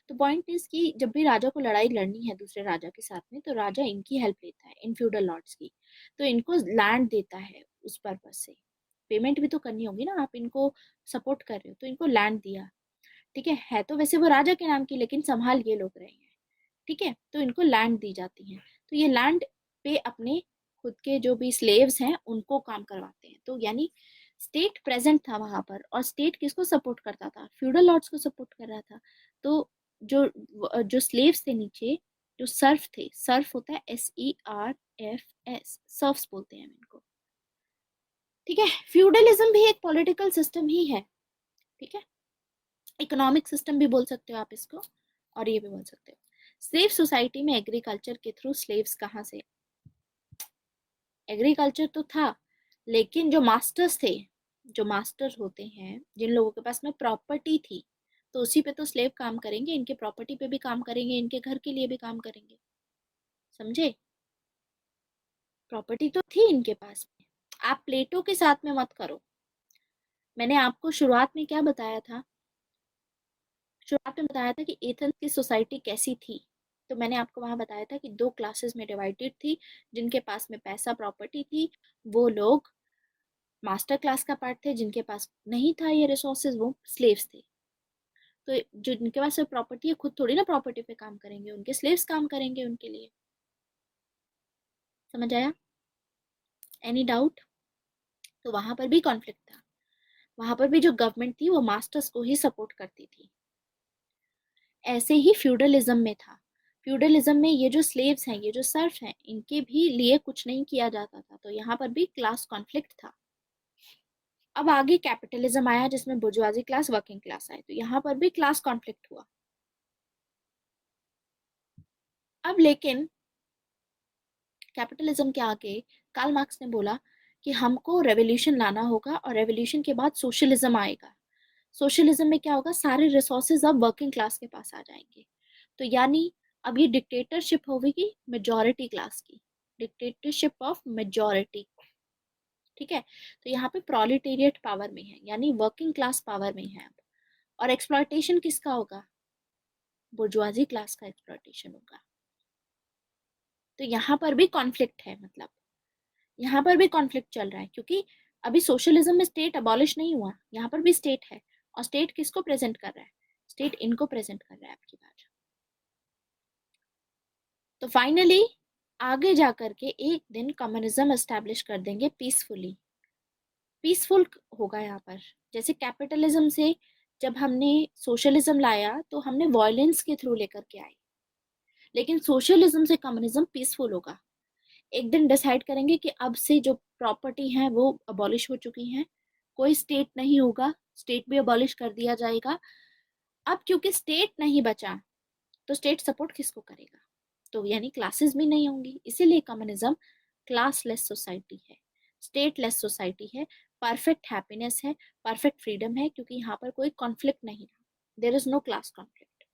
तो पॉइंट इज कि जब भी राजा को लड़ाई लड़नी है दूसरे राजा के साथ में, तो राजा इनकी हेल्प लेता है, इन फ्यूडल लॉर्ड्स की। तो इनको लैंड देता है उस पर्पज से, पेमेंट भी तो करनी होगी ना, आप इनको सपोर्ट कर रहे हो तो इनको लैंड दिया, ठीक है तो वैसे वो राजा के नाम की, लेकिन संभाल ये लोग रहे हैं, ठीक है, तो इनको लैंड दी जाती है। तो ये लैंड पे अपने खुद के जो भी स्लेव्स हैं उनको काम करवाते हैं। तो यानी स्टेट प्रेजेंट था वहां पर, और स्टेट किसको सपोर्ट करता था, फ्यूडल लॉर्ड्स को सपोर्ट कर रहा था। तो जो जो स्लेव्स थे नीचे, जो सर्फ थे, सर्फ होता है SERFS, सर्फ्स बोलते हैं इनको, ठीक है। फ्यूडलिज्म भी एक पॉलिटिकल सिस्टम ही है, ठीक है, इकोनॉमिक सिस्टम भी बोल सकते हो आप इसको, और ये भी बोल सकते हो। स्लेव सोसाइटी में एग्रीकल्चर के थ्रू स्लेव्स कहाँ से, एग्रीकल्चर तो था, लेकिन जो मास्टर्स थे, जो मास्टर होते हैं, जिन लोगों के पास में प्रॉपर्टी थी, तो उसी पे तो स्लेव काम करेंगे, इनके प्रॉपर्टी पे भी काम करेंगे, इनके घर के लिए भी काम करेंगे, समझे। प्रॉपर्टी तो थी इनके पास में। आप प्लेटो के साथ में मत करो। मैंने आपको शुरुआत में क्या बताया था, शुरुआत में बताया था कि एथेंस की सोसाइटी कैसी थी। तो मैंने आपको वहां बताया था कि दो क्लासेस में डिवाइडेड थी, जिनके पास में पैसा प्रॉपर्टी थी वो लोग मास्टर क्लास का पार्ट थे, जिनके पास नहीं था ये रिसोर्सेज वो स्लेव्स थे। तो जो जिनके पास प्रॉपर्टी है खुद थोड़ी ना प्रॉपर्टी पे काम करेंगे, उनके स्लेव्स काम करेंगे उनके लिए, समझ आया, एनी डाउट। तो वहां पर भी कॉन्फ्लिक्ट था, वहां पर भी जो गवर्नमेंट थी वो मास्टर्स को ही सपोर्ट करती थी। ऐसे ही फ्यूडलिज्म में था, फ्यूडलिज्म में ये जो स्लेव्स हैं, ये जो सर्फ हैं, इनके भी लिए कुछ नहीं किया जाता था, तो यहाँ पर भी क्लास कॉन्फ्लिक्ट था। अब आगे कैपिटलिज्म आया जिसमें बुर्जुआजी क्लास वर्किंग क्लास आए, तो यहाँ पर भी क्लास कॉन्फ्लिक्ट हुआ। अब लेकिन कैपिटलिज्म के आगे कार्ल मार्क्स ने बोला कि हमको रेवोल्यूशन लाना होगा, और रेवोल्यूशन के बाद सोशलिज्म आएगा। सोशलिज्म में क्या होगा, सारे रिसोर्सेज अब वर्किंग क्लास के पास आ जाएंगे। तो यानी अब ये डिक्टेटरशिप होगी मेजॉरिटी क्लास की, डिक्टेटरशिप ऑफ मेजॉरिटी, ठीक है। तो यहाँ पे प्रोलिटेरिएट पावर में है, यानी वर्किंग क्लास पावर में है अब। और एक्सप्लॉयटेशन किसका होगा, बुर्जुआजी क्लास का एक्सप्लॉयटेशन होगा। तो यहाँ पर भी कॉन्फ्लिक्ट है, मतलब यहाँ पर भी कॉन्फ्लिक्ट चल रहा है, क्योंकि अभी सोशलिज्म में स्टेट अबॉलिश नहीं हुआ, यहाँ पर भी स्टेट है, और स्टेट किसको प्रेजेंट कर रहा है, स्टेट इनको प्रेजेंट कर रहा है आपकी बार। तो फाइनली आगे जा करके एक दिन कम्युनिज्म एस्टेब्लिश कर देंगे पीसफुली, पीसफुल होगा यहाँ पर। जैसे कैपिटलिज्म से जब हमने सोशलिज्म लाया तो हमने वायलेंस के थ्रू लेकर के आए, लेकिन सोशलिज्म से कम्युनिज्म पीसफुल होगा। एक दिन डिसाइड करेंगे कि अब से जो प्रॉपर्टी है वो अबॉलिश हो चुकी हैं, कोई स्टेट नहीं होगा, स्टेट भी अबॉलिश कर दिया जाएगा। अब क्योंकि स्टेट नहीं बचा, तो स्टेट सपोर्ट किसको करेगा, तो यानी क्लासेस भी नहीं होंगी, इसीलिए कम्युनिज्म क्लासलेस सोसाइटी है, स्टेटलेस सोसाइटी है, परफेक्ट हैप्पीनेस है, परफेक्ट फ्रीडम है, क्योंकि यहाँ पर कोई कॉन्फ्लिक्ट नहीं है, there is no class conflict.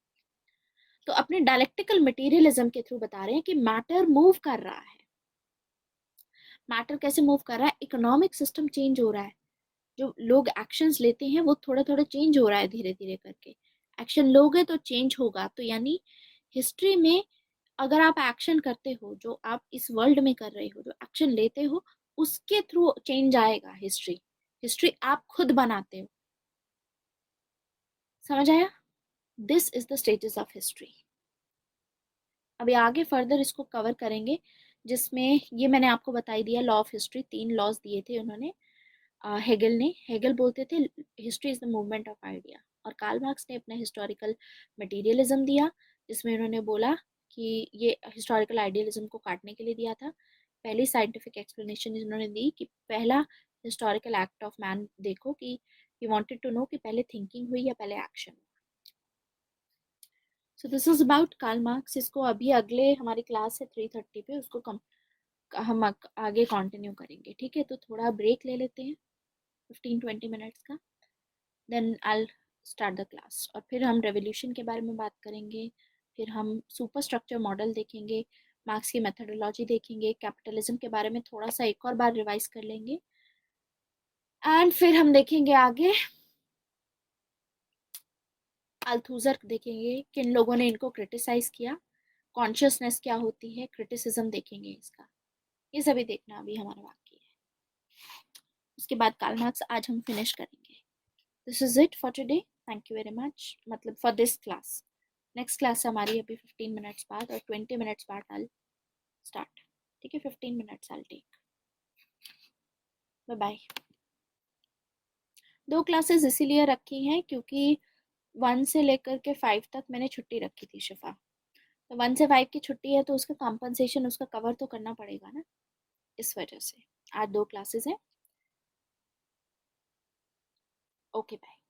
तो अपने डायलेक्टिकल मटेरियलिज्म के थ्रू बता रहे हैं कि मैटर मूव कर रहा है। मैटर कैसे मूव कर रहा है, इकोनॉमिक सिस्टम चेंज हो रहा है, जो लोग एक्शंस लेते हैं वो थोड़ा थोड़ा चेंज हो रहा है, धीरे धीरे करके एक्शन लोगे तो चेंज होगा। तो यानी हिस्ट्री में अगर आप एक्शन करते हो, जो आप इस वर्ल्ड में कर रहे हो, जो एक्शन लेते हो, उसके थ्रू चेंज आएगा। हिस्ट्री हिस्ट्री आप खुद बनाते हो, समझ आया, this is the status of history. अभी आगे फर्दर इसको कवर करेंगे, जिसमें ये मैंने आपको बताई दिया लॉ ऑफ हिस्ट्री, 3 लॉज दिए थे उन्होंने, हेगल ने। हेगल बोलते थे history is the movement of idea, और कार्ल मार्क्स ने अपना हिस्टोरिकल मटेरियलिज्म दिया, जिसमें उन्होंने बोला कि ये हिस्टोरिकल आइडियलिज्म को काटने के लिए दिया था। पहली साइंटिफिक एक्सप्लेनेशन इन्होंने दी कि पहला हिस्टोरिकल एक्ट ऑफ मैन देखो कि ही वांटेड टू नो कि पहले थिंकिंग हुई या पहले action. So this is about Karl Marx. इसको अभी अगले हमारी क्लास है 3:30 पे, उसको हम आगे कंटिन्यू करेंगे, ठीक है। तो थोड़ा ब्रेक ले लेते हैं 15-20 मिनट्स का, then I start the class. और फिर हम रेवोल्यूशन के बारे में बात करेंगे, फिर हम सुपर स्ट्रक्चर मॉडल देखेंगे, मार्क्स की मेथोडोलॉजी देखेंगे, कैपिटलिज्म के बारे में थोड़ा सा एक और बार रिवाइज कर लेंगे, एंड फिर हम देखेंगे आगे अल्थुजर देखेंगे, किन लोगों ने इनको क्रिटिसाइज किया, कॉन्शियसनेस क्या होती है, क्रिटिसिज्म देखेंगे इसका, ये सभी देखना अभी हमारा बाकी है। उसके बाद कार्ल मार्क्स आज हम फिनिश करेंगे। This is it for today, thank you very much, मतलब for this class. Next class हमारी अभी 15 मिनट्स बाद, और 20 मिनट्स बाद आई स्टार्ट, ठीक है। 15 minutes I take, bye bye. 2 classes इसीलिए रखी हैं क्योंकि 1 से लेकर के 5 तक मैंने छुट्टी रखी थी शिफा, तो 1 से 5 की छुट्टी है तो उसका कॉम्पनसेशन उसका कवर तो करना पड़ेगा ना, इस वजह से आज 2 क्लासेस हैं। Okay bye.